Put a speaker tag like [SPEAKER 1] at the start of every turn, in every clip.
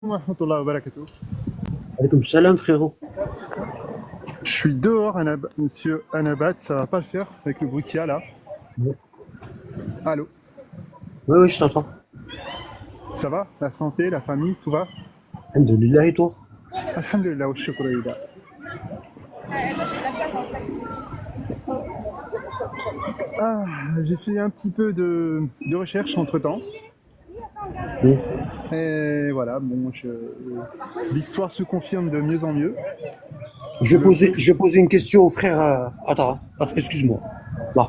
[SPEAKER 1] Wa rahmatullahi wa barakatuh.
[SPEAKER 2] Alaykoum salam, frérot.
[SPEAKER 1] Je suis dehors, monsieur Anabat, ça va pas le faire avec le bruit qu'il y a là.
[SPEAKER 2] Oui,
[SPEAKER 1] Allô,
[SPEAKER 2] oui, je t'entends.
[SPEAKER 1] ça va? La santé, la famille, tout va?
[SPEAKER 2] Alhamdulillah, et toi?
[SPEAKER 1] Alhamdulillah wa shukra lillah. Ah, j'ai fait un petit peu de recherche entre temps.
[SPEAKER 2] Oui.
[SPEAKER 1] Et voilà, bon, l'histoire se confirme de mieux en mieux.
[SPEAKER 2] Je vais poser une question au frère. Attends, excuse-moi. Là.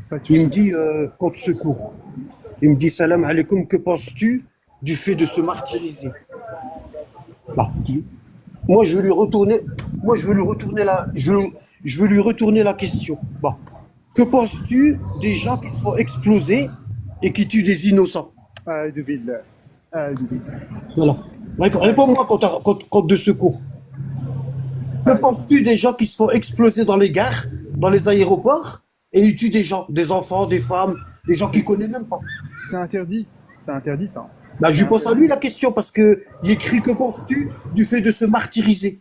[SPEAKER 1] Pas de
[SPEAKER 2] Il me
[SPEAKER 1] soucis.
[SPEAKER 2] dit, compte secours. Il me dit, salam alaikum, que penses-tu du fait de se martyriser? Là. Moi, je vais lui retourner, moi, je veux lui retourner je veux lui retourner la question. Bah. Que penses-tu des gens qui se font exploser et qui tuent des innocents?
[SPEAKER 1] Aïdou billah. Aïdou billah.
[SPEAKER 2] Voilà. Réponds-moi compte de secours. Que penses-tu des gens qui se font exploser dans les gares, dans les aéroports, et ils tuent des gens, des enfants, des femmes, des gens qu'ils connaissent même pas?
[SPEAKER 1] C'est interdit. C'est interdit ça.
[SPEAKER 2] Bah, je
[SPEAKER 1] C'est
[SPEAKER 2] lui pose à lui
[SPEAKER 1] interdit.
[SPEAKER 2] la question parce que il écrit que penses-tu du fait de se martyriser?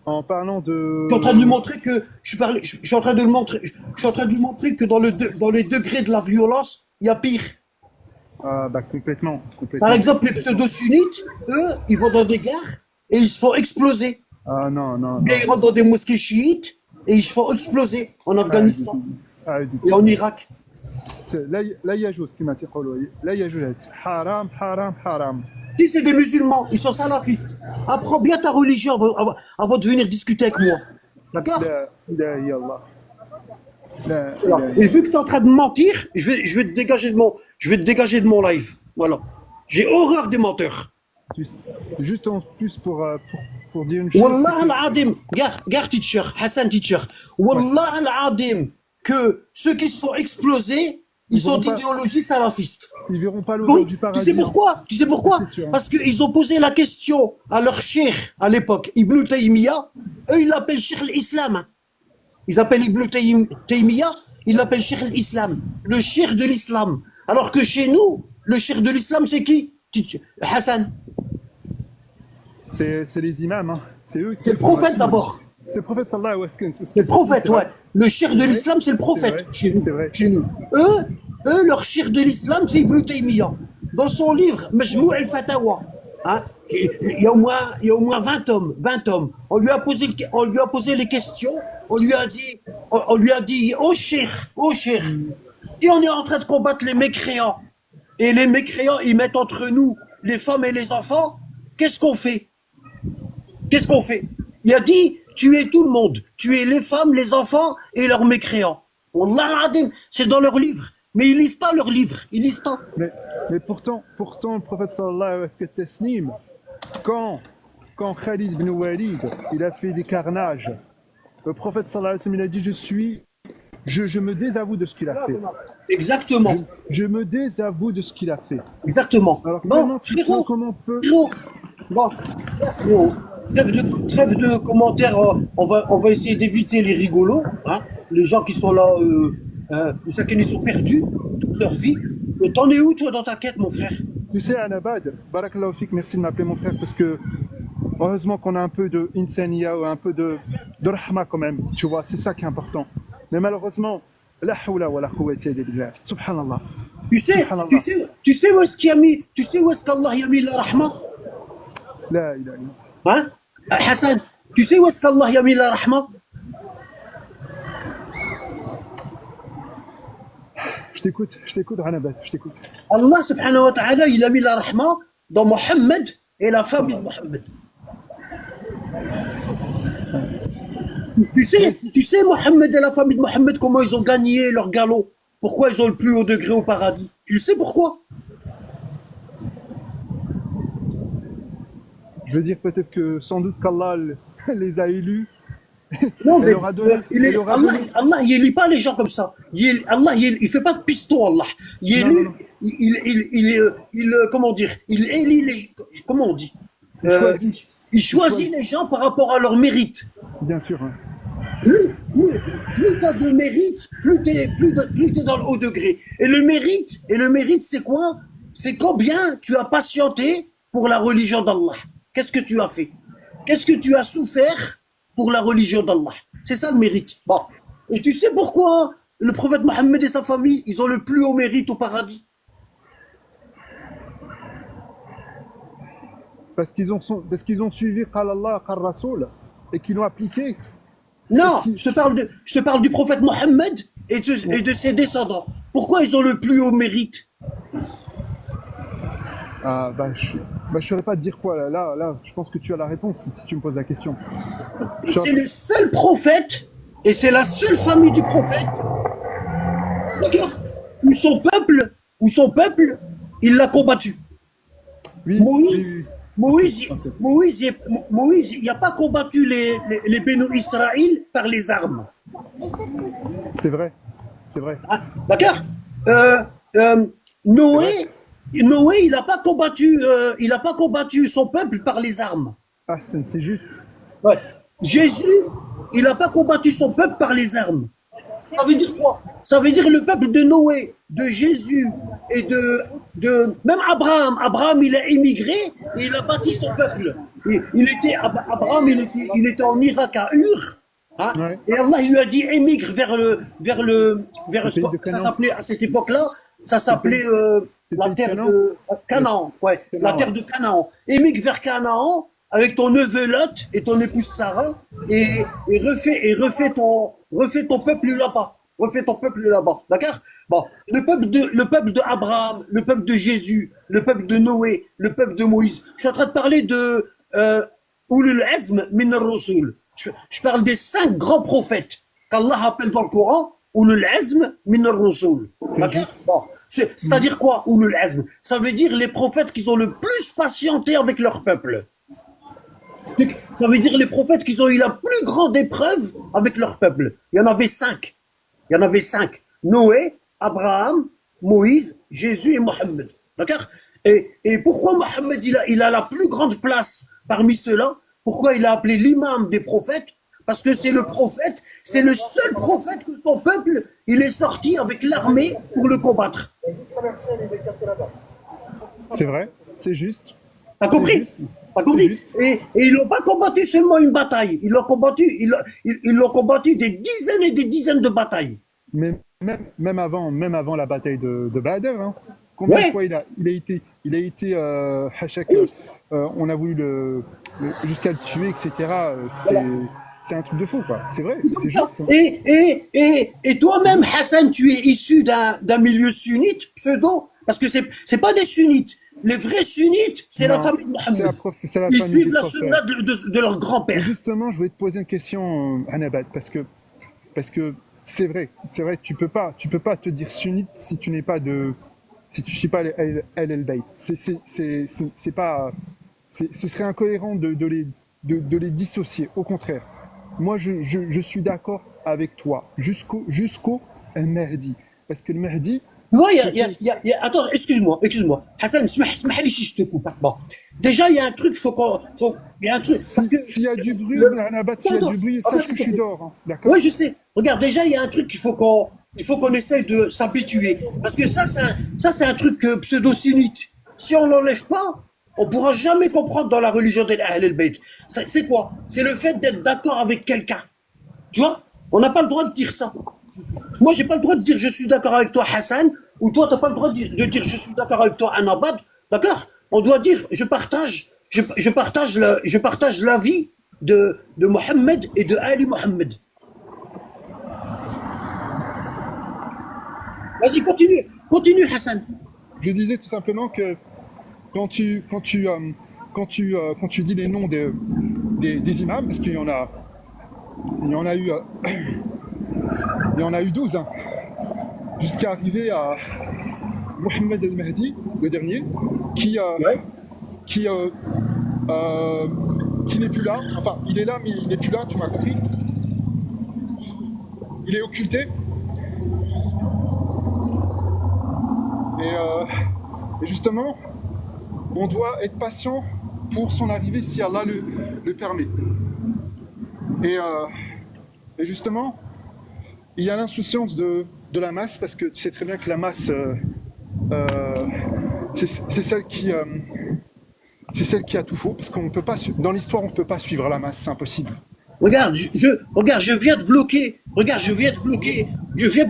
[SPEAKER 1] En parlant
[SPEAKER 2] Je suis en train de lui
[SPEAKER 1] de...
[SPEAKER 2] montrer que je suis en train de le montrer, je suis en train de lui montrer que dans les degrés de la violence, il y a pire.
[SPEAKER 1] Ah bah complètement,
[SPEAKER 2] Par
[SPEAKER 1] complètement.
[SPEAKER 2] exemple, les pseudo-sunnites, eux, ils vont dans des gares et ils se font exploser.
[SPEAKER 1] Ah non, non,
[SPEAKER 2] Ou bien
[SPEAKER 1] non.
[SPEAKER 2] ils rentrent dans des mosquées chiites et ils se font exploser en
[SPEAKER 1] Aïdou
[SPEAKER 2] Afghanistan
[SPEAKER 1] billah. Aïdou
[SPEAKER 2] et
[SPEAKER 1] billah.
[SPEAKER 2] en Irak.
[SPEAKER 1] لا يجوز كما تيقولوا لا يجوز حرام حرام حرام.
[SPEAKER 2] Si c'est des musulmans, ils sont salafistes. Apprends bien ta religion avant de venir discuter avec moi. D'accord?
[SPEAKER 1] لا اله الا الله. لا
[SPEAKER 2] Voilà.
[SPEAKER 1] اله
[SPEAKER 2] Et
[SPEAKER 1] الا
[SPEAKER 2] vu que tu es en train de mentir, je vais te dégager je vais te dégager de mon live. Voilà. J'ai horreur des menteurs.
[SPEAKER 1] الله. Juste en plus pour dire une chose, c'est
[SPEAKER 2] Wallah
[SPEAKER 1] que
[SPEAKER 2] al-Adim, gare teacher, Hassan teacher.
[SPEAKER 1] ouais,
[SPEAKER 2] Wallah al-Adim, que ceux qui se font exploser, ils
[SPEAKER 1] ils
[SPEAKER 2] sont
[SPEAKER 1] verront pas,
[SPEAKER 2] d'idéologie salafiste.
[SPEAKER 1] ils verront pas l'odeur
[SPEAKER 2] Oui,
[SPEAKER 1] du
[SPEAKER 2] tu sais
[SPEAKER 1] paradis, hein.
[SPEAKER 2] pourquoi? Tu sais
[SPEAKER 1] Ça,
[SPEAKER 2] pourquoi?
[SPEAKER 1] c'est sûr, hein.
[SPEAKER 2] Parce qu'ils ont posé la question à leur cheikh à l'époque, Ibn Taymiyyah. Eux, ils l'appellent cheikh l'islam. Ils appellent Ibn Taymiyyah, ils l'appellent cheikh l'islam, le cheikh de l'islam. Alors que chez nous, le cheikh de l'islam, c'est qui? Hassan.
[SPEAKER 1] C'est les imams, hein. C'est eux
[SPEAKER 2] C'est
[SPEAKER 1] qui
[SPEAKER 2] le
[SPEAKER 1] font
[SPEAKER 2] prophète
[SPEAKER 1] ainsi.
[SPEAKER 2] d'abord.
[SPEAKER 1] C'est le prophète sallallahu alayhi wa sallam.
[SPEAKER 2] C'est le prophète,
[SPEAKER 1] C'est
[SPEAKER 2] ouais.
[SPEAKER 1] vrai,
[SPEAKER 2] Le cheikh
[SPEAKER 1] c'est
[SPEAKER 2] de
[SPEAKER 1] vrai,
[SPEAKER 2] l'islam, c'est le
[SPEAKER 1] c'est
[SPEAKER 2] prophète
[SPEAKER 1] vrai,
[SPEAKER 2] chez nous.
[SPEAKER 1] c'est vrai.
[SPEAKER 2] Chez nous. Eux, leur cheikh de l'islam, c'est Ibn Taymiyyah. Dans son livre, Majmou' al-Fatawa, hein, il y a au moins 20 hommes, 20 hommes. On lui a posé les questions, on lui a dit, oh cheikh, si on est en train de combattre les mécréants, et les mécréants, ils mettent entre nous les femmes et les enfants, qu'est-ce qu'on fait? Qu'est-ce qu'on fait? Il a dit, tuez tout le monde, tuez les femmes, les enfants et leurs mécréants. Wallah al-Adim, c'est dans leur livre. Mais ils lisent pas leur livre, ils lisent pas.
[SPEAKER 1] mais pourtant, le prophète sallallahu alayhi wa sallam, quand Khalid ibn Walid, il a fait des carnages, le prophète sallallahu alayhi wa sallam, il a dit, je me désavoue de ce qu'il a fait.
[SPEAKER 2] Exactement,
[SPEAKER 1] Je me désavoue de ce qu'il a fait.
[SPEAKER 2] exactement.
[SPEAKER 1] Alors
[SPEAKER 2] Bon, frérot, frérot, bon, là, frérot, trêve de commentaires, on va essayer d'éviter les rigolos, hein, les gens qui sont là, ceux qui sont perdus toute leur vie. T'en es où, toi, dans ta quête, mon frère?
[SPEAKER 1] Tu sais, Anabad, Barakallahu fik, merci de m'appeler mon frère, parce que heureusement qu'on a un peu de insania ou un peu de rahma quand même, tu vois, c'est ça qui est important. Mais malheureusement, la hawla wa la quwwata illa billah, subhanallah, subhanallah,
[SPEAKER 2] Tu sais où est-ce qu'il a mis, tu sais où est-ce qu'Allah y a mis la rahma?
[SPEAKER 1] la ilaha illallah.
[SPEAKER 2] Hein? Hassan, tu sais où est-ce qu'Allah y a mis la rahma?
[SPEAKER 1] Je t'écoute, Anabad, je t'écoute.
[SPEAKER 2] Allah subhanahu wa ta'ala, il a mis la rahma dans Mohammed et la famille de Mohammed. Tu sais, Mohammed et la famille de Mohammed, comment ils ont gagné leur galop? Pourquoi ils ont le plus haut degré au paradis? Tu sais pourquoi?
[SPEAKER 1] Je veux dire peut-être que sans doute qu'Allah les a élus
[SPEAKER 2] Non,
[SPEAKER 1] et
[SPEAKER 2] mais
[SPEAKER 1] leur a donné, et leur a donné.
[SPEAKER 2] Allah, il élit pas les gens comme ça. Allah, il fait pas de piston, Allah. Il
[SPEAKER 1] Non,
[SPEAKER 2] élit,
[SPEAKER 1] non, non.
[SPEAKER 2] comment dire? Il élit les, comment on dit?
[SPEAKER 1] Il
[SPEAKER 2] Euh, il,
[SPEAKER 1] choisit,
[SPEAKER 2] il
[SPEAKER 1] il
[SPEAKER 2] choisit
[SPEAKER 1] choisit,
[SPEAKER 2] les gens par rapport à leur mérite.
[SPEAKER 1] bien sûr, hein.
[SPEAKER 2] Plus t'as de mérite, plus t'es dans le haut degré. Et le mérite, c'est quoi? C'est combien tu as patienté pour la religion d'Allah? Qu'est-ce que tu as fait? Qu'est-ce que tu as souffert pour la religion d'Allah? C'est ça le mérite. Bon. Et tu sais pourquoi le prophète Mohammed et sa famille, ils ont le plus haut mérite au paradis?
[SPEAKER 1] Parce qu'ils ont suivi Qal Allah, Qal Rasoul et qu'ils l'ont appliqué.
[SPEAKER 2] Non, je te parle du prophète Mohammed et de ses descendants. Pourquoi ils ont le plus haut mérite?
[SPEAKER 1] Ah, je saurais pas te dire quoi là, je pense que tu as la réponse si tu me poses la question. Je-
[SPEAKER 2] C'est le seul prophète et c'est la seule famille du prophète, d'accord? Où son peuple, il l'a combattu.
[SPEAKER 1] Oui,
[SPEAKER 2] Moïse,
[SPEAKER 1] oui.
[SPEAKER 2] Moïse,
[SPEAKER 1] Ok.
[SPEAKER 2] Moïse, il n'a pas combattu les Bénou Israël par les armes.
[SPEAKER 1] C'est vrai, c'est vrai.
[SPEAKER 2] Hein, d'accord? Euh, euh, Noé, Noé, il n'a pas combattu son peuple par les armes.
[SPEAKER 1] Ah, c'est juste.
[SPEAKER 2] Ouais. Jésus, il n'a pas combattu son peuple par les armes. Ça veut dire quoi? Ça veut dire le peuple de Noé, de Jésus et même Abraham. Abraham, il a émigré et il a bâti son peuple. Abraham, il était en Irak à Ur. Hein,
[SPEAKER 1] Ouais.
[SPEAKER 2] et Allah il lui a dit émigre vers
[SPEAKER 1] Le
[SPEAKER 2] ce
[SPEAKER 1] pays de
[SPEAKER 2] que ça
[SPEAKER 1] Canaan.
[SPEAKER 2] s'appelait à cette époque-là, ça s'appelait
[SPEAKER 1] C'est le
[SPEAKER 2] la
[SPEAKER 1] pays de
[SPEAKER 2] terre
[SPEAKER 1] Canaan.
[SPEAKER 2] de Canaan, ouais, la
[SPEAKER 1] Canaan,
[SPEAKER 2] terre
[SPEAKER 1] ouais.
[SPEAKER 2] de Canaan. Émigre vers Canaan avec ton neveu Lot et ton épouse Sarah et refais ton peuple là-bas. Refais ton peuple là-bas, d'accord? Bon, le peuple de Abraham, le peuple de Jésus, le peuple de Noé, le peuple de Moïse. Je suis en train de parler de Ulul Azm min ar-Rusul. Je parle des 5 grands prophètes qu'Allah appelle dans le Coran Ulul Azm min ar-Rusul.
[SPEAKER 1] C'est
[SPEAKER 2] D'accord?
[SPEAKER 1] juste.
[SPEAKER 2] Bon, c'est-à-dire quoi, Ulul Azm? Ça veut dire les prophètes qui ont le plus patienté avec leur peuple. Ça veut dire les prophètes qui ont eu la plus grande épreuve avec leur peuple. Il y en avait 5. Il y en avait 5. Noé, Abraham, Moïse, Jésus et Mohammed. D'accord? Et pourquoi Mohammed il a la plus grande place parmi ceux-là? Pourquoi il a appelé l'imam des prophètes? Parce que c'est le prophète, c'est le seul prophète que son peuple, il est sorti avec l'armée pour le combattre.
[SPEAKER 1] C'est vrai, c'est juste.
[SPEAKER 2] T'as
[SPEAKER 1] C'est
[SPEAKER 2] compris?
[SPEAKER 1] juste.
[SPEAKER 2] T'as
[SPEAKER 1] C'est
[SPEAKER 2] compris?
[SPEAKER 1] juste.
[SPEAKER 2] Et ils l'ont pas combattu seulement une bataille. Ils l'ont combattu des dizaines et des dizaines de batailles.
[SPEAKER 1] Mais même avant la bataille de Badr, hein, combien de
[SPEAKER 2] Ouais.
[SPEAKER 1] fois il a été hachak, on a voulu jusqu'à le tuer, etc.
[SPEAKER 2] Voilà.
[SPEAKER 1] C'est un truc de fou, quoi. C'est vrai,
[SPEAKER 2] C'est
[SPEAKER 1] c'est
[SPEAKER 2] comme ça.
[SPEAKER 1] juste. Hein.
[SPEAKER 2] Et toi-même, Hassan, tu es issu d'un milieu sunnite, pseudo, parce que c'est pas des sunnites. Les vrais sunnites, c'est la
[SPEAKER 1] Non,
[SPEAKER 2] famille de Mohammed.
[SPEAKER 1] c'est la
[SPEAKER 2] Ils
[SPEAKER 1] famille
[SPEAKER 2] suivent
[SPEAKER 1] du
[SPEAKER 2] la
[SPEAKER 1] prophète.
[SPEAKER 2] sunna de leur
[SPEAKER 1] Et
[SPEAKER 2] grand-père.
[SPEAKER 1] justement, je voulais te poser une question, Anabad, parce que c'est vrai, tu peux pas te dire sunnite si tu n'es pas si tu suis pas El Bayt. C'est pas, ce serait incohérent de les dissocier. Au contraire, moi, je suis d'accord avec toi jusqu'au Mahdi, parce que le Mahdi,
[SPEAKER 2] Tu vois,
[SPEAKER 1] c'était,
[SPEAKER 2] attends, excuse-moi. Hassan, اسمح لي si je te coupe. Bon. Déjà, il y a un truc, il y a un truc, parce que
[SPEAKER 1] s'il y a du bruit,
[SPEAKER 2] le,
[SPEAKER 1] Anabad, s'il y a
[SPEAKER 2] attends,
[SPEAKER 1] du bruit,
[SPEAKER 2] attends,
[SPEAKER 1] sache que
[SPEAKER 2] s'il
[SPEAKER 1] je
[SPEAKER 2] te
[SPEAKER 1] suis
[SPEAKER 2] plaît.
[SPEAKER 1] dehors, hein,
[SPEAKER 2] Oui,
[SPEAKER 1] d'accord?
[SPEAKER 2] je sais. Regarde, déjà, il y a un truc il faut qu'on essaie de s'habituer. Parce que ça, c'est un truc pseudo-sunnite. Si on l'enlève pas, on pourra jamais comprendre dans la religion des Ahl al-Bayt. C'est quoi? C'est le fait d'être d'accord avec quelqu'un. Tu vois? On n'a pas le droit de dire ça. Moi, j'ai pas le droit de dire je suis d'accord avec toi, Hassan, ou toi, t'as pas le droit de dire je suis d'accord avec toi, Anabad. D'accord? On doit dire je partage l'avis de Mohammed et de Ali Mohammed. Vas-y, continue, Hassan.
[SPEAKER 1] Je disais tout simplement que quand tu dis les noms des imams, parce il y en a eu, il y en a eu 12, hein, jusqu'à arriver à Mohammed el-Mahdi, le dernier, qui, euh,
[SPEAKER 2] Ouais.
[SPEAKER 1] qui, euh, euh, qui n'est plus là. Enfin, il est là, mais il n'est plus là, tu m'as compris. Il est occulté. Et justement, on doit être patient pour son arrivée si Allah le permet. Et, euh, et justement, il y a l'insouciance de la masse, parce que tu sais très bien que la masse, euh, c'est celle c'est celle qui a tout faux, parce qu'on peut pas, dans l'histoire, on peut pas suivre la masse, c'est impossible.
[SPEAKER 2] Regarde, regarde, je viens de bloquer. Regarde, je viens de bloquer. Je viens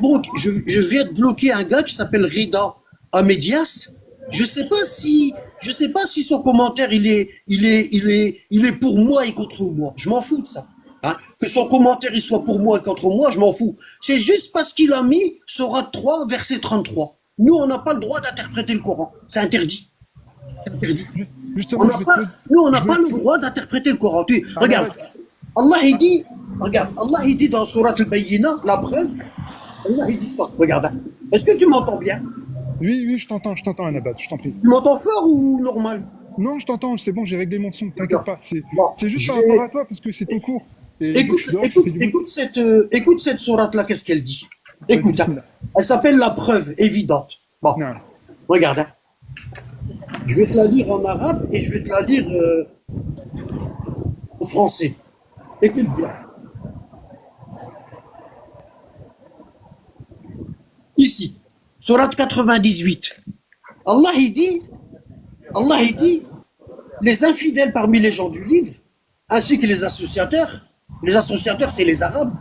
[SPEAKER 2] de bloquer un gars qui s'appelle Rida Ahmedias. Je sais pas si son commentaire il est pour moi et contre moi. Je m'en fous de ça. Hein? Que son commentaire il soit pour moi et contre moi, je m'en fous. C'est juste parce qu'il a mis Sourate 3, verset 33. Nous, on n'a pas le droit d'interpréter le Coran. C'est interdit. C'est interdit.
[SPEAKER 1] Justement,
[SPEAKER 2] Nous, on n'a pas le droit d'interpréter le Coran. Regarde, Allah il dit dans Sourate Al-Bayyina, la preuve, Allah il dit ça. Regarde. Est-ce que tu m'entends bien?
[SPEAKER 1] Oui, je t'entends, Anabat, je t'en prie.
[SPEAKER 2] Tu m'entends fort ou normal?
[SPEAKER 1] Non, je t'entends, c'est bon, j'ai réglé mon son, t'inquiète pas. C'est juste
[SPEAKER 2] je
[SPEAKER 1] par rapport à toi, parce que c'est ton cours. Et
[SPEAKER 2] Écoute cette sourate-là, qu'est-ce qu'elle dit? Écoute, hein. Elle s'appelle la preuve évidente. Bon,
[SPEAKER 1] non.
[SPEAKER 2] Regarde. Hein. Je vais te la lire en arabe et je vais te la lire en français. Écoute bien. Ici, sourate 98. Allah il dit, les infidèles parmi les gens du livre, ainsi que les associateurs c'est les Arabes,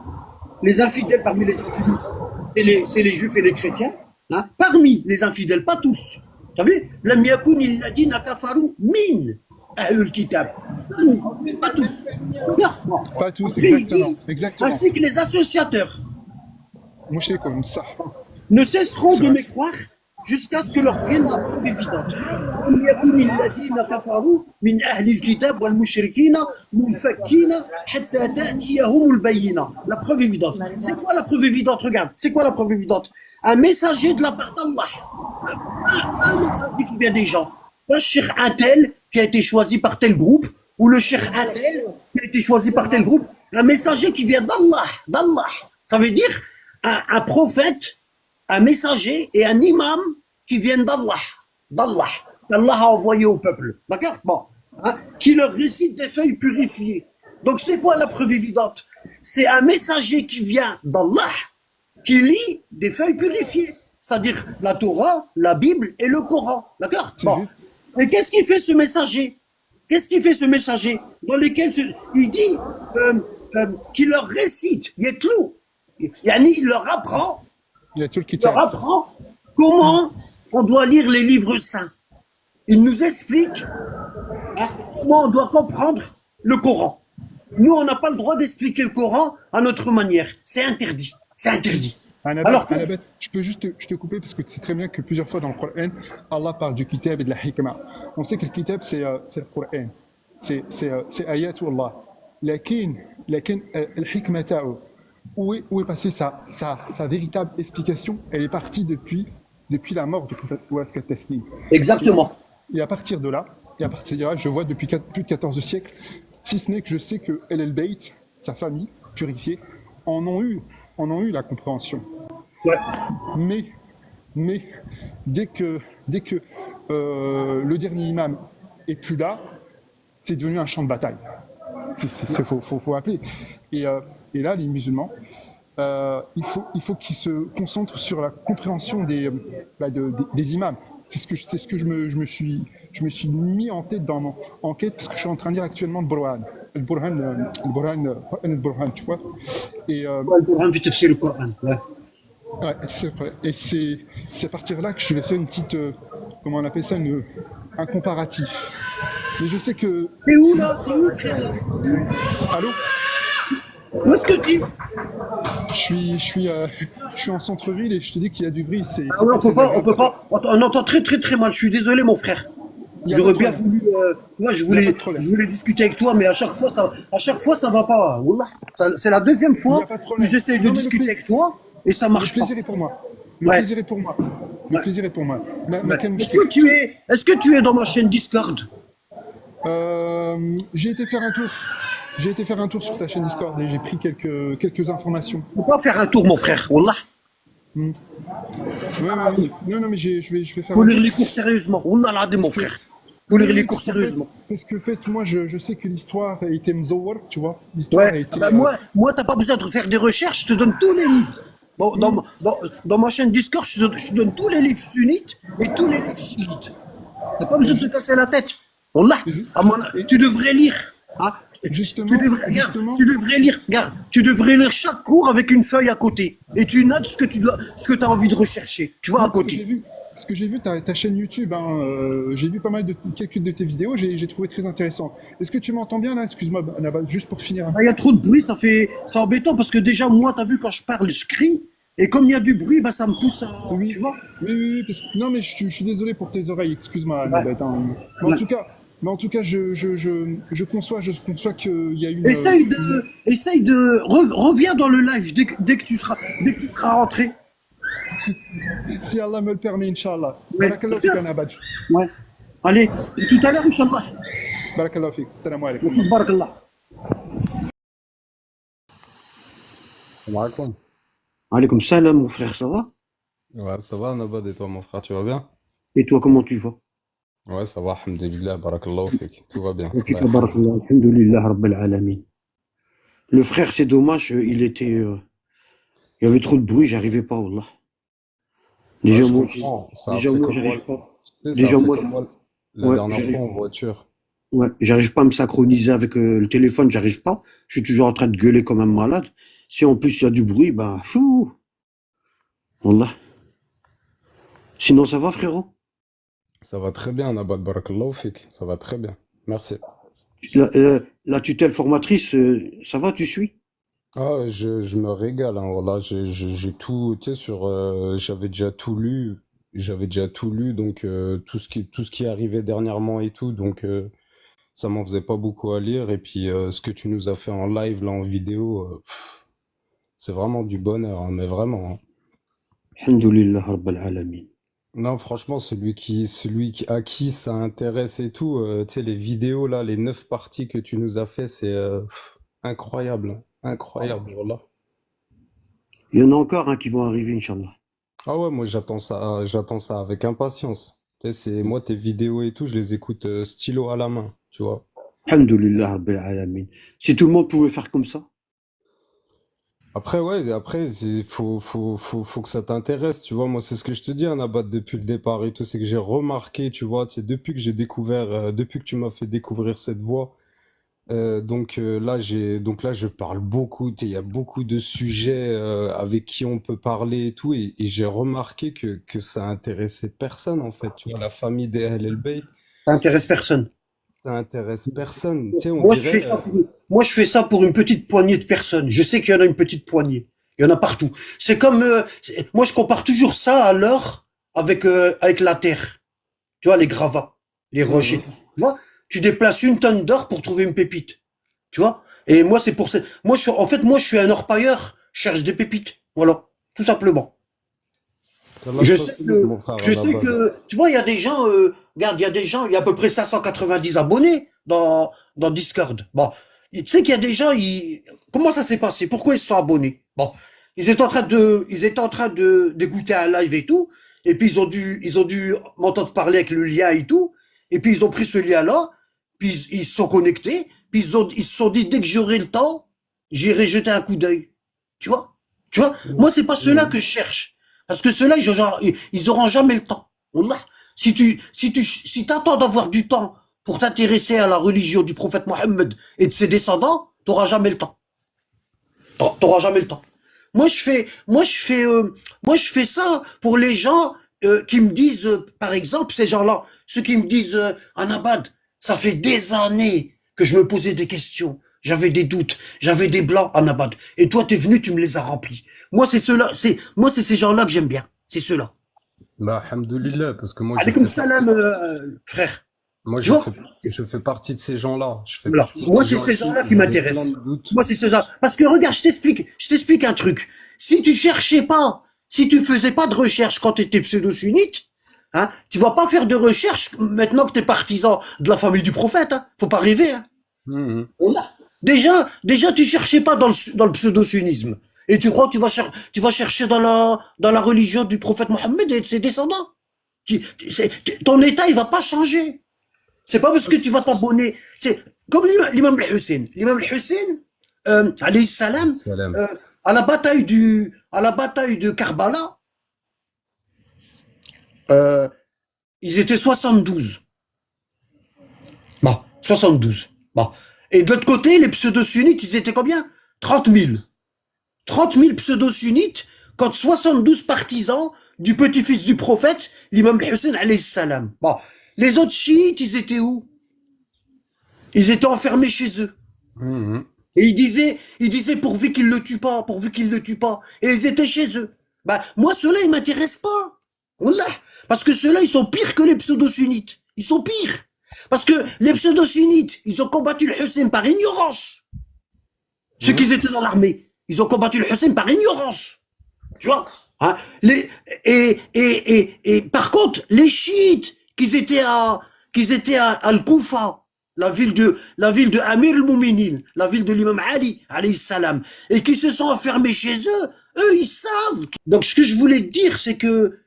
[SPEAKER 2] les infidèles parmi les gens du livre, c'est les Juifs et les chrétiens, hein, parmi les infidèles, pas tous. T'as vu? Lam yakun alladhina kafaru min ahlul kitab. Pas tous.
[SPEAKER 1] Pas tous, exactement.
[SPEAKER 2] Ainsi que les associateurs.
[SPEAKER 1] Moi, je sais comme ça.
[SPEAKER 2] Ne cesseront de me croire jusqu'à ce que leur vienne la preuve évidente. Lam yakun alladhina kafaru min ahlil kitab wal mushrikina munfakkina hatta ta'tiyahumul bayyina. La preuve évidente. C'est quoi la preuve évidente? Regarde, c'est quoi la preuve évidente? Un messager de la part d'Allah. Un messager qui vient des gens. Un cheikh Intel qui a été choisi par tel groupe, ou le cheikh Intel qui a été choisi par tel groupe. Un messager qui vient d'Allah. Ça veut dire un prophète, un messager et un imam qui viennent d'Allah. Allah a envoyé au peuple. D'accord? Bon. Hein? Qui leur récite des feuilles purifiées. Donc c'est quoi la preuve évidente? C'est un messager qui vient d'Allah, qui lit des feuilles purifiées, c'est-à-dire la Torah, la Bible et le Coran. D'accord? Bon. Et qu'est-ce qu'il fait ce messager? Dans lesquels il dit qu'il leur récite, il leur apprend comment on doit lire les livres saints. Il nous explique comment on doit comprendre le Coran. Nous, on n'a pas le droit d'expliquer le Coran à notre manière. C'est interdit.
[SPEAKER 1] Alors je peux juste te couper parce que tu sais très bien que plusieurs fois dans le Coran, Allah parle du kitab et de la hikmah. On sait que le kitab, c'est le Coran. C'est ayatu Allah. Lakin al-hikmah ta'u. Où est passée sa véritable explication? Elle est partie depuis la mort du prophète Ouas Taslim.
[SPEAKER 2] Exactement.
[SPEAKER 1] Et à partir de là, je vois depuis plus de 14 siècles, si ce n'est que je sais que El Bayt, sa famille purifiée, en ont eu la compréhension.
[SPEAKER 2] Ouais.
[SPEAKER 1] Mais dès que le dernier imam est plus là, c'est devenu un champ de bataille. Faut appeler. Et là, les musulmans, il faut qu'ils se concentrent sur la compréhension des imams. C'est ce que je me suis mis en tête dans mon enquête, parce que je suis en train de lire actuellement le Burhan, tu vois. Et
[SPEAKER 2] le Burhan vite fait le Coran.
[SPEAKER 1] Ouais, et c'est à partir de là que je vais faire une petite, comment on appelle ça, un comparatif. Mais je sais que...
[SPEAKER 2] T'es où là? T'es où, frère?
[SPEAKER 1] Allô?
[SPEAKER 2] Où est-ce que tu es?
[SPEAKER 1] Je suis en centre-ville et je te dis qu'il y a du bruit.
[SPEAKER 2] On peut pas. On entend très très très mal. Je suis désolé, mon frère. J'aurais bien voulu. Je voulais discuter avec toi, mais à chaque fois ça va pas. Wallah. C'est la deuxième fois que j'essaie de discuter avec toi et ça marche pas.
[SPEAKER 1] Le plaisir est pour moi. Le plaisir est pour moi.
[SPEAKER 2] Est-ce que tu es dans ma chaîne Discord?
[SPEAKER 1] J'ai été faire un tour sur ta chaîne Discord et j'ai pris quelques informations.
[SPEAKER 2] Faut pas faire un tour, mon frère, wallah.
[SPEAKER 1] Ouais, non, mais je vais faire.
[SPEAKER 2] Faut lire les cours sérieusement, wallah l'adé, mon frère. Faut lire les cours sérieusement.
[SPEAKER 1] Parce que, en fait, moi, je sais que l'histoire a été mzawar, tu vois. L'histoire a été.
[SPEAKER 2] Moi, t'as pas besoin de faire des recherches, je te donne tous les livres. Bon, dans ma chaîne Discord, je te donne tous les livres sunnites et tous les livres chiites. T'as pas besoin de te casser la tête. Wallah,
[SPEAKER 1] Ju- et
[SPEAKER 2] tu devrais lire. Hein. Regarde,
[SPEAKER 1] justement,
[SPEAKER 2] tu devrais lire, regarde, tu devrais lire chaque cours avec une feuille à côté. Et tu notes ce que tu as envie de rechercher. Tu vois,
[SPEAKER 1] non,
[SPEAKER 2] à côté.
[SPEAKER 1] parce que j'ai vu ta chaîne YouTube, hein, j'ai vu pas mal de quelques de tes vidéos, j'ai trouvé très intéressant. Est-ce que tu m'entends bien là? Excuse-moi, Nabal, juste pour finir un
[SPEAKER 2] Il y a trop de bruit, c'est embêtant parce que déjà, moi, t'as vu, quand je parle, je crie. Et comme il y a du bruit, bah, ça me pousse à, tu
[SPEAKER 1] Oui,
[SPEAKER 2] vois?
[SPEAKER 1] oui, non, mais je suis désolé pour tes oreilles, excuse-moi,
[SPEAKER 2] Ouais.
[SPEAKER 1] Annabeth, hein.
[SPEAKER 2] Ouais.
[SPEAKER 1] Mais en tout cas, je conçois qu'il y a une...
[SPEAKER 2] Reviens dans le live dès que tu seras rentré.
[SPEAKER 1] Si Allah me le permet, Inch'Allah.
[SPEAKER 2] Ouais.
[SPEAKER 1] Barakallahu fik, Annabeth.
[SPEAKER 2] Ouais. Allez, à tout à l'heure, Inch'Allah.
[SPEAKER 1] Barakallahu fik. Salam alaikum.
[SPEAKER 2] Merci, barakallah.
[SPEAKER 3] Salam alaikum.
[SPEAKER 2] Alaykoum salam, mon frère, ça va?
[SPEAKER 3] Ouais, ça va, Nabad, et toi, mon frère, tu vas bien?
[SPEAKER 2] Et toi, comment tu vas?
[SPEAKER 3] Ouais, ça va, alhamdoulilah, barakallahu fik. Tout va bien.
[SPEAKER 2] Fika
[SPEAKER 3] Allah yahfazek.
[SPEAKER 2] barakallah, alhamdulillah, rabbil alamin. Le frère, c'est dommage, il y avait trop de bruit, j'arrivais pas, wallah.
[SPEAKER 3] Ouais,
[SPEAKER 2] Déjà,
[SPEAKER 3] je
[SPEAKER 2] moi,
[SPEAKER 3] comprends. Ça a
[SPEAKER 2] déjà,
[SPEAKER 3] fait
[SPEAKER 2] moi,
[SPEAKER 3] comme moi.
[SPEAKER 2] j'arrive pas.
[SPEAKER 3] Tu sais, ça a
[SPEAKER 2] Déjà,
[SPEAKER 3] fait
[SPEAKER 2] moi,
[SPEAKER 3] comme moi la
[SPEAKER 2] ouais,
[SPEAKER 3] dernière fois en voiture.
[SPEAKER 2] ouais, j'arrive pas à me synchroniser avec le téléphone, j'arrive pas. Je suis toujours en train de gueuler comme un malade. Si en plus il y a du bruit, bah, fou, wallah. Sinon, ça va, frérot?
[SPEAKER 3] Ça va très bien, Nabad, barakallahu fik. Ça va très bien. Merci.
[SPEAKER 2] La tutelle formatrice, ça va, tu suis?
[SPEAKER 3] Ah, je me régale, hein, voilà, j'ai tout, tu sais, j'avais déjà tout lu, donc tout ce qui arrivait dernièrement et tout, donc ça m'en faisait pas beaucoup à lire, et puis ce que tu nous as fait en live, là, en vidéo, c'est vraiment du bonheur, hein, mais vraiment, hein.
[SPEAKER 2] Alhamdulillah, rabbil alamin.
[SPEAKER 3] Non, franchement, à qui ça intéresse et tout, tu sais, les vidéos, là, les 9 parties que tu nous as fait, c'est incroyable, hein, incroyable, voilà.
[SPEAKER 2] Il y en a encore qui vont arriver, Inch'Allah.
[SPEAKER 3] Ah ouais, moi j'attends ça avec impatience. Tu sais, moi tes vidéos et tout, je les écoute stylo à la main, tu vois.
[SPEAKER 2] Alhamdulillah, rabbil alamin. Si tout le monde pouvait faire comme ça.
[SPEAKER 3] Après ouais, faut que ça t'intéresse, tu vois. Moi c'est ce que je te dis, Anabat, depuis le départ et tout, c'est que j'ai remarqué, tu vois, c'est depuis que tu m'as fait découvrir cette voie. Donc là, je parle beaucoup. Tu sais, il y a beaucoup de sujets avec qui on peut parler et tout, et j'ai remarqué que ça intéressait personne en fait. Tu vois, la famille des Ahl el-Bayt,
[SPEAKER 2] Ça intéresse personne.
[SPEAKER 3] ça intéresse personne. Tu sais, on
[SPEAKER 2] Moi, je
[SPEAKER 3] dirait.
[SPEAKER 2] fais ça moi, je fais ça pour une petite poignée de personnes. Je sais qu'il y en a une petite poignée. Il y en a partout. C'est comme, moi, je compare toujours ça à l'or avec la terre. Tu vois, les gravats, les rochers.
[SPEAKER 3] Mhm.
[SPEAKER 2] Tu vois, tu déplaces une tonne d'or pour trouver une pépite. Tu vois? Et moi, c'est pour ça. Moi, je suis un orpailleur. Je cherche des pépites. Voilà. Tout simplement.
[SPEAKER 3] Allah te
[SPEAKER 2] Je sais
[SPEAKER 3] facilite,
[SPEAKER 2] que,
[SPEAKER 3] mon frère
[SPEAKER 2] je sais
[SPEAKER 3] Anabat.
[SPEAKER 2] que, tu vois, il y a des gens, regarde, il y a à peu près 590 abonnés dans Discord. Bon, tu sais qu'il y a des gens, comment ça s'est passé? Pourquoi ils se sont abonnés? Bon, ils étaient en train d'écouter un live et tout, et puis ils ont dû m'entendre parler avec le lien et tout, et puis ils ont pris ce lien-là, puis ils se sont connectés, puis ils se sont dit, dès que j'aurai le temps, j'irai jeter un coup d'œil. Tu vois? Tu vois? Moi, c'est pas ceux-là que je cherche. Parce que ceux-là, ils auront jamais le temps. Wallah. Si t'attends d'avoir du temps pour t'intéresser à la religion du prophète Mohammed et de ses descendants, t'auras jamais le temps. T'auras jamais le temps. Moi, je fais ça pour les gens qui me disent, par exemple, ces gens-là, ceux qui me disent, Anabad, ça fait des années que je me posais des questions, j'avais des doutes, j'avais des blancs, Anabad. Et toi, t'es venu, tu me les as remplis. Moi, c'est ces gens-là que j'aime bien. C'est ceux-là.
[SPEAKER 3] Bah, alhamdoulilah, parce que
[SPEAKER 2] Alaykoum salam, frère. Tu vois?
[SPEAKER 3] je fais partie de ces gens-là. Je fais
[SPEAKER 2] Voilà.
[SPEAKER 3] partie
[SPEAKER 2] Moi,
[SPEAKER 3] des
[SPEAKER 2] c'est
[SPEAKER 3] gens
[SPEAKER 2] ces
[SPEAKER 3] qui
[SPEAKER 2] gens-là qui
[SPEAKER 3] avaient plein
[SPEAKER 2] m'intéressent.
[SPEAKER 3] de doutes.
[SPEAKER 2] Moi, c'est ces gens. Parce que regarde, je t'explique un truc. Si tu cherchais pas, si tu faisais pas de recherche quand tu étais pseudo-sunnite, hein, tu vas pas faire de recherche maintenant que tu es partisan de la famille du prophète, hein. Faut pas rêver, hein.
[SPEAKER 3] Mhm.
[SPEAKER 2] On a. Déjà, tu cherchais pas dans le pseudo-sunnisme. Et tu crois que tu vas chercher dans la religion du prophète Mohammed et de ses descendants. Ton état, il va pas changer. C'est pas parce que tu vas t'abonner. C'est comme l'imam al-Hussein. L'imam al-Hussein, alayhi salam,
[SPEAKER 3] Salam.
[SPEAKER 2] à la bataille de Karbala, ils étaient 72. Bon, 72. Bon. Et de l'autre côté, les pseudo-sunnites, ils étaient combien? 30 000. 30 000 pseudo-sunnites contre 72 partisans du petit-fils du prophète, l'imam Hussein alayhi salam. Bon. Les autres chiites, ils étaient où? Ils étaient enfermés chez eux.
[SPEAKER 3] Mhm.
[SPEAKER 2] Et ils disaient pourvu qu'ils le tuent pas, pourvu qu'ils le tuent pas. Et ils étaient chez eux. Bah, moi, ceux-là, ils m'intéressent pas. Wallah. Parce que ceux-là, ils sont pires que les pseudo-sunnites. Ils sont pires. Parce que les pseudo-sunnites, ils ont combattu le Hussein par ignorance. Ceux qui étaient dans l'armée, ils ont combattu le Hussein par ignorance. Tu vois? Hein? Et par contre, les chiites, qu'ils étaient à Al-Koufa, la ville de Amir al-Mouminin, la ville de l'imam Ali, alayhi salam, et qui se sont enfermés chez eux, eux, ils savent. Donc, ce que je voulais te dire, c'est que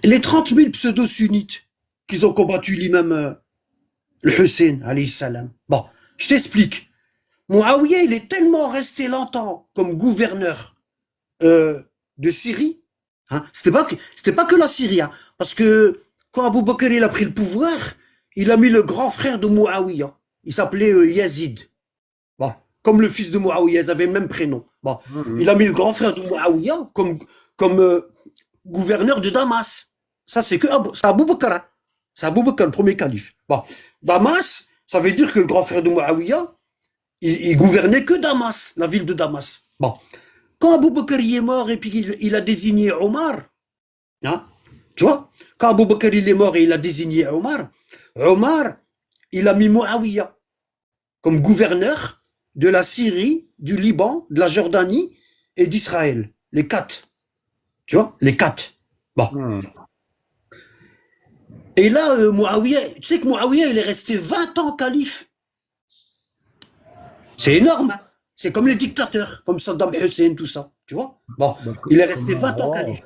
[SPEAKER 2] les 30 000 pseudo-sunnites qu'ils ont combattu l'imam le Hussein, alayhi salam. Bon, je t'explique. Mouawiya, il est tellement resté longtemps comme gouverneur de Syrie. Hein, c'était pas que la Syrie, hein, parce que quand Abu Bakr il a pris le pouvoir, il a mis le grand frère de Mouawiya. Il s'appelait Yazid. Bon, comme le fils de Mouawiya, ils avaient le même prénom. Bon, il a mis le grand frère de Mouawiya comme gouverneur de Damas. Ça, c'est Abu Bakr. Hein. C'est Abu Bakr, le premier calife. Bon, Damas, ça veut dire que le grand frère de Mouawiya, il gouvernait que Damas, la ville de Damas. Bon, quand Abu Bakr est mort et puis il a désigné Omar, hein, tu vois, quand Abu Bakr il est mort et il a désigné Omar, il a mis Mouawiya comme gouverneur de la Syrie, du Liban, de la Jordanie et d'Israël. Les quatre. Tu vois, les quatre. Bon. Et là, Mouawiya, tu sais que Mouawiya, il est resté 20 ans calife. C'est énorme, hein. C'est comme les dictateurs, comme Saddam Hussein, tout ça, tu vois. Bon, il est resté 20 ans calife.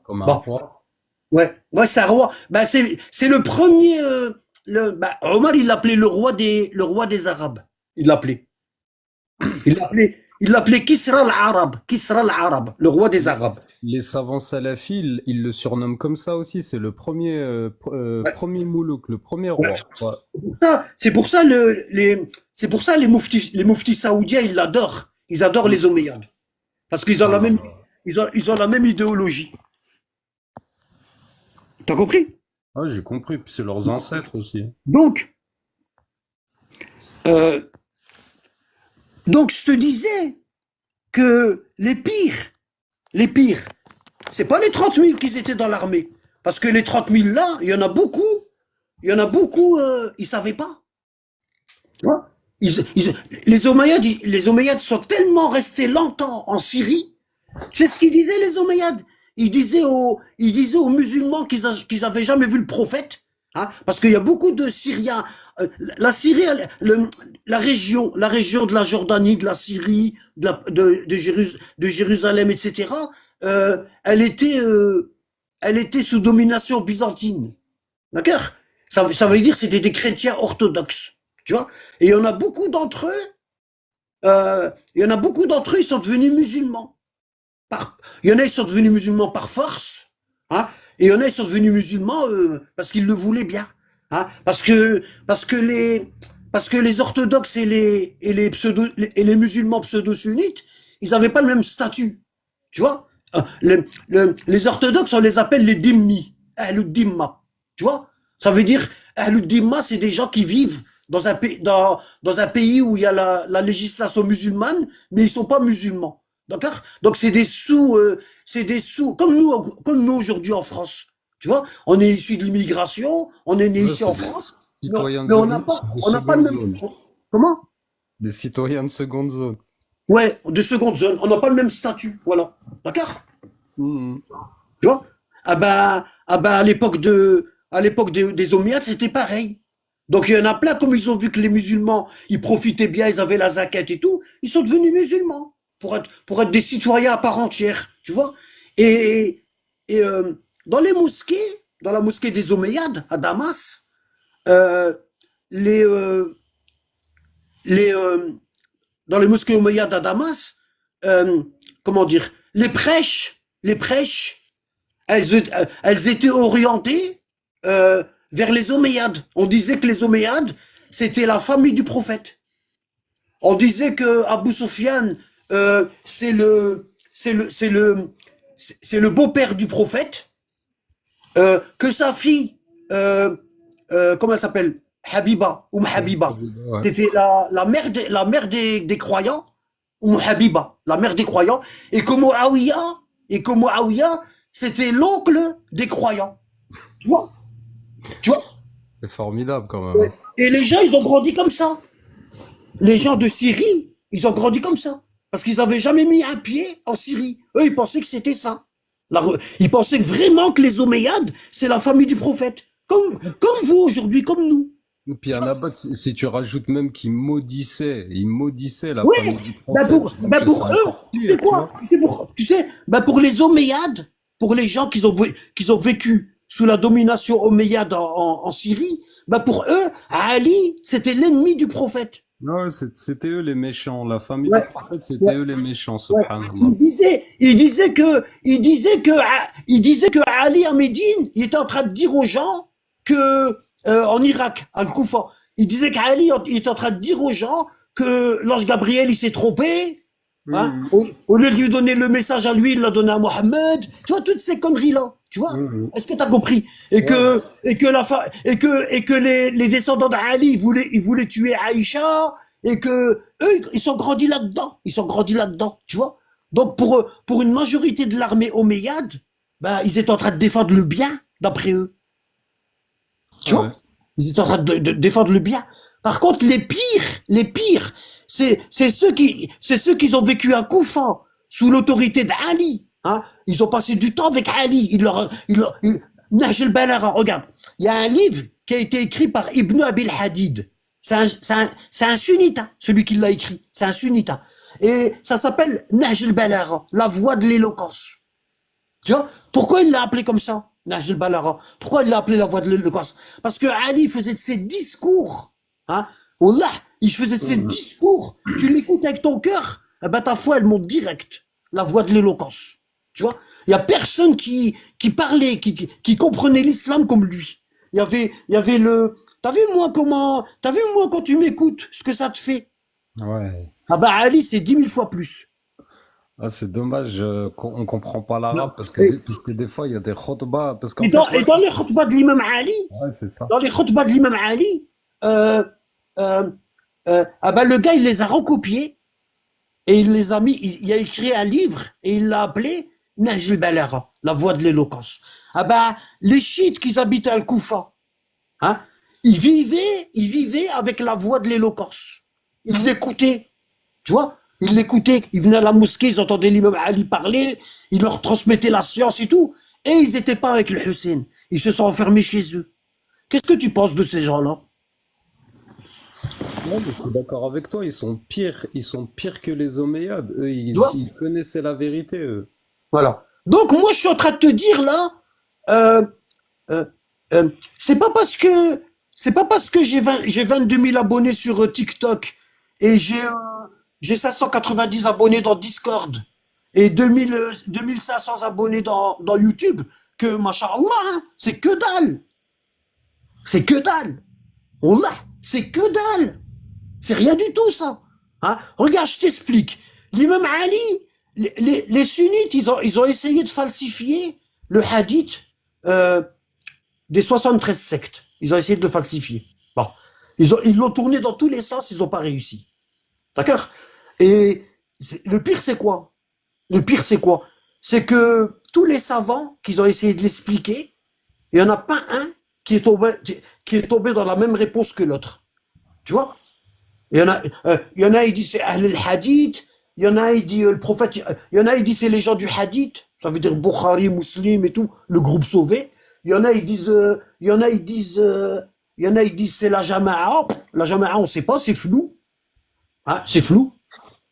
[SPEAKER 3] Comme un
[SPEAKER 2] Bon.
[SPEAKER 3] roi.
[SPEAKER 2] Ouais, c'est un roi. Bah, c'est le premier. Omar, il l'appelait le roi des Arabes. Il l'appelait Kisra al-Arab, le roi des Arabes.
[SPEAKER 3] Les savants salafis, ils le surnomment comme ça aussi. C'est le premier, premier moulouk, le premier roi. Ouais.
[SPEAKER 2] C'est pour ça les mouftis saoudiens, ils l'adorent. Ils adorent les Omeyyades. Parce qu'ils ont ils ont la même idéologie. T'as compris?
[SPEAKER 3] Ah, j'ai compris. Puis c'est leurs ancêtres aussi.
[SPEAKER 2] Donc, je te disais que les pires, c'est pas les 30 000 qui étaient dans l'armée. Parce que les 30 000 là, il y en a beaucoup, ils savaient pas. Tu vois? Les Omeyyades sont tellement restés longtemps en Syrie. Tu sais ce qu'ils disaient, les Omeyyades? Ils disaient aux musulmans qu'ils avaient jamais vu le prophète. Hein, parce qu'il y a beaucoup de Syriens. La Syrie, la région de la Jordanie, de la Syrie, de Jérusalem, etc. Elle était sous domination byzantine. D'accord? Ça veut dire que c'était des chrétiens orthodoxes. Tu vois? Et il y en a beaucoup d'entre eux. Ils sont devenus musulmans. Il y en a, ils sont devenus musulmans par force. Hein, et il y en a, ils sont devenus musulmans parce qu'ils le voulaient bien. Hein, parce que les orthodoxes et les musulmans pseudo-sunnites, ils n'avaient pas le même statut. Tu vois? Les orthodoxes, on les appelle les dhimmi, ahlud dhimma. Tu vois? Ça veut dire, ahlud dhimma, c'est des gens qui vivent dans un pays où il y a la législation musulmane, mais ils sont pas musulmans. D'accord? Donc c'est des sous, comme nous aujourd'hui en France. Tu vois? On est issu de l'immigration, on est né ici en France.
[SPEAKER 3] Citoyens
[SPEAKER 2] Mais on n'a pas le même. Comment?
[SPEAKER 3] Des citoyens de seconde zone.
[SPEAKER 2] Ouais, de seconde zone. On n'a pas le même statut. Voilà. D'accord? Tu vois? À l'époque des Omeyyades, c'était pareil. Donc il y en a plein, comme ils ont vu que les musulmans, ils profitaient bien, ils avaient la zakat et tout, ils sont devenus musulmans pour être des citoyens à part entière, tu vois. Et dans la mosquée des Omeyyades à Damas, dans les mosquées Omeyyades à Damas, comment dire, les prêches, elles étaient orientées vers les Omeyyades. On disait que les Omeyyades, c'était la famille du prophète. On disait que Abu Sufyan, c'est le beau-père du prophète, que sa fille, comment elle s'appelle? Habiba, Habiba.
[SPEAKER 3] Ouais.
[SPEAKER 2] C'était la mère des croyants, Habiba, la mère des croyants, et que Muawiyah, c'était l'oncle des croyants. Tu vois? Tu vois?
[SPEAKER 3] C'est formidable quand même.
[SPEAKER 2] Et les gens, ils ont grandi comme ça. Les gens de Syrie, ils ont grandi comme ça. Parce qu'ils avaient jamais mis un pied en Syrie. Eux, ils pensaient que c'était ça. Ils pensaient vraiment que les Omeyyades, c'est la famille du prophète. Comme vous aujourd'hui, comme nous.
[SPEAKER 3] Et puis il y en a d'autres, si tu rajoutes même qu'ils maudissaient, ils maudissaient la
[SPEAKER 2] Oui,
[SPEAKER 3] famille du
[SPEAKER 2] bah
[SPEAKER 3] prophète.
[SPEAKER 2] pour,
[SPEAKER 3] donc
[SPEAKER 2] bah
[SPEAKER 3] c'est
[SPEAKER 2] pour eux,
[SPEAKER 3] encore
[SPEAKER 2] tu
[SPEAKER 3] pire,
[SPEAKER 2] sais
[SPEAKER 3] tu
[SPEAKER 2] quoi?
[SPEAKER 3] vois.
[SPEAKER 2] Tu sais, bah pour les Omeyyades, pour les gens qui ont vécu sous la domination omeyyade en Syrie, bah pour eux, Ali, c'était l'ennemi du prophète.
[SPEAKER 3] Ouais, c'était eux les méchants. La famille
[SPEAKER 2] Ouais,
[SPEAKER 3] du prophète, c'était
[SPEAKER 2] ouais,
[SPEAKER 3] eux les méchants,
[SPEAKER 2] ouais.
[SPEAKER 3] subhanallah.
[SPEAKER 2] Il disait que Ali à Médine, il était en train de dire aux gens que, en Irak, à Koufa, il disait qu'Ali, il était en train de dire aux gens que l'ange Gabriel, il s'est trompé, hein,
[SPEAKER 3] Mhm.
[SPEAKER 2] au lieu de lui donner le message à lui, il l'a donné à Mohammed. Tu vois, toutes ces conneries-là, tu vois.
[SPEAKER 3] Mhm.
[SPEAKER 2] Est-ce que t'as compris?
[SPEAKER 3] Ouais, ouais.
[SPEAKER 2] Et que les descendants d'Ali, ils voulaient tuer Aïcha, et que eux, ils sont grandis là-dedans. Ils sont grandis là-dedans, tu vois. Donc, pour une majorité de l'armée omeyyade, ben, ils étaient en train de défendre le bien, d'après eux. Tu
[SPEAKER 3] Ah ouais.
[SPEAKER 2] vois? Ils étaient en train de défendre le bien. Par contre, les pires, c'est ceux qui ont vécu à Koufa, sous l'autorité d'Ali, hein. Ils ont passé du temps avec Ali. Nahj al-Balagha, regarde. Il y a un livre qui a été écrit par Ibn Abil Hadid. C'est un sunnite, hein, celui qui l'a écrit. C'est un sunnite. Hein. Et ça s'appelle Nahj al-Balagha, la voix de l'éloquence. Tu vois? Pourquoi il l'a appelé comme ça? Nahj al-Balagha. Pourquoi il l'a appelé la voix de l'éloquence? Parce que Ali faisait de ses discours, hein. Wallah, il faisait de ses
[SPEAKER 3] Mhm.
[SPEAKER 2] discours. Tu l'écoutes avec ton cœur, eh ben ta foi, elle monte direct. La voix de l'éloquence. Tu vois? Il y a personne qui parlait, qui comprenait l'islam comme lui. Il y avait t'as vu moi quand tu m'écoutes, ce que ça te fait?
[SPEAKER 3] Ouais.
[SPEAKER 2] Ah bah Ali, c'est 10 000 fois plus.
[SPEAKER 3] Ah, c'est dommage qu'on comprend pas l'arabe
[SPEAKER 2] Non.
[SPEAKER 3] parce que des fois il y a des khutbas parce qu'en fait
[SPEAKER 2] Et dans les khutbahs de l'imam Ali,
[SPEAKER 3] ouais c'est ça.
[SPEAKER 2] dans les khutbahs de l'imam Ali, euh, ah bah le gars il les a recopiés et il les a mis, il a écrit un livre et il l'a appelé Nahj al-Balagha, la voix de l'éloquence. Ah bah les chiites qui habitaient à Al-Koufa, hein, ils vivaient avec la voix de l'éloquence. Ils l'écoutaient, tu vois, ils l'écoutaient, ils venaient à la mosquée, ils entendaient l'imam Ali parler, ils leur transmettaient la science et tout, et ils n'étaient pas avec le Hussein, ils se sont enfermés chez eux. Qu'est-ce que tu penses de ces gens-là?
[SPEAKER 3] Non, mais je suis d'accord avec toi, ils sont pires que les Omeyyades. Eux,
[SPEAKER 2] Tu vois?
[SPEAKER 3] ils connaissaient la vérité, eux.
[SPEAKER 2] Voilà. Donc moi je suis en train de te dire là, euh, euh, c'est pas parce que j'ai 22 000 abonnés sur TikTok et j'ai 590 abonnés dans Discord et 2500 abonnés dans YouTube que machallah, hein, c'est que dalle. C'est que dalle. Wallah, c'est que dalle. C'est rien du tout ça. Hein? Regarde, je t'explique. L'imam Ali, les sunnites, ils ont essayé de falsifier le hadith des 73 sectes. Ils ont essayé de le falsifier. Bon. Ils l'ont tourné dans tous les sens, ils n'ont pas réussi. D'accord? Et le pire, c'est quoi? Le pire, c'est quoi? C'est que tous les savants qui ont essayé de l'expliquer, il n'y en a pas un qui est tombé dans la même réponse que l'autre. Tu vois? Il y en a, il dit c'est Ahl al-Hadith, il y en a, il dit le prophète, il y en a, il dit c'est les gens du Hadith, ça veut dire Bukhari, Muslim et tout, le groupe sauvé. Il y en a, ils disent, il y en a, ils disent c'est la Jama'a. La Jama'a, on sait pas, c'est flou. Hein, c'est flou.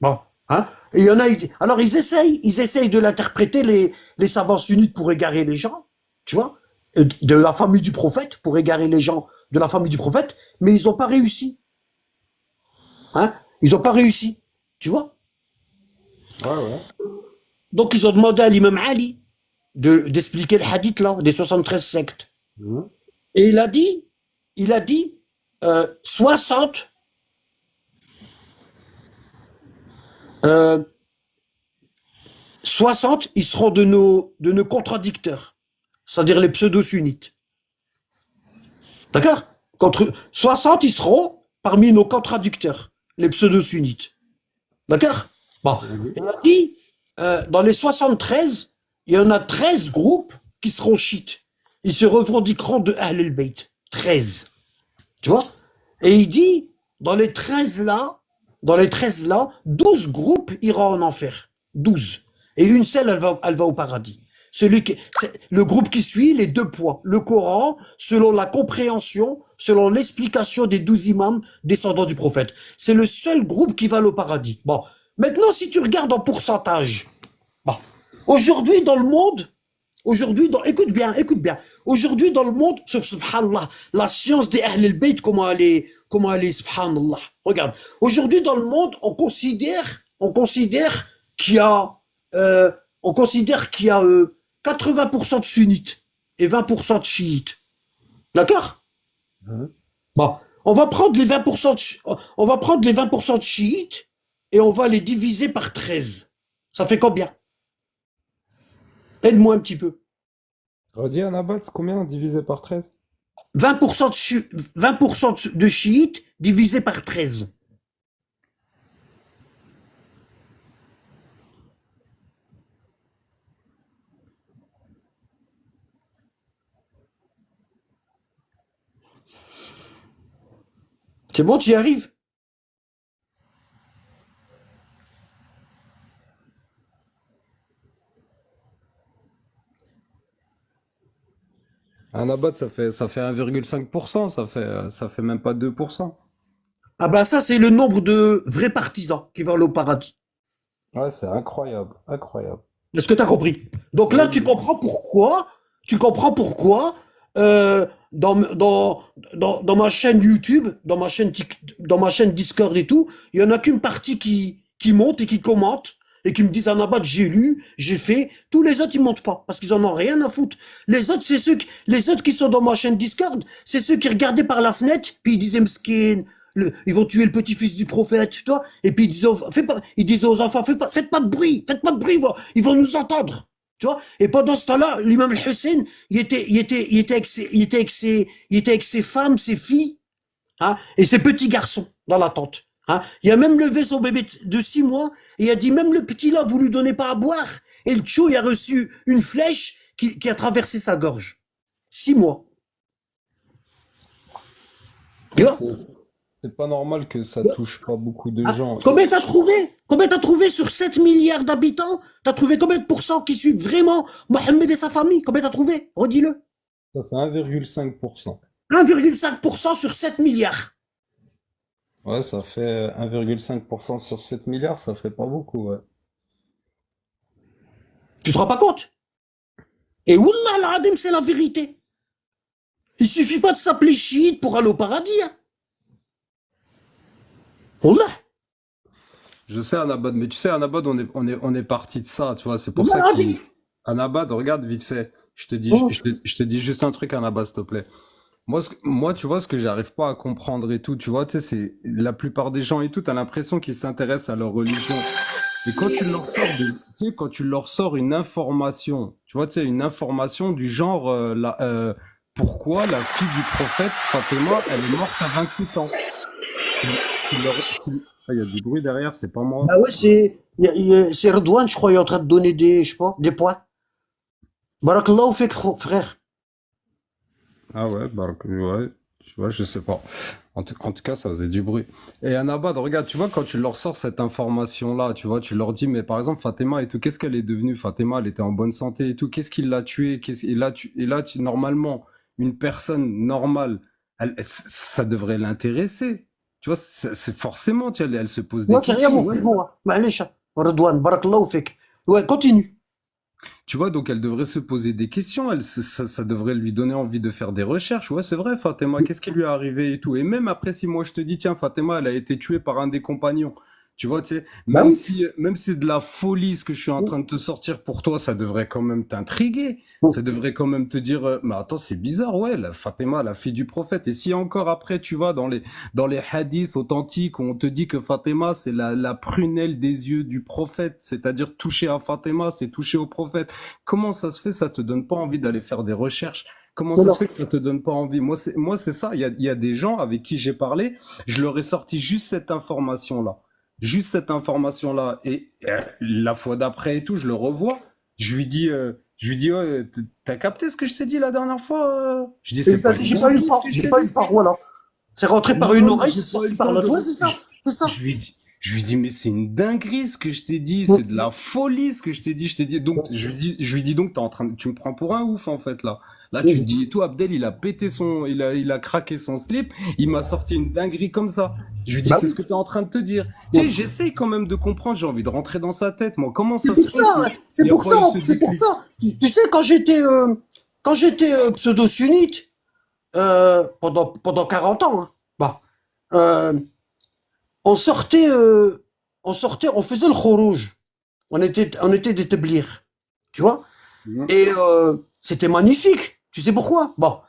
[SPEAKER 2] Bon, hein. Et il y en a, alors ils essayent de l'interpréter les savants sunnites pour égarer les gens, tu vois, de la famille du prophète, pour égarer les gens de la famille du prophète, mais ils ont pas réussi. Hein? Ils ont pas réussi, tu vois.
[SPEAKER 3] Ouais, ouais.
[SPEAKER 2] Donc ils ont demandé à l'imam Ali d'expliquer le hadith là, des 73 sectes.
[SPEAKER 3] Mhm.
[SPEAKER 2] Et il a dit 60, euh, 60, ils seront de nos contradicteurs, c'est-à-dire les pseudo-sunnites. D'accord? Contre 60, ils seront parmi nos contradicteurs, les pseudo-sunnites. D'accord? Bon,
[SPEAKER 3] Oui.
[SPEAKER 2] il a dit, dans les 73, il y en a 13 groupes qui seront chiites. Ils se revendiqueront de Ahl al-Bayt. 13. Tu vois? Et il dit, dans les 13 là, 12 groupes iront en enfer. 12. Et une seule, elle va au paradis. C'est le groupe qui suit, les deux poids. Le Coran, selon la compréhension, selon l'explication des 12 imams descendants du prophète. C'est le seul groupe qui va au paradis. Bon. Maintenant, si tu regardes en pourcentage, bon. Aujourd'hui, dans le monde, écoute bien, aujourd'hui dans le monde, subhanallah, la science des Ahl al-Bayt, comment elle est, subhanallah. Regarde, aujourd'hui dans le monde, on considère qu'il y a, on considère qu'il y a 80% de sunnites et 20% de chiites. D'accord?
[SPEAKER 3] Mhm.
[SPEAKER 2] Bon, on va prendre les 20%, on va prendre les 20% de chiites et on va les diviser par 13. Ça fait combien? Aide-moi un petit peu.
[SPEAKER 3] Redis un abat, c'est combien divisé par 13?
[SPEAKER 2] 20% de chiites divisé par 13. C'est bon, tu y arrives?
[SPEAKER 3] Un abat, ça fait 1,5%, ça fait même pas 2%.
[SPEAKER 2] Ah ben ça, c'est le nombre de vrais partisans qui vont aller au paradis.
[SPEAKER 3] Ouais, c'est incroyable, incroyable.
[SPEAKER 2] Est-ce que tu as compris? Donc là,
[SPEAKER 3] Oui,
[SPEAKER 2] tu comprends pourquoi dans ma chaîne YouTube, dans ma chaîne Discord et tout, il y en a qu'une partie qui monte et qui commente et qui me disent Anabat, j'ai lu, j'ai fait. Tous les autres, ils montent pas parce qu'ils en ont rien à foutre. Les autres qui sont dans ma chaîne Discord, c'est ceux qui regardaient par la fenêtre puis ils disaient Mskin, ils vont tuer le petit-fils du prophète, tu vois. Et puis ils disaient aux enfants, faites pas de bruit, ils vont nous entendre. Tu vois? Et pendant ce temps-là, l'imam al-Hussein, il était avec ses femmes, ses filles, hein, et ses petits garçons dans la tente. Hein. Il a même levé son bébé de 6 mois et il a dit, même le petit là, vous lui donnez pas à boire. Et le tchou, il a reçu une flèche qui a traversé sa gorge. 6 mois. Tu
[SPEAKER 3] mais
[SPEAKER 2] vois?
[SPEAKER 3] c'est pas normal que ça touche pas beaucoup de
[SPEAKER 2] Ah,
[SPEAKER 3] gens.
[SPEAKER 2] combien t'as trouvé sur 7 milliards d'habitants? T'as trouvé combien de pourcents qui suivent vraiment Mohamed et sa famille? Combien t'as trouvé? Redis-le.
[SPEAKER 3] Ça fait 1,5%.
[SPEAKER 2] 1,5% sur 7 milliards.
[SPEAKER 3] Ouais, ça fait 1,5% sur 7 milliards, ça fait pas beaucoup, ouais.
[SPEAKER 2] Tu te rends pas compte? Et Wallah al-Adim, c'est la vérité. Il suffit pas de s'appeler chiite pour aller au paradis. Hein. Wallah.
[SPEAKER 3] Je sais, Anabad, mais tu sais, Anabad, on est parti de ça, tu vois. C'est pour
[SPEAKER 2] Wallah
[SPEAKER 3] ça
[SPEAKER 2] al-Adim.
[SPEAKER 3] qu'il. Anabad, regarde vite fait. Je te dis,
[SPEAKER 2] Oh.
[SPEAKER 3] je te dis juste un truc, Anabad, s'il te plaît. Moi, tu vois, ce que j'arrive pas à comprendre et tout, tu vois, tu sais, c'est la plupart des gens et tout, t'as l'impression qu'ils s'intéressent à leur religion. Et quand tu leur sors tu sais, quand tu leur sors une information, tu vois, tu sais, une information du genre, pourquoi la fille du prophète, Fatima, elle est morte à 28 ans. Tu- Ah, il y a du bruit derrière, c'est pas moi.
[SPEAKER 2] Bah ouais, c'est Redouane, je crois, il est en train de donner je sais pas, des points. Barakallahu fek, frère.
[SPEAKER 3] Ah ouais, bah, ouais, tu vois, je sais pas. En tout cas, ça faisait du bruit. Et Anabad, regarde, tu vois, quand tu leur sors cette information-là, tu vois, tu leur dis, mais par exemple, Fatima et tout, qu'est-ce qu'elle est devenue? Fatima, elle était en bonne santé et tout, qu'est-ce qui l'a tuée? Normalement, une personne normale, ça devrait l'intéresser. Tu vois, c'est forcément, tu vois, elle se pose des
[SPEAKER 2] Moi, c'est rien,
[SPEAKER 3] questions.
[SPEAKER 2] mon
[SPEAKER 3] Ouais.
[SPEAKER 2] frère. معليش. Redouane, barakallahu fek. Ouais, continue.
[SPEAKER 3] Tu vois, donc elle devrait se poser des questions, ça devrait lui donner envie de faire des recherches. Ouais, c'est vrai, Fatima, qu'est-ce qui lui est arrivé et tout. Et même après, si moi je te dis, tiens, Fatima, elle a été tuée par un des compagnons, Tu vois, tu sais,
[SPEAKER 2] Bah oui.
[SPEAKER 3] même si c'est de la folie ce que je suis en train de te sortir pour toi, ça devrait quand même t'intriguer. Ça devrait quand même te dire, mais attends, c'est bizarre, ouais, la Fatima, la fille du prophète. Et si encore après, tu vas dans les hadiths authentiques où on te dit que Fatima, c'est la prunelle des yeux du prophète, c'est-à-dire toucher à Fatima, c'est toucher au prophète. Comment ça se fait, ça te donne pas envie d'aller faire des recherches? Comment
[SPEAKER 2] Non,
[SPEAKER 3] ça se
[SPEAKER 2] non.
[SPEAKER 3] fait que ça te donne pas envie? Moi, c'est ça. Il y a des gens avec qui j'ai parlé, je leur ai sorti juste cette information-là. Juste cette information-là. Et la fois d'après et tout, je le revois. Je lui dis, ouais, t'as capté ce que je t'ai dit la dernière fois? Je dis,
[SPEAKER 2] Et
[SPEAKER 3] c'est pas une
[SPEAKER 2] j'ai pas eu le
[SPEAKER 3] dinguerie ce
[SPEAKER 2] temps,
[SPEAKER 3] que je
[SPEAKER 2] j'ai
[SPEAKER 3] t'ai
[SPEAKER 2] pas eu
[SPEAKER 3] dit.
[SPEAKER 2] le temps, voilà. C'est rentré par une
[SPEAKER 1] Non, mais
[SPEAKER 2] oreille,
[SPEAKER 1] j'ai
[SPEAKER 2] c'est
[SPEAKER 1] pas eu
[SPEAKER 2] sorti
[SPEAKER 1] le
[SPEAKER 2] par
[SPEAKER 1] temps
[SPEAKER 2] l'autre.
[SPEAKER 1] de.
[SPEAKER 2] Ouais, c'est ça, c'est ça.
[SPEAKER 3] Je lui dis, mais c'est une dinguerie ce que je t'ai dit, c'est de la folie ce que je t'ai dit. Je t'ai dit, donc, je lui dis donc, tu me prends pour un ouf en fait là. Là, tu te dis, et tout, Abdel, il a craqué son slip, il m'a sorti une dinguerie comme ça. Je lui dis,
[SPEAKER 2] Bah
[SPEAKER 3] c'est
[SPEAKER 2] oui.
[SPEAKER 3] ce que tu es en train de te dire. Tu sais, j'essaye quand même de comprendre, j'ai envie de rentrer dans sa tête, moi. Comment
[SPEAKER 2] C'est
[SPEAKER 3] ça
[SPEAKER 2] pour
[SPEAKER 3] se fait
[SPEAKER 2] ça,
[SPEAKER 3] qu'il
[SPEAKER 2] c'est
[SPEAKER 3] n'y a
[SPEAKER 2] pour
[SPEAKER 3] pas
[SPEAKER 2] ça,
[SPEAKER 3] eu ce
[SPEAKER 2] c'est pour
[SPEAKER 3] déclic?
[SPEAKER 2] ça. Tu sais, quand j'étais pseudo-sunnite, pendant 40 ans, hein, bah, euh, on sortait, on faisait le khourouj. On était des tablirs, tu vois.
[SPEAKER 3] Mhm.
[SPEAKER 2] Et c'était magnifique. Tu sais pourquoi? Bon,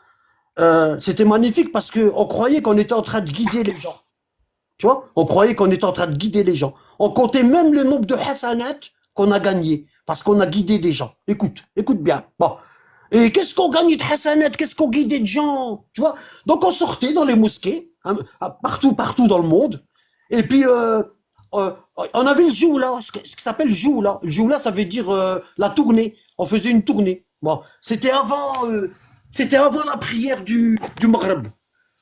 [SPEAKER 2] c'était magnifique parce que on croyait qu'on était en train de guider les gens. Tu vois? On croyait qu'on était en train de guider les gens. On comptait même le nombre de hasanat qu'on a gagné parce qu'on a guidé des gens. Écoute bien. Bon. Et qu'est-ce qu'on gagnait de hasanat? Qu'est-ce qu'on guidait de gens? Tu vois? Donc on sortait dans les mosquées, hein, partout dans le monde. Et puis euh, on avait le joula, ce qui s'appelle joula. Le joula, ça veut dire la tournée. On faisait une tournée. Bon, c'était avant la prière du Maghreb.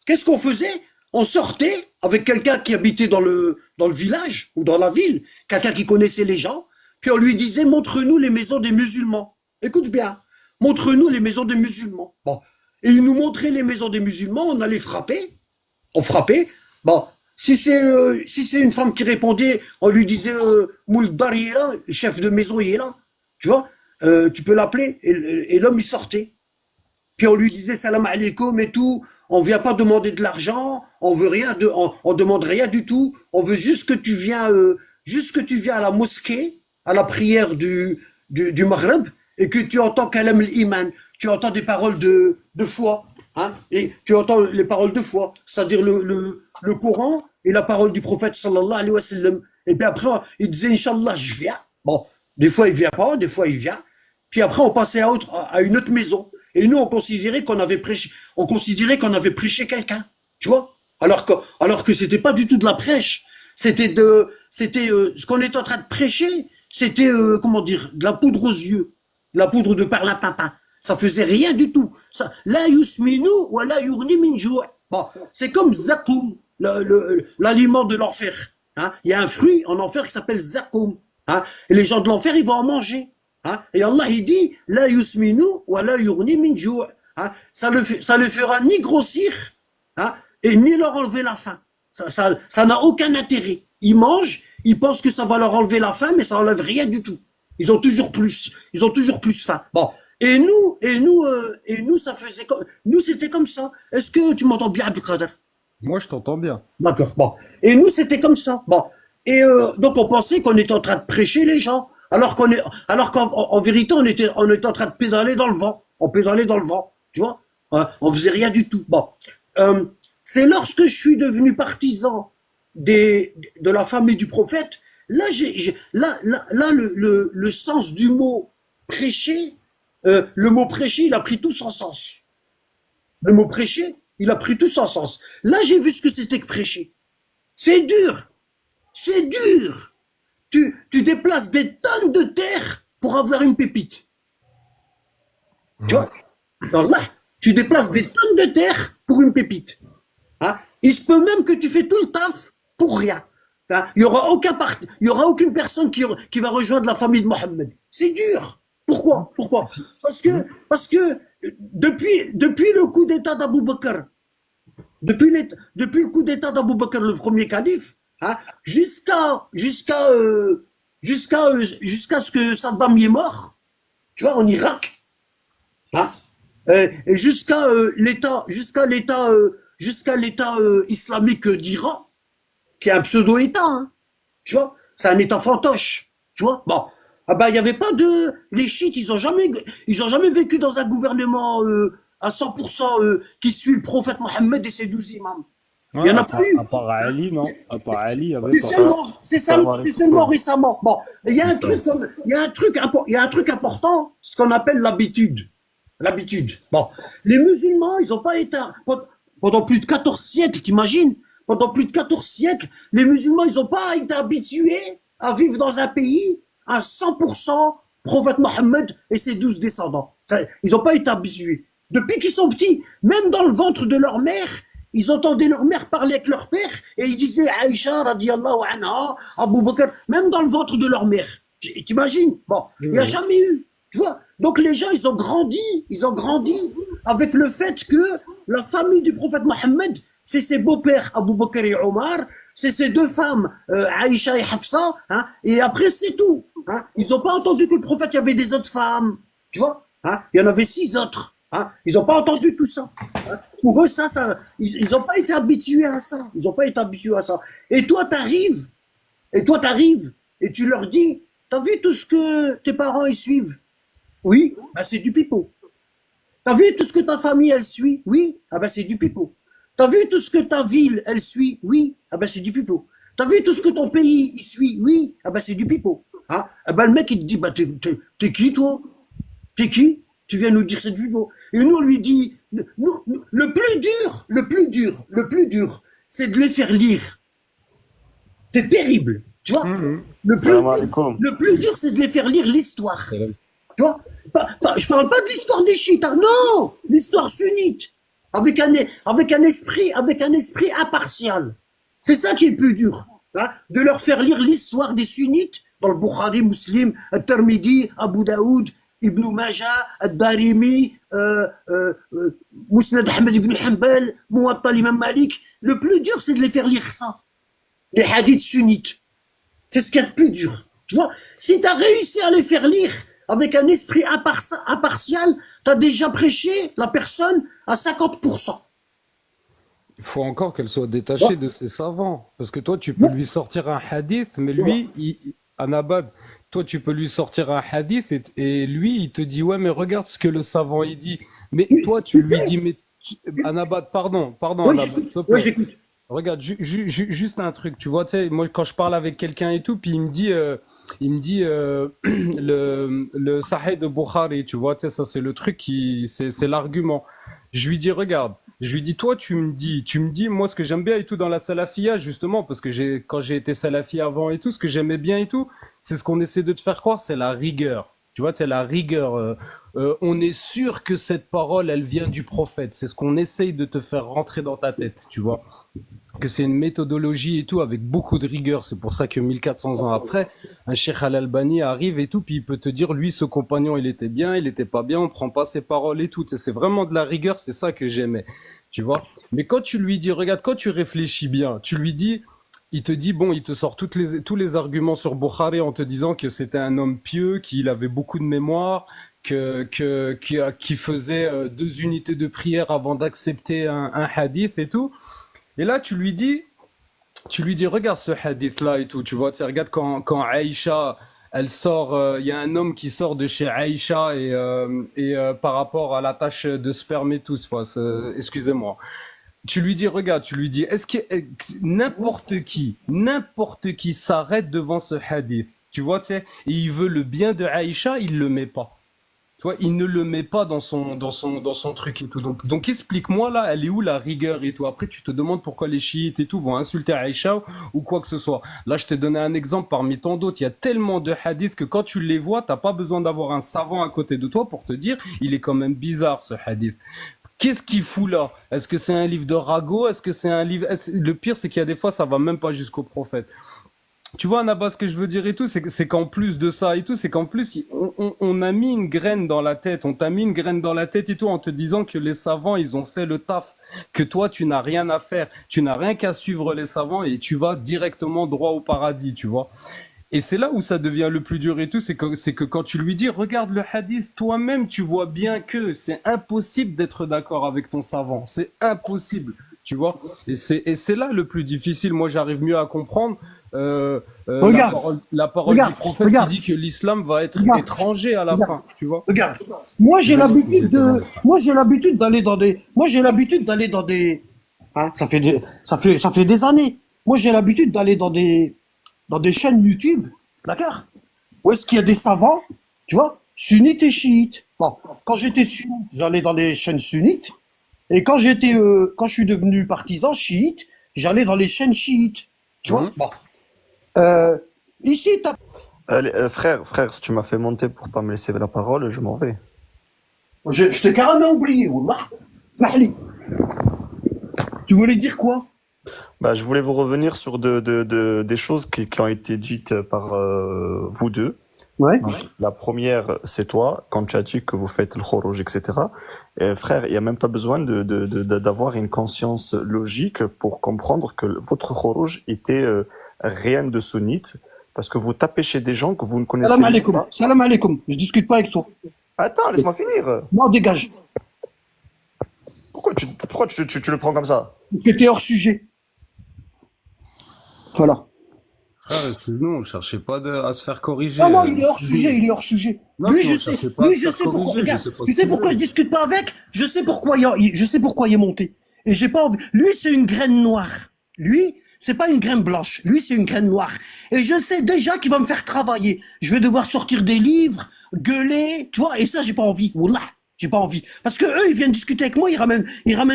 [SPEAKER 2] Qu'est-ce qu'on faisait? On sortait avec quelqu'un qui habitait dans le village ou dans la ville, quelqu'un qui connaissait les gens, puis on lui disait, montre-nous les maisons des musulmans. Écoute bien, montre-nous les maisons des musulmans. Bon. Et il nous montrait les maisons des musulmans, on allait frapper, on frappait. Bon, si c'est une femme qui répondait, on lui disait, Mouldar il est là, le chef de maison il est là, tu vois, tu peux l'appeler, et l'homme il sortait. Puis on lui disait salam alaikum et tout. On vient pas demander de l'argent, on veut rien on demande rien du tout. On veut juste que tu viens à la mosquée, à la prière du Maghreb, et que tu entends kalam l'iman, tu entends des paroles de foi, hein, et tu entends les paroles de foi, c'est-à-dire le Coran et la parole du prophète sallallahu alayhi wa sallam. Et puis après, il disait Inch'Allah, je viens. Bon, des fois il vient pas, des fois il vient. Puis après, on passait à une autre maison. Et nous, on considérait qu'on avait prêché quelqu'un. Tu vois? Alors que c'était pas du tout de la prêche. Ce qu'on était en train de prêcher, c'était, comment dire, de la poudre aux yeux. De la poudre de perlimpinpin. Ça faisait rien du tout. Ça, la yusminu wa la yurni min jou'. Bon, c'est comme zakoum, l'aliment de l'enfer. Hein? Il y a un fruit en enfer qui s'appelle zakoum. Hein? Et les gens de l'enfer, ils vont en manger. Hein? Et Allah, il dit, la yusminu wa la yurni min jou'. Hein? Ça le fera ni grossir, hein, et ni leur enlever la faim. Ça n'a aucun intérêt. Ils mangent, ils pensent que ça va leur enlever la faim, mais ça enlève rien du tout. Ils ont toujours plus faim. Bon. Et nous, nous, c'était comme ça. Est-ce que tu m'entends bien, Abdelkader?
[SPEAKER 3] Moi, je t'entends bien.
[SPEAKER 2] D'accord. Bon. Et nous, c'était comme ça. Bon. Et donc, on pensait qu'on était en train de prêcher les gens, alors qu'en vérité, on était en train de pédaler dans le vent. On pédalait dans le vent, tu vois. Hein, on faisait rien du tout. Bon. Euh, c'est lorsque je suis devenu partisan de la famille du prophète, là, là, le sens du mot prêcher, le mot prêcher, il a pris tout son sens. Le mot prêcher, il a pris tout son sens. Là, j'ai vu ce que c'était que prêcher. C'est dur. C'est dur. Tu déplaces des tonnes de terre pour avoir une pépite. Tu vois? Dans là, tu déplaces des tonnes de terre pour une pépite. Hein? Il se peut même que tu fais tout le taf pour rien. Hein? Il y aura aucune personne qui va rejoindre la famille de Mohammed. C'est dur. Pourquoi? Parce que depuis le coup d'état d'Abou Bakr, depuis le coup d'état d'Abou Bakr, le premier calife, hein, jusqu'à ce que Saddam y est mort, tu vois, en Irak, hein, et jusqu'à l'État islamique d'Iran, qui est un pseudo-État, hein, Tu vois, c'est un État fantoche. Tu vois, bon. Ah ben, il y avait pas de... Les chiites, ils ont jamais vécu dans un gouvernement à 100% qui suit le prophète Mohammed et ses 12 imams. Il
[SPEAKER 3] Ouais,
[SPEAKER 2] y en a pas eu.
[SPEAKER 3] à part Ali, non? À part Ali, il y avait
[SPEAKER 2] C'est
[SPEAKER 3] pas.
[SPEAKER 2] seulement,
[SPEAKER 4] Salam
[SPEAKER 2] c'est seulement
[SPEAKER 4] alaikum.
[SPEAKER 2] récemment. Bon, il y a un truc comme, il y a un truc important, ce qu'on appelle l'habitude. L'habitude. Bon, les musulmans, ils ont pas été, pendant plus de 14 siècles, t'imagines? Pendant plus de 14 siècles, les musulmans, ils ont pas été habitués à vivre dans un pays à 100% prophète Mohammed et ses 12 descendants. Ils ont pas été habitués. Depuis qu'ils sont petits, même dans le ventre de leur mère, ils entendaient leur mère parler avec leur père et ils disaient Aïcha radiallahu anha, Abu Bakr, même dans le ventre de leur mère. T'imagines? Bon, il n'y a jamais eu. Tu vois? Donc les gens, ils ont grandi avec le fait que la famille du prophète Mohammed, c'est ses beaux-pères Abu Bakr et Omar, c'est ses deux femmes, Aïcha et Hafsa, hein, et après c'est tout. Hein. Ils n'ont pas entendu que le prophète, il y avait des autres femmes. Tu vois? Hein. Il y en avait 6 autres. Hein. Ils n'ont pas entendu tout ça. Hein. Pour eux, ils n'ont pas été habitués à ça. Ils n'ont pas été habitués à ça. Et toi, t'arrives, et tu leur dis, t'as vu tout ce que tes parents ils suivent? Oui, ben c'est du pipeau. T'as vu tout ce que ta famille elle suit? Oui, ah ben c'est du pipeau. T'as vu tout ce que ta ville elle suit? Oui, ah ben c'est du pipeau. T'as vu tout ce que ton pays il suit? Oui, ah ben c'est du pipeau. Hein? Ah ben le mec il te dit, bah t'es qui toi? T'es qui? Tu viens nous dire cette vidéo. Et nous, on lui dit, le plus dur, c'est de les faire lire. C'est terrible. Tu vois?
[SPEAKER 4] Salam alaikum.
[SPEAKER 2] Le plus dur, c'est de les faire lire l'histoire. Tu vois? Je parle pas de l'histoire des chiites, hein, non! L'histoire sunnite. Avec un esprit impartial. C'est ça qui est le plus dur. Hein? De leur faire lire l'histoire des sunnites dans le Bukhari, Muslim, At-Tirmidhi, Abu Daoud, Ibn Majah, Ad-Darimi, Musnad Ahmed ibn Hanbal, Muwatta l'imam Malik. Le plus dur, c'est de les faire lire ça. Les hadiths sunnites. C'est ce qu'il y a de plus dur. Tu vois, si tu as réussi à les faire lire avec un esprit impartial, tu as déjà prêché la personne à 50%.
[SPEAKER 3] Il faut encore qu'elle soit détachée de ses savants. Parce que toi, tu peux lui sortir un hadith, mais lui, Anabad, toi, tu peux lui sortir un hadith et lui, il te dit, ouais, mais regarde ce que le savant, il dit. Mais toi, tu lui dis, mais Anabad, pardon,
[SPEAKER 2] Oui,
[SPEAKER 3] Anabad, s'il te plaît.
[SPEAKER 2] oui, j'écoute.
[SPEAKER 3] Regarde, juste un truc, tu vois, tu sais, moi, quand je parle avec quelqu'un et tout, puis il me dit le Sahih de Bukhari, tu vois, tu sais, ça, c'est le truc c'est l'argument. Je lui dis, regarde, je lui dis, toi, tu me dis, moi, ce que j'aime bien et tout dans la salafia, justement, parce que quand j'ai été salafi avant et tout, ce que j'aimais bien et tout, c'est ce qu'on essaie de te faire croire, c'est la rigueur. Tu vois, c'est la rigueur. On est sûr que cette parole, elle vient du prophète. C'est ce qu'on essaye de te faire rentrer dans ta tête, tu vois. Que c'est une méthodologie et tout avec beaucoup de rigueur. C'est pour ça que 1400 ans après, un Cheikh Al-Albani arrive et tout, puis il peut te dire, lui, ce compagnon, il était bien, il était pas bien, on prend pas ses paroles et tout. C'est vraiment de la rigueur, c'est ça que j'aimais, tu vois. Mais quand tu lui dis, regarde, quand tu réfléchis bien, tu lui dis, il te dit, bon, il te sort tous les arguments sur Bukhari en te disant que c'était un homme pieux, qu'il avait beaucoup de mémoire, qui faisait 2 unités de prière avant d'accepter un hadith et tout. Et là, tu lui dis, regarde ce hadith-là et tout, tu vois, tu regarde quand Aïcha, elle sort, il y a un homme qui sort de chez Aïcha et par rapport à la tâche de sperme et tout, excusez-moi. Tu lui dis, regarde, est-ce que n'importe qui s'arrête devant ce hadith, tu vois, tu sais, et il veut le bien de Aïcha, il le met pas. Tu vois, il ne le met pas dans son truc et tout. Donc explique-moi là, elle est où la rigueur et tout. Après, tu te demandes pourquoi les chiites et tout vont insulter Aïcha ou quoi que ce soit. Là, je t'ai donné un exemple parmi tant d'autres. Il y a tellement de hadiths que quand tu les vois, t'as pas besoin d'avoir un savant à côté de toi pour te dire, il est quand même bizarre ce hadith. Qu'est-ce qu'il fout là? Est-ce que c'est un livre de ragot? Est-ce que c'est un livre... Le pire, c'est qu'il y a des fois, ça va même pas jusqu'au prophète. Tu vois, Nabas, ce que je veux dire et tout, c'est qu'en plus de ça et tout, c'est qu'en plus, on a mis une graine dans la tête, on t'a mis une graine dans la tête et tout, en te disant que les savants, ils ont fait le taf, que toi, tu n'as rien à faire, tu n'as rien qu'à suivre les savants et tu vas directement droit au paradis, tu vois. Et c'est là où ça devient le plus dur et tout, c'est que quand tu lui dis, regarde le hadith, toi-même, tu vois bien que c'est impossible d'être d'accord avec ton savant, c'est impossible. Tu vois, et c'est là le plus difficile. Moi, j'arrive mieux à comprendre la
[SPEAKER 2] Regarde,
[SPEAKER 3] parole du
[SPEAKER 2] regarde,
[SPEAKER 3] prophète qui
[SPEAKER 2] regarde,
[SPEAKER 3] dit que l'islam va être
[SPEAKER 2] regarde,
[SPEAKER 3] étranger à la
[SPEAKER 2] regarde,
[SPEAKER 3] fin, tu vois?
[SPEAKER 2] regarde. Moi, j'ai
[SPEAKER 3] Je vais
[SPEAKER 2] l'habitude
[SPEAKER 3] refuser
[SPEAKER 2] de,
[SPEAKER 3] tellement de frères.
[SPEAKER 2] moi, j'ai l'habitude d'aller dans des, moi, j'ai l'habitude d'aller dans des, hein, ça fait des années. Moi, j'ai l'habitude d'aller dans des chaînes YouTube, d'accord? Où est-ce qu'il y a des savants, tu vois, sunnites et chiites. Bon, quand j'étais sunnite, j'allais dans les chaînes sunnites, et quand je suis devenu partisan chiite, j'allais dans les chaînes chiites, tu vois.
[SPEAKER 3] Mhm.
[SPEAKER 2] Bon, euh, ici,
[SPEAKER 4] Allez, frère, si tu m'as fait monter pour pas me laisser la parole, je m'en vais.
[SPEAKER 2] je t'ai carrément oublié, Wallah. Smahli. Tu voulais dire quoi?
[SPEAKER 4] Bah, je voulais vous revenir sur des choses qui ont été dites par vous deux.
[SPEAKER 2] Ouais.
[SPEAKER 4] Donc, la première, c'est toi, quand tu as dit que vous faites le khoroj, etc. Et frère, il n'y a même pas besoin d'avoir une conscience logique pour comprendre que votre khoroj était rien de sunnite, parce que vous tapez chez des gens que vous ne connaissez
[SPEAKER 2] Salam
[SPEAKER 4] même
[SPEAKER 2] alaikum.
[SPEAKER 4] pas.
[SPEAKER 2] Salam alaikum. Je discute pas avec toi.
[SPEAKER 4] Attends, laisse-moi finir.
[SPEAKER 2] Non, dégage.
[SPEAKER 4] Pourquoi tu le prends comme ça?
[SPEAKER 2] Parce que t'es hors sujet. Voilà.
[SPEAKER 3] Frère, excuse-nous, on cherchait pas à se faire corriger.
[SPEAKER 2] Non, non, il est hors
[SPEAKER 3] Excuse-nous.
[SPEAKER 2] sujet, il est hors sujet.
[SPEAKER 3] Non,
[SPEAKER 2] Lui,
[SPEAKER 3] mais
[SPEAKER 2] je
[SPEAKER 3] on
[SPEAKER 2] sais,
[SPEAKER 3] cherchait pas à
[SPEAKER 2] lui,
[SPEAKER 3] se
[SPEAKER 2] je
[SPEAKER 3] faire
[SPEAKER 2] sais pourquoi,
[SPEAKER 3] corriger, je
[SPEAKER 2] regarde,
[SPEAKER 3] sais pas
[SPEAKER 2] tu
[SPEAKER 3] ce
[SPEAKER 2] sais
[SPEAKER 3] qu'il
[SPEAKER 2] pourquoi
[SPEAKER 3] veut.
[SPEAKER 2] je discute pas avec? Je sais pourquoi je sais pourquoi il est monté. Et j'ai pas envie. Lui, c'est une graine noire. Lui, c'est pas une graine blanche. Lui, c'est une graine noire. Et je sais déjà qu'il va me faire travailler. Je vais devoir sortir des livres, gueuler, tu vois, et ça, j'ai pas envie. Wallah. J'ai pas envie. Parce que eux, ils viennent discuter avec moi, ils ramènent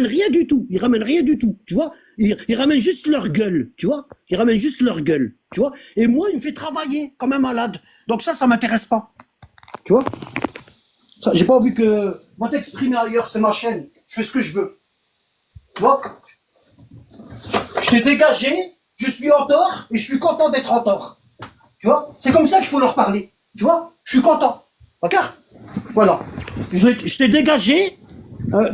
[SPEAKER 2] rien du tout. Ils ramènent rien du tout. Tu vois? Ils ramènent juste leur gueule. Tu vois? Ils ramènent juste leur gueule. Tu vois? Et moi, il me fait travailler comme un malade. Donc ça m'intéresse pas. Tu vois? Ça, j'ai pas envie que, moi t'exprimer ailleurs, c'est ma chaîne. Je fais ce que je veux. Tu vois? Je t'ai dégagé, je suis en tort, et je suis content d'être en tort. Tu vois? C'est comme ça qu'il faut leur parler. Tu vois? Je suis content. D'accord? Voilà. Je t'ai dégagé.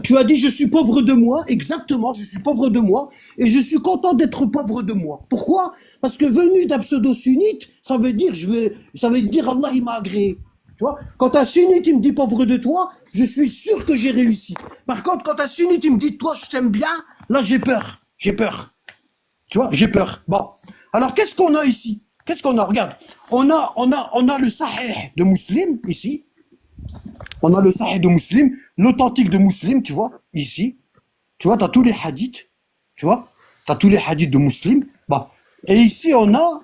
[SPEAKER 2] Tu as dit je suis pauvre de moi. Exactement, je suis pauvre de moi. Et je suis content d'être pauvre de moi. Pourquoi? Parce que venu d'un pseudo-sunnite, ça veut dire Allah il m'a agréé. Tu vois? Quand un sunnite il me dit pauvre de toi, je suis sûr que j'ai réussi. Par contre, quand un sunnite il me dit toi je t'aime bien, là j'ai peur. J'ai peur. Tu vois? J'ai peur. Bon. Alors qu'est-ce qu'on a ici? Qu'est-ce qu'on a? Regarde. On a le Sahih de Muslim ici. On a le Sahih de Muslim, l'authentique de Muslim, tu vois, ici. Tu vois, t'as tous les hadiths. Tu vois, t'as tous les hadiths de Muslim. Bon. Et ici, on a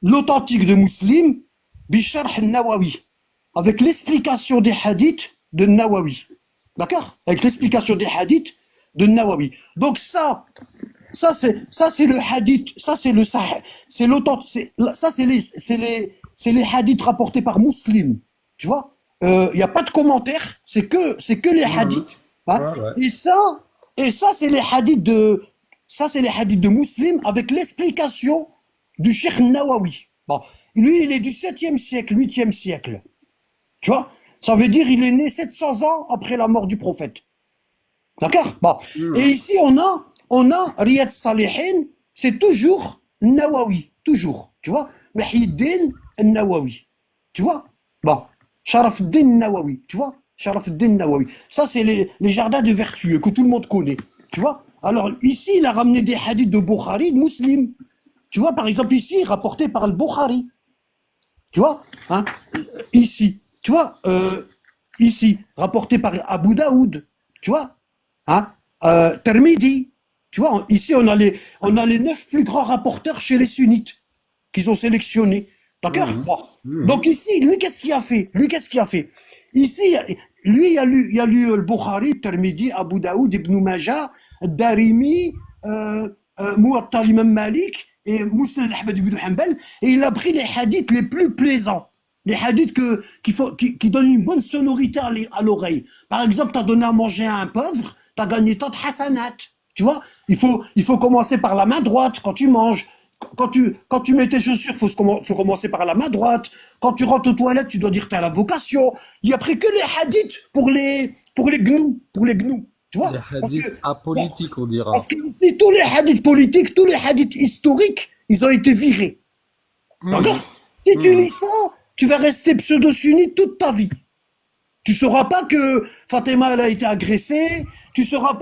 [SPEAKER 2] l'authentique de Muslim, Bisharh al-Nawawi, avec l'explication des hadiths de Nawawi. D'accord? Avec l'explication des hadiths de Nawawi. Donc ça c'est le hadith, ça c'est le Sahih, c'est l'authentique, ça c'est les hadiths rapportés par Muslim. Tu vois? Il n'y a pas de commentaires, c'est que les hadiths. Hein.
[SPEAKER 3] Ouais, ouais.
[SPEAKER 2] Et ça c'est les hadiths de Muslim avec l'explication du Cheikh Nawawi. Bon, lui il est du 7e siècle, 8e siècle. Tu vois? Ça veut dire il est né 700 ans après la mort du prophète. D'accord? Bon. Et ici on a Riyad Salihin, c'est toujours Nawawi, toujours. Tu vois? Muhyiddin Nawawi. Tu vois? Bon. Sharaf al-Din Nawawi, tu vois? Sharaf al-Din Nawawi. Ça, c'est les jardins de vertueux que tout le monde connaît, tu vois? Alors, ici, il a ramené des hadiths de Bukhari, de Muslim. Tu vois, par exemple, ici, rapporté par le Bukhari. Tu vois? Hein? Ici, tu vois? Ici, rapporté par Abu Daoud. Tu vois? Hein? Tirmidhi. Tu vois? Ici, on a les 9 plus grands rapporteurs chez les sunnites qu'ils ont sélectionnés. D'accord? Bon. Donc ici, lui, qu'est-ce qu'il a fait? Ici, lui, il a lu le Bukhari, Tirmidhi, Abu Daoud, Ibn Majah, Darimi, Muwatta l'imam Malik et Musnad Ahmad ibn Hanbal, et il a pris les hadiths les plus plaisants. Les hadiths qui donnent une bonne sonorité à l'oreille. Par exemple, tu as donné à manger à un pauvre, tu as gagné tant de hasanat. Tu vois? Il faut commencer par la main droite quand tu manges. Quand tu mets tes chaussures, faut commencer par la main droite. Quand tu rentres aux toilettes, tu dois dire que tu as la vocation. Il n'y a pris que les hadiths pour les gnous. Tu vois?
[SPEAKER 3] Les hadiths apolitiques, on dira.
[SPEAKER 2] Parce que ici, tous les hadiths politiques, tous les hadiths historiques, ils ont été virés. D'accord? Si tu lis ça, tu vas rester pseudo-sunnite toute ta vie. Tu sauras pas que Fatima elle a été agressée, tu sauras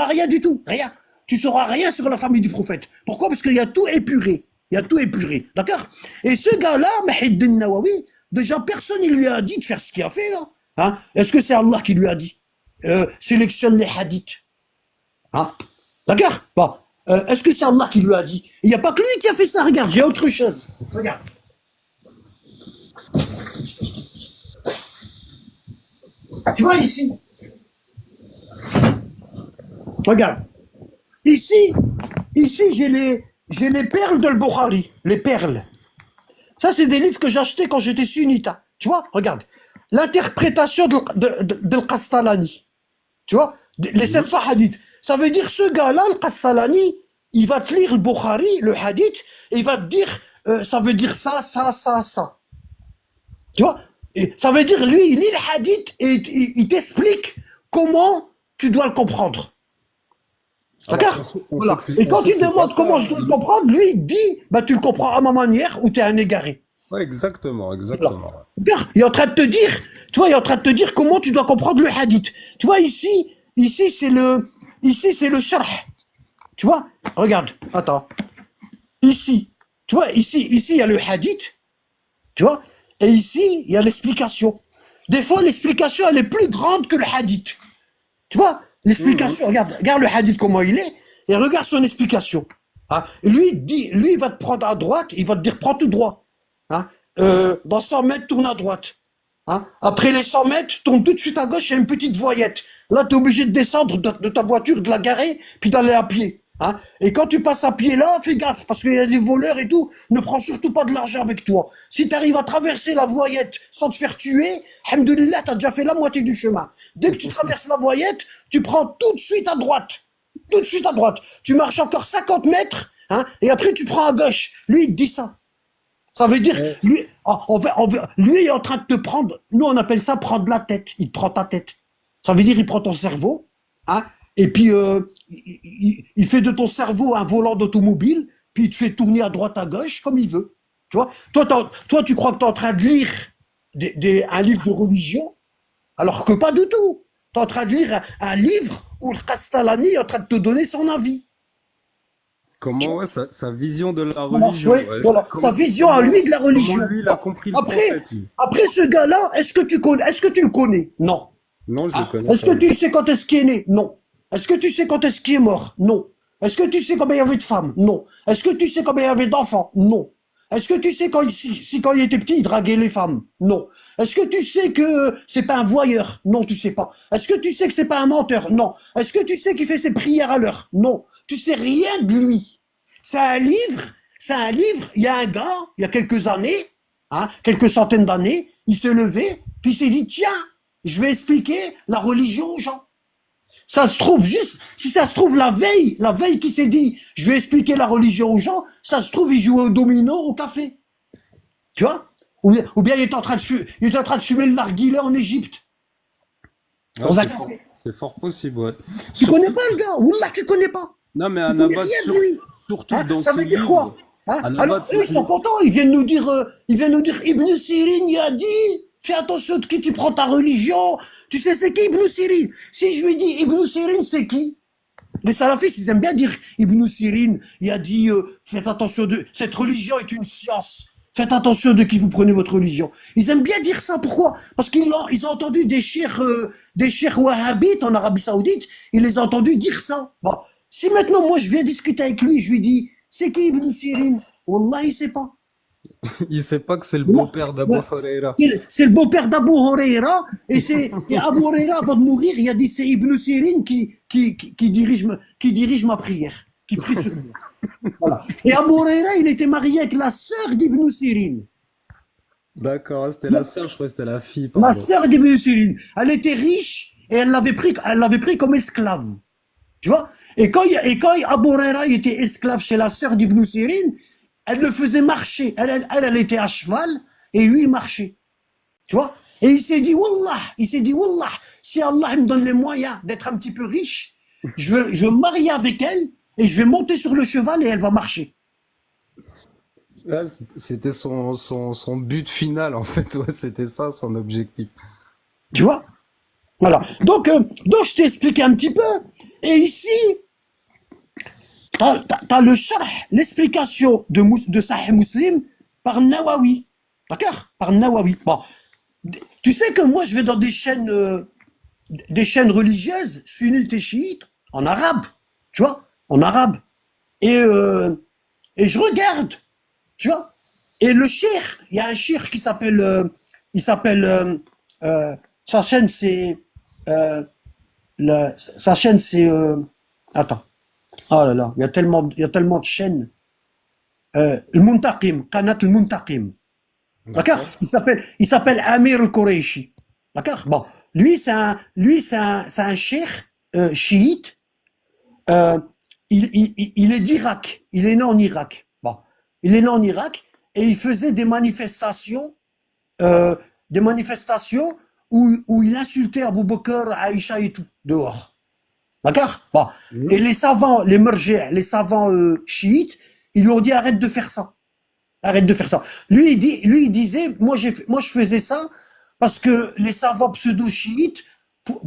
[SPEAKER 2] rien du tout, rien. Tu sauras rien sur la famille du prophète. Pourquoi? Parce qu'il y a tout épuré. il y a tout épuré, d'accord? Et ce gars-là, Muhyiddin Nawawi, déjà personne ne lui a dit de faire ce qu'il a fait là. Hein? Est-ce que c'est Allah qui lui a dit sélectionne les hadiths? Hein? D'accord? Bon. Est-ce que c'est Allah qui lui a dit? Il n'y a pas que lui qui a fait ça, regarde, j'ai autre chose. Regarde. Tu vois ici? Regarde. Ici, j'ai les perles de Bukhari, les perles. Ça, c'est des livres que j'ai achetés quand j'étais sunnita. Tu vois, regarde. L'interprétation de Qastalani. Tu vois, les 700 hadiths. Ça veut dire, ce gars-là, le Qastalani, il va te lire le Bukhari, le hadith, et il va te dire, ça veut dire ça, ça, ça, ça. Tu vois, et ça veut dire, lui, il lit le hadith et il t'explique comment tu dois le comprendre. D'accord? Voilà. Et quand il demande comment je dois le comprendre, lui, il dit, bah, tu le comprends à ma manière ou tu es un égaré.
[SPEAKER 3] Ouais, exactement, exactement.
[SPEAKER 2] Regarde, il est en train de te dire, tu vois, il est en train de te dire comment tu dois comprendre le hadith. Tu vois, ici, c'est le sharh. Tu vois, regarde, attends. Ici, tu vois, ici, il y a le hadith. Tu vois, et ici, il y a l'explication. Des fois, l'explication, elle est plus grande que le hadith. Tu vois, l'explication, regarde le hadith comment il est, et regarde son explication. Hein? Et lui, il va te prendre à droite, il va te dire, prends tout droit. Hein? Dans 100 mètres, tourne à droite. Hein? Après les 100 mètres, tourne tout de suite à gauche, il y a une petite voyette. Là, tu es obligé de descendre de ta voiture, de la garer, puis d'aller à pied. Hein? Et quand tu passes à pied là, fais gaffe, parce qu'il y a des voleurs et tout, ne prends surtout pas de l'argent avec toi. Si tu arrives à traverser la voyette sans te faire tuer, alhamdoulilah, tu as déjà fait la moitié du chemin. Dès que tu traverses la voyette, tu prends tout de suite à droite. Tout de suite à droite. Tu marches encore 50 mètres, hein, et après tu prends à gauche. Lui, il te dit ça. Ça veut dire, lui, lui est en train de te prendre, nous on appelle ça prendre la tête. Il te prend ta tête. Ça veut dire, il prend ton cerveau, hein, et puis il fait de ton cerveau un volant d'automobile, puis il te fait tourner à droite, à gauche, comme il veut. Tu vois, toi, tu crois que tu es en train de lire un livre de religion, alors que pas du tout. Tu es en train de lire un livre où le Castalani est en train de te donner son avis.
[SPEAKER 3] Comment, ouais, sa vision de la
[SPEAKER 2] Voilà,
[SPEAKER 3] religion.
[SPEAKER 2] ouais,
[SPEAKER 3] Ouais.
[SPEAKER 2] voilà. Sa vision à lui de la religion.
[SPEAKER 3] Comment lui, il a compris le
[SPEAKER 2] Après,
[SPEAKER 3] concept, lui.
[SPEAKER 2] après ce gars-là, est-ce que tu le connais? Non.
[SPEAKER 3] Non, je le connais
[SPEAKER 2] Est-ce
[SPEAKER 3] pas.
[SPEAKER 2] que tu sais quand est-ce qu'il est né? Non. Est-ce que tu sais quand est-ce qu'il est mort? Non. Est-ce que tu sais combien il y avait de femmes? Non. Est-ce que tu sais combien il y avait d'enfants? Non. Est-ce que tu sais quand il était petit, il draguait les femmes? Non. Est-ce que tu sais que c'est pas un voyeur? Non, tu sais pas. Est-ce que tu sais que c'est pas un menteur? Non. Est-ce que tu sais qu'il fait ses prières à l'heure? Non. Tu sais rien de lui. C'est un livre, il y a un gars, il y a quelques années, hein, quelques centaines d'années, il s'est levé, puis il s'est dit, tiens, je vais expliquer la religion aux gens. Ça se trouve juste, si ça se trouve la veille qu'il s'est dit, je vais expliquer la religion aux gens, ça se trouve, il jouait au domino au café. Tu vois? Ou bien il est en train de fumer le narguilé en Égypte.
[SPEAKER 3] Ah,
[SPEAKER 2] Dans un café.
[SPEAKER 3] c'est fort possible, ouais.
[SPEAKER 2] Tu connais pas le gars? Wallah, tu connais pas.
[SPEAKER 3] Non, mais
[SPEAKER 2] Tu connais
[SPEAKER 3] Annabad,
[SPEAKER 2] rien de lui.
[SPEAKER 3] surtout
[SPEAKER 2] Hein,
[SPEAKER 3] dans
[SPEAKER 2] ça
[SPEAKER 3] ce
[SPEAKER 2] veut dire
[SPEAKER 3] livre.
[SPEAKER 2] quoi? Hein?
[SPEAKER 3] Annabad,
[SPEAKER 2] Alors eux, ils sont contents, ils viennent nous dire Ibn Sirin, il a dit, fais attention de qui tu prends ta religion. Tu sais c'est qui Ibn Sirin? Si je lui dis Ibn Sirin, c'est qui? Les salafistes, ils aiment bien dire Ibn Sirin, il a dit, faites attention cette religion est une science. Faites attention de qui vous prenez votre religion. Ils aiment bien dire ça. Pourquoi? Parce qu'ils ont entendu des cheikhs wahhabites en Arabie Saoudite, ils les ont entendus dire ça. Bon. Si maintenant, moi, je viens discuter avec lui, je lui dis, c'est qui Ibn Sirin? Wallah, il sait pas.
[SPEAKER 3] Il sait pas que c'est le beau-père d'Abu
[SPEAKER 2] Ouais.
[SPEAKER 3] Huraira.
[SPEAKER 2] C'est le beau-père d'Abu Huraira, et Abu Huraira, avant de mourir, il a dit, c'est Ibn Sirin qui dirige ma prière, qui prie sur moi. Voilà. Et Abu Huraira, il était marié avec la sœur d'Ibn Sirin.
[SPEAKER 3] D'accord, c'était la sœur, je crois que c'était la fille,
[SPEAKER 2] La
[SPEAKER 3] pardon.
[SPEAKER 2] sœur d'Ibn Sirin. Elle était riche, et elle l'avait pris comme esclave. Tu vois? Et quand Abu Huraira était esclave chez la sœur d'Ibn Sirin, elle le faisait marcher. Elle était à cheval, et lui, il marchait. Tu vois? Et il s'est dit, Wallah, si Allah me donne les moyens d'être un petit peu riche, je veux me marier avec elle, et je vais monter sur le cheval, et elle va marcher.
[SPEAKER 3] Là, c'était son but final, en fait. Ouais, c'était ça, son objectif.
[SPEAKER 2] Tu vois? Voilà. Donc, je t'ai expliqué un petit peu. Et ici, t'as le sharh, l'explication de Sahih Muslim par Nawawi. D'accord? Par Nawawi. Bon. Tu sais que moi, je vais dans des chaînes religieuses, sunnites et chiites, en arabe. Tu vois? En arabe. Et je regarde. Tu vois? Et le cheikh, il y a un cheikh qui s'appelle, sa chaîne c'est, sa chaîne c'est, attends. Oh là là, il y a tellement de chaînes. Al-Muntaqim, Qanat Al-Muntaqim. D'accord? Il s'appelle Amir Al-Quraishi. D'accord? Bon. C'est un cheikh, chiite. Il est d'Irak. Il est né en Irak. Bon. Il est né en Irak et il faisait des manifestations où il insultait Abu Bakr, Aïcha et tout, dehors. D'accord? Bon. Et les savants, les murji'ah, les savants chiites, ils lui ont dit arrête de faire ça. Arrête de faire ça. Lui, il disait, moi je faisais ça parce que les savants pseudo-chiites,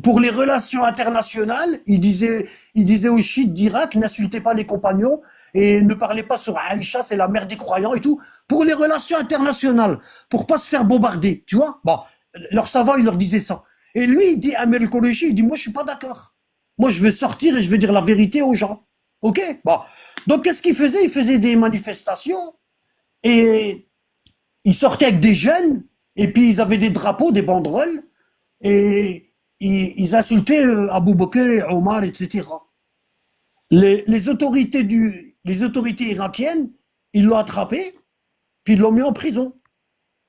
[SPEAKER 2] pour les relations internationales, il disait aux chiites d'Irak, n'insultez pas les compagnons et ne parlez pas sur Aïcha, c'est la mère des croyants et tout. Pour les relations internationales, pour pas se faire bombarder, tu vois? Bon, leurs savants, ils leur disaient ça. Et lui, il dit, Amir al-Quraishi, il dit, moi je suis pas d'accord. Moi je vais sortir et je vais dire la vérité aux gens. Ok? Bon. Donc qu'est-ce qu'il faisait? Il faisait des manifestations. Et ils sortaient avec des jeunes, et puis ils avaient des drapeaux, des banderoles, et ils insultaient Abu Bakr et Omar, etc. Les autorités irakiennes, ils l'ont attrapé, puis ils l'ont mis en prison.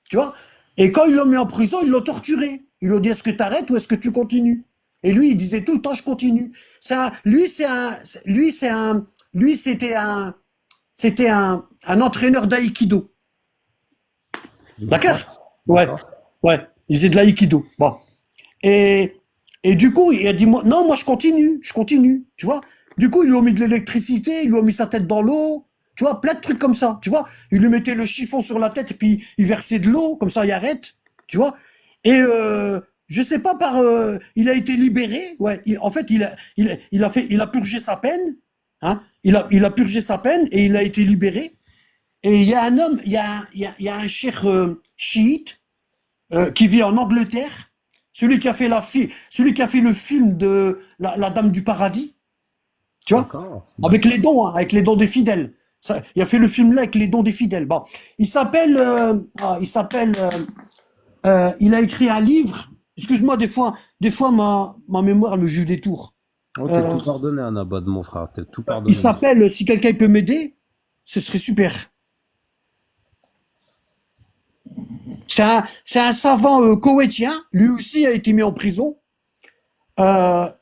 [SPEAKER 2] Tu vois? Et quand ils l'ont mis en prison, ils l'ont torturé. Ils lui ont dit, est-ce que tu arrêtes ou est-ce que tu continues? Et lui, il disait tout le temps, je continue. C'était un entraîneur d'aïkido. D'accord? Ouais, ouais. Il faisait de l'aïkido. Bon. Et du coup, il a dit, non, moi je continue, tu vois. Du coup, ils lui ont mis de l'électricité, ils lui ont mis sa tête dans l'eau, tu vois, plein de trucs comme ça, tu vois. Ils lui mettaient le chiffon sur la tête et puis il versait de l'eau, comme ça il arrête, tu vois. Et je sais pas il a été libéré, ouais. En fait, il a purgé sa peine, hein. Il a purgé sa peine et il a été libéré. Et il y a un homme, il y a un cheikh chiite qui vit en Angleterre, celui qui a fait le film de la Dame du Paradis, tu vois, avec les dons, hein, avec les dons des fidèles. Il a fait le film là avec les dons des fidèles. Bon, il a écrit un livre. Excuse-moi, des fois ma mémoire me joue des tours.
[SPEAKER 3] Oh, t'es tout pardonné, Anabad, mon frère, t'es tout pardonné.
[SPEAKER 2] Il s'appelle, si quelqu'un peut m'aider, ce serait super. C'est un savant koweïtien, lui aussi a été mis en prison. Alors,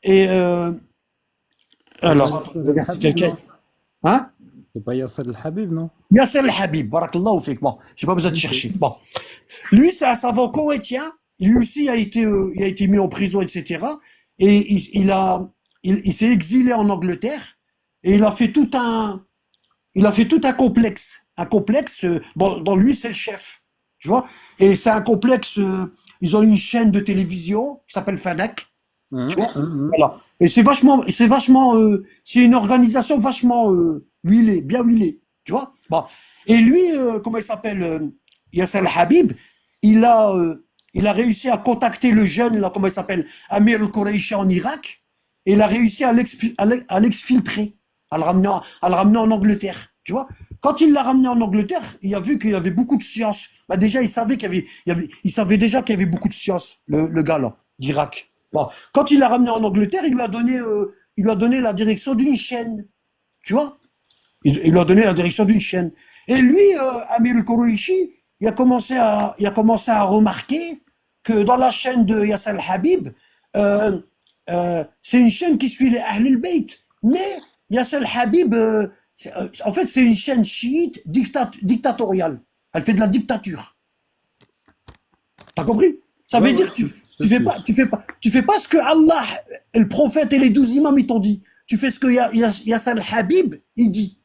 [SPEAKER 2] regarde si quelqu'un. Hein?
[SPEAKER 3] C'est pas Yasser el-Habib, non?
[SPEAKER 2] Yasser el-Habib, barakallahu fik. Bon, j'ai pas besoin de chercher. Bon. Lui, c'est un savant koweïtien, lui aussi a été mis en prison, etc. Et il s'est exilé en Angleterre et il a fait tout un complexe. Un complexe, dans lui, c'est le chef. Tu vois? Et c'est un complexe, ils ont une chaîne de télévision qui s'appelle Fadak. Tu vois? Voilà. Et c'est une organisation vachement bien huilée. Tu vois? Bon. Et lui, comment il s'appelle? Yasser al-Habib, il a réussi à contacter le jeune, là, comment il s'appelle? Amir al-Quraishi en Irak. Et il a réussi à l'exfiltrer, à le ramener en Angleterre. Tu vois? Quand il l'a ramené en Angleterre, il a vu qu'il y avait beaucoup de science. Bah déjà, il savait il savait déjà qu'il y avait beaucoup de science, le gars là, d'Irak. Bon. Quand il l'a ramené en Angleterre, il lui a donné la direction d'une chaîne. Tu vois? Il lui a donné la direction d'une chaîne. Et lui, Amir al-Quraishi, il a commencé à remarquer que dans la chaîne de Yasser al-Habib, c'est une chaîne qui suit les Ahl al-Bayt. Mais Yasser al-Habib, en fait, c'est une chaîne chiite dictatoriale. Elle fait de la dictature. T'as compris? Ça veut dire que tu fais pas ce que Allah, le prophète et les 12 imams ils t'ont dit. Tu fais ce que Yasser al-Habib il dit.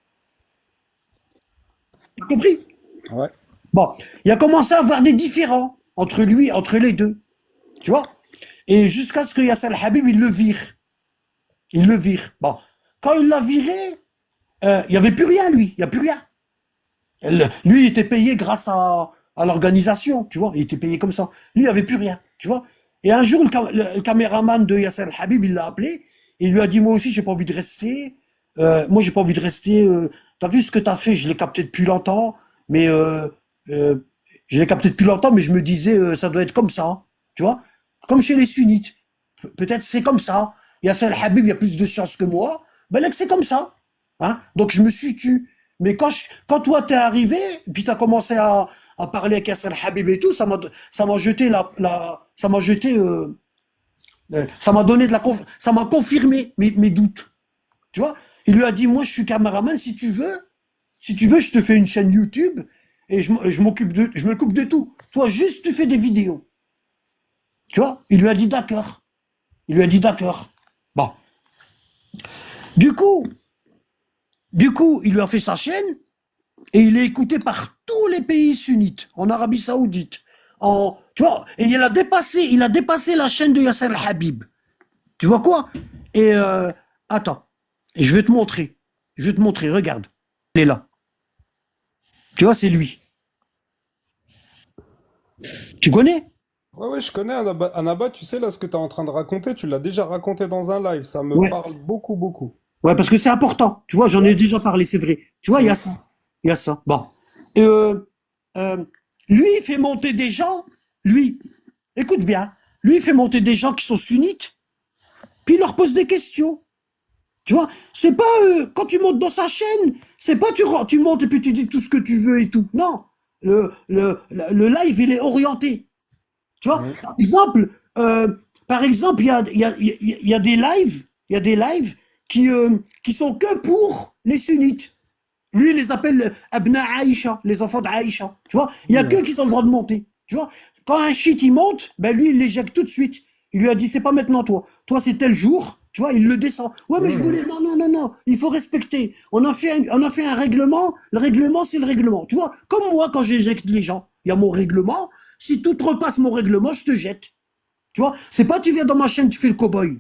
[SPEAKER 2] T'as compris?
[SPEAKER 3] Ouais.
[SPEAKER 2] Bon, il a commencé à avoir des différends entre les deux. Tu vois? Et jusqu'à ce que Yasser al-Habib il le vire. Bon, quand il l'a viré, il y avait plus rien, lui. Il y a plus rien. Lui, il était payé grâce à l'organisation, tu vois. Il était payé comme ça. Lui, il avait plus rien, tu vois. Et un jour, le caméraman de Yasser Al-Habib, il l'a appelé. Il lui a dit, moi aussi, j'ai pas envie de rester. Moi, j'ai pas envie de rester. T'as vu ce que t'as fait? Je l'ai capté depuis longtemps, mais je l'ai capté depuis longtemps, mais je me disais, ça doit être comme ça, tu vois, comme chez les sunnites. Peut-être c'est comme ça. Yasser Al-Habib, il y a plus de chance que moi. Ben là, que c'est comme ça, hein. Donc je me suis tu. Mais quand toi t'es arrivé, puis t'as commencé à parler avec Yasser Al-Habib et tout, ça m'a jeté ça m'a jeté, ça m'a donné ça m'a confirmé mes doutes. Tu vois, il lui a dit, moi, je suis caméraman, si tu veux, je te fais une chaîne YouTube et je m'occupe je m'occupe de tout. Toi, juste, tu fais des vidéos. Tu vois, il lui a dit d'accord. Il lui a dit d'accord. Bon. Du coup, il lui a fait sa chaîne et il est écouté par tous les pays sunnites, en Arabie Saoudite. Tu vois, et il a dépassé la chaîne de Yasser Al-Habib. Tu vois quoi? Et attends. Et je vais te montrer. Regarde. Il est là. Tu vois, c'est lui. Tu connais?
[SPEAKER 3] Ouais, je connais Annaba, tu sais, là, ce que tu es en train de raconter, tu l'as déjà raconté dans un live, ça me
[SPEAKER 2] Ouais.
[SPEAKER 3] parle beaucoup, beaucoup.
[SPEAKER 2] Ouais, parce que c'est important. Tu vois, j'en ai déjà parlé, c'est vrai. Tu vois, il y a ça. Il y a ça. Bon. Et, lui, il fait monter des gens. Lui, écoute bien. Lui, il fait monter des gens qui sont sunnites. Puis il leur pose des questions. Tu vois, c'est pas quand tu montes dans sa chaîne, c'est pas tu montes et puis tu dis tout ce que tu veux et tout. Non, le live il est orienté. Tu vois,
[SPEAKER 3] Ouais.
[SPEAKER 2] par exemple, il y a des lives qui sont que pour les sunnites. Lui, il les appelle Abna Aïcha, les enfants d'Aïcha. Tu vois, il y a que qui ont le droit de monter. Tu vois, quand un shit il monte, ben lui il l'éjecte tout de suite. Il lui a dit c'est pas maintenant toi. Toi c'est tel jour. Tu vois, il le descend. Ouais, mais je voulais. Non. Il faut respecter. On a fait un règlement. Le règlement, c'est le règlement. Tu vois, comme moi, quand j'éjecte les gens, il y a mon règlement. Si tout repasse mon règlement, je te jette. Tu vois, c'est pas tu viens dans ma chaîne, tu fais le cow-boy.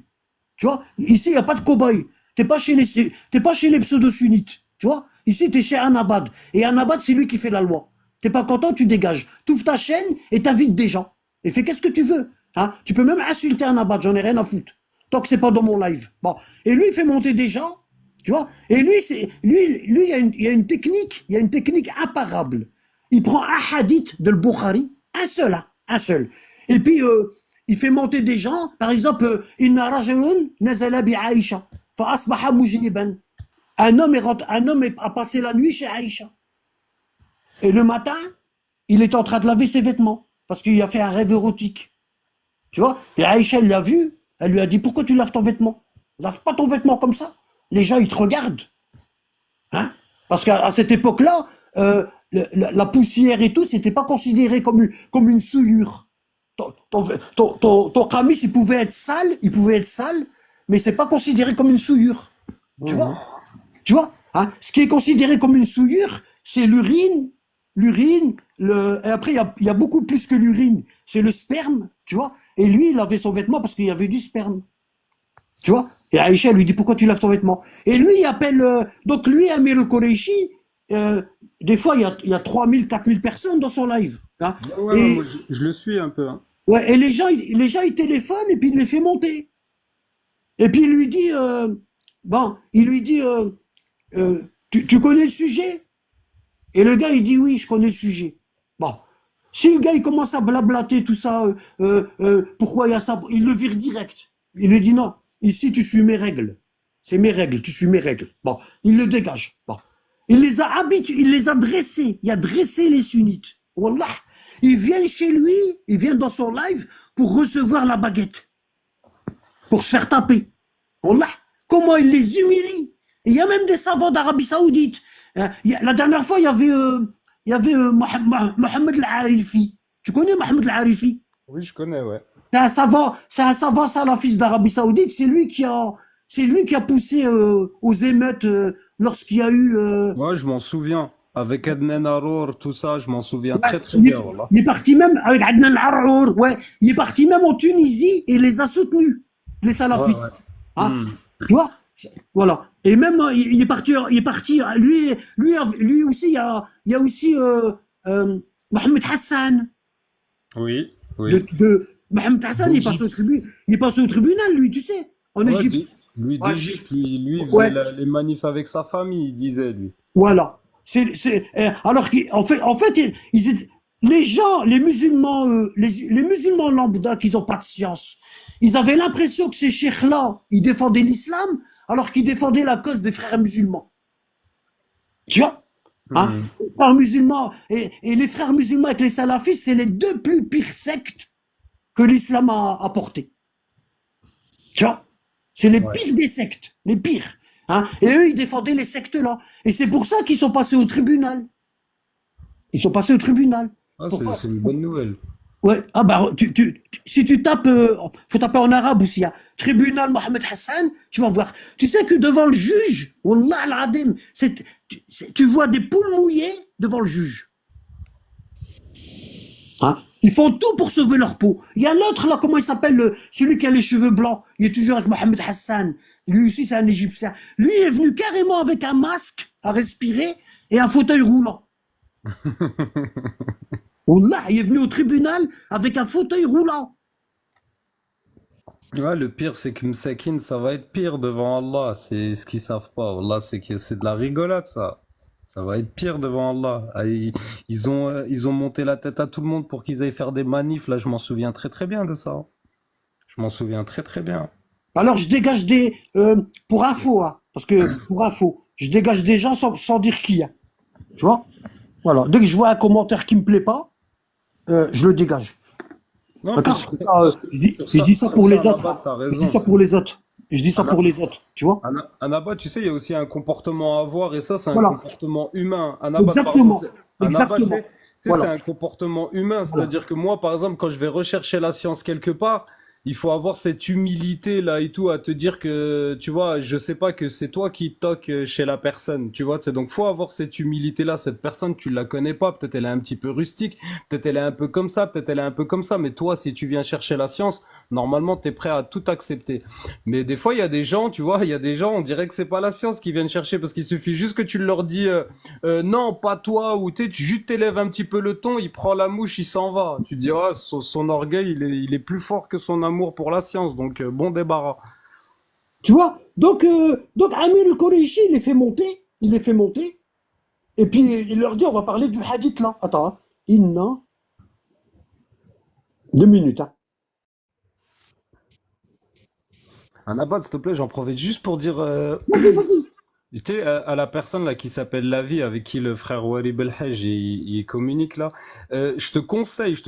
[SPEAKER 2] Tu vois, ici, il n'y a pas de cow-boy. T'es pas chez les pseudo-sunnites. Tu vois, ici, t'es chez Annabad. Et Annabad, c'est lui qui fait la loi. T'es pas content, tu dégages. T'ouvres ta chaîne et t'invites des gens. Et fais qu'est-ce que tu veux. Hein, tu peux même insulter Annabad, j'en ai rien à foutre. Tant que c'est pas dans mon live. Bon. Et lui, il fait monter des gens, tu vois. Et lui, il y a une technique imparable. Il prend un hadith de Bukhari, un seul. Et puis, il fait monter des gens, par exemple, Inna rajulun nazala bi Aïcha, fa asbaha mujniban. Un homme a passé la nuit chez Aïcha. Et le matin, il est en train de laver ses vêtements, parce qu'il a fait un rêve érotique. Tu vois. Et Aïcha, elle l'a vu. Elle lui a dit, pourquoi tu laves ton vêtement? Lave pas ton vêtement comme ça. Les gens, ils te regardent. Hein? Parce qu'à cette époque-là, la poussière et tout, c'était pas considéré comme une souillure. Ton camis, il pouvait être sale, mais c'est pas considéré comme une souillure. Tu vois? Tu vois? Hein? Ce qui est considéré comme une souillure, c'est l'urine, et après, il y a beaucoup plus que l'urine. C'est le sperme, tu vois? Et lui, il avait son vêtement parce qu'il y avait du sperme. Tu vois? Et Aïcha lui dit, pourquoi tu laves ton vêtement? Et lui, il appelle, donc lui, Amir al-Qureshi, des fois, il y a 3000, 4000 personnes dans son live. Hein?
[SPEAKER 3] Ouais, moi, je le suis un peu. Hein.
[SPEAKER 2] Ouais, et les gens, ils téléphonent et puis il les fait monter. Et puis il lui dit, tu connais le sujet? Et le gars, il dit, oui, je connais le sujet. Bon. Si le gars, il commence à blablater tout ça, pourquoi il y a ça? Il le vire direct. Il lui dit, non, ici, tu suis mes règles. C'est mes règles, tu suis mes règles. Bon, il le dégage. Bon. Il les a dressés. Il a dressé les sunnites. Wallah. Ils viennent chez lui, ils viennent dans son live pour recevoir la baguette. Pour se faire taper. Wallah. Comment il les humilie. Et il y a même des savants d'Arabie Saoudite. La dernière fois, il y avait Mohamed Al-Arifi. Tu connais Mohamed Al-Arifi?
[SPEAKER 3] Oui, je connais, ouais.
[SPEAKER 2] C'est un savant salafiste d'Arabie Saoudite. C'est lui qui a poussé aux émeutes lorsqu'il y a eu.
[SPEAKER 3] Ouais, je m'en souviens. Avec Adnan Arour, tout ça, je m'en souviens
[SPEAKER 2] Ouais,
[SPEAKER 3] très très bien. Voilà.
[SPEAKER 2] il est parti même avec Adnan Al-Ar'our, ouais. Il est parti même en Tunisie et les a soutenus, les salafistes.
[SPEAKER 3] Ouais.
[SPEAKER 2] Hein? Tu vois? Voilà. Et même, il est parti, lui aussi, il y a aussi Mohamed Hassan.
[SPEAKER 3] Oui, oui.
[SPEAKER 2] Mohamed Hassan,
[SPEAKER 3] D'Égypte.
[SPEAKER 2] il est passé au tribunal, lui, tu sais, en
[SPEAKER 3] Ouais,
[SPEAKER 2] Égypte.
[SPEAKER 3] lui
[SPEAKER 2] Ouais.
[SPEAKER 3] d'Égypte, lui, il faisait
[SPEAKER 2] Ouais.
[SPEAKER 3] les manifs avec sa famille, il disait, lui.
[SPEAKER 2] Voilà. Alors en fait, les gens, les musulmans, les musulmans lambda qui n'ont pas de science, ils avaient l'impression que ces cheikhs-là, ils défendaient l'islam, alors qu'ils défendaient la cause des frères musulmans. Tu vois? Hein?
[SPEAKER 3] Hmm.
[SPEAKER 2] Les frères musulmans, et les frères musulmans avec les salafistes, c'est les deux plus pires sectes que l'islam a apporté. Tu vois? C'est les
[SPEAKER 3] Ouais.
[SPEAKER 2] pires des sectes, les pires. Hein? Et eux, ils défendaient les sectes-là. Et c'est pour ça qu'ils sont passés au tribunal. Ils sont passés au tribunal.
[SPEAKER 3] Ah,
[SPEAKER 2] Pourquoi?
[SPEAKER 3] c'est une bonne nouvelle.
[SPEAKER 2] Ouais, ah bah, si tu tapes, faut taper en arabe aussi, hein. Tribunal Mohamed Hassan, tu vas voir. Tu sais que devant le juge, Wallah al-Adim, tu vois des poules mouillées devant le juge. Hein? Ils font tout pour sauver leur peau. Il y a l'autre là, comment il s'appelle, celui qui a les cheveux blancs. Il est toujours avec Mohamed Hassan. Lui aussi, c'est un Égyptien. Lui est venu carrément avec un masque à respirer et un fauteuil roulant. Wallah, il est venu au tribunal avec un fauteuil roulant.
[SPEAKER 3] Ouais, le pire, c'est que Msakin, ça va être pire devant Allah. C'est ce qu'ils savent pas. Allah, c'est que c'est de la rigolade, ça. Ça va être pire devant Allah. Ah, ils ont monté la tête à tout le monde pour qu'ils aillent faire des manifs. Là, je m'en souviens très très bien de ça. Je m'en souviens très très bien.
[SPEAKER 2] Alors je dégage pour info, hein, parce que pour info, je dégage des gens sans dire qui. Hein. Tu vois? Voilà. Dès que je vois un commentaire qui me plaît pas, je le dégage.
[SPEAKER 3] Non,
[SPEAKER 2] D'accord?
[SPEAKER 3] puis
[SPEAKER 2] Je dis ça pour les autres.
[SPEAKER 3] Anabat, t'as
[SPEAKER 2] Je dis
[SPEAKER 3] raison.
[SPEAKER 2] ça pour les autres. Je dis ça pour les autres. Tu vois?
[SPEAKER 3] Anabat, tu sais, il y a aussi un comportement à avoir et ça, c'est un
[SPEAKER 2] Voilà.
[SPEAKER 3] comportement humain. Anabat,
[SPEAKER 2] Exactement.
[SPEAKER 3] Anabat,
[SPEAKER 2] Exactement.
[SPEAKER 3] tu sais,
[SPEAKER 2] Voilà.
[SPEAKER 3] c'est un comportement humain. C'est-à-dire que moi, par exemple, quand je vais rechercher la science quelque part, il faut avoir cette humilité là et tout à te dire que, tu vois, je sais pas que c'est toi qui toques chez la personne, tu vois. C'est donc faut avoir cette humilité là. Cette personne, tu la connais pas. Peut-être elle est un petit peu rustique. Peut-être elle est un peu comme ça. Peut-être elle est un peu comme ça. Mais toi, si tu viens chercher la science, normalement, t'es prêt à tout accepter. Mais des fois, il y a des gens, tu vois, il y a des gens, on dirait que c'est pas la science qui viennent chercher parce qu'il suffit juste que tu leur dis non, pas toi, ou tu juste t'élèves un petit peu le ton, il prend la mouche, il s'en va. Tu te dis ah, son orgueil, il est plus fort que son amour pour la science, donc bon débarras.
[SPEAKER 2] Tu vois? Donc Amir el-Koreichi, il les fait monter. Il les fait monter. Et puis il leur dit, on va parler du hadith là. Attends, hein. Inna. 2 minutes, hein.
[SPEAKER 3] Anabat, s'il te plaît, j'en profite juste pour dire
[SPEAKER 2] Vas-y, vas-y.
[SPEAKER 3] tu sais, à la personne là qui s'appelle Lavi, avec qui le frère Wari Belhaj il communique là, je te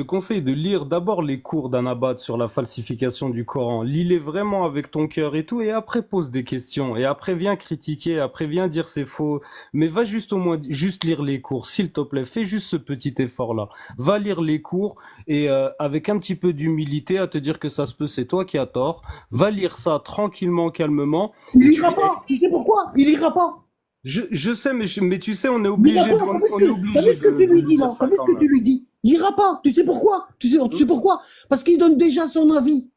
[SPEAKER 3] conseille de lire d'abord les cours d'Anabat sur la falsification du Coran. Lis-les vraiment avec ton cœur et tout, et après pose des questions, et après viens critiquer, après viens dire c'est faux, mais va juste au moins juste lire les cours, s'il te plaît, fais juste ce petit effort là. Va lire les cours et avec un petit peu d'humilité à te dire que ça se peut, c'est toi qui as tort. Va lire ça tranquillement, calmement.
[SPEAKER 2] Il
[SPEAKER 3] Et
[SPEAKER 2] ira pas. Tu sais pourquoi? Il ira pas.
[SPEAKER 3] je sais, mais tu sais, on est
[SPEAKER 2] Mais
[SPEAKER 3] obligé de,
[SPEAKER 2] d'accord, t'as vu ce que tu lui dis
[SPEAKER 3] dire
[SPEAKER 2] là?
[SPEAKER 3] ça
[SPEAKER 2] T'as vu
[SPEAKER 3] quand
[SPEAKER 2] ce que
[SPEAKER 3] même.
[SPEAKER 2] tu lui dis? Il ira pas. Tu sais pourquoi? Tu sais pourquoi? Parce qu'il donne déjà son avis.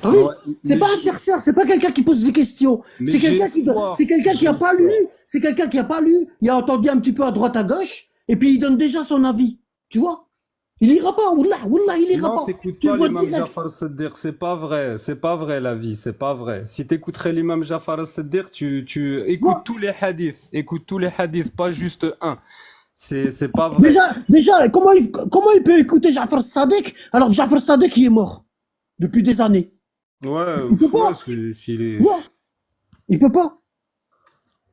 [SPEAKER 2] T'as vu?
[SPEAKER 3] Ouais,
[SPEAKER 2] C'est
[SPEAKER 3] mais
[SPEAKER 2] pas un chercheur, c'est pas quelqu'un qui pose des questions.
[SPEAKER 3] mais
[SPEAKER 2] C'est quelqu'un
[SPEAKER 3] j'ai
[SPEAKER 2] qui,
[SPEAKER 3] espoir,
[SPEAKER 2] c'est quelqu'un qui
[SPEAKER 3] j'ai
[SPEAKER 2] a pas
[SPEAKER 3] espoir.
[SPEAKER 2] lu. C'est quelqu'un qui a pas lu. Il a entendu un petit peu à droite à gauche. Et puis il donne déjà son avis. Tu vois? Il ira pas. Wallah, il ira
[SPEAKER 3] Non,
[SPEAKER 2] pas.
[SPEAKER 3] t'écoutes
[SPEAKER 2] Tu le
[SPEAKER 3] pas
[SPEAKER 2] vois
[SPEAKER 3] l'imam
[SPEAKER 2] direct.
[SPEAKER 3] Jafar Seddir, c'est pas vrai la vie, c'est pas vrai. Si t'écouterais l'imam Jafar Seddir, tu écoutes
[SPEAKER 2] Moi,
[SPEAKER 3] écoute tous les hadiths, pas juste un. C'est pas vrai.
[SPEAKER 2] déjà, comment il peut écouter Ja'far Sadiq alors que Ja'far Sadiq il est mort depuis des années?
[SPEAKER 3] Ouais,
[SPEAKER 2] Il peut
[SPEAKER 3] ouais,
[SPEAKER 2] pas.
[SPEAKER 3] s'il est...
[SPEAKER 2] Tu vois? Il peut pas.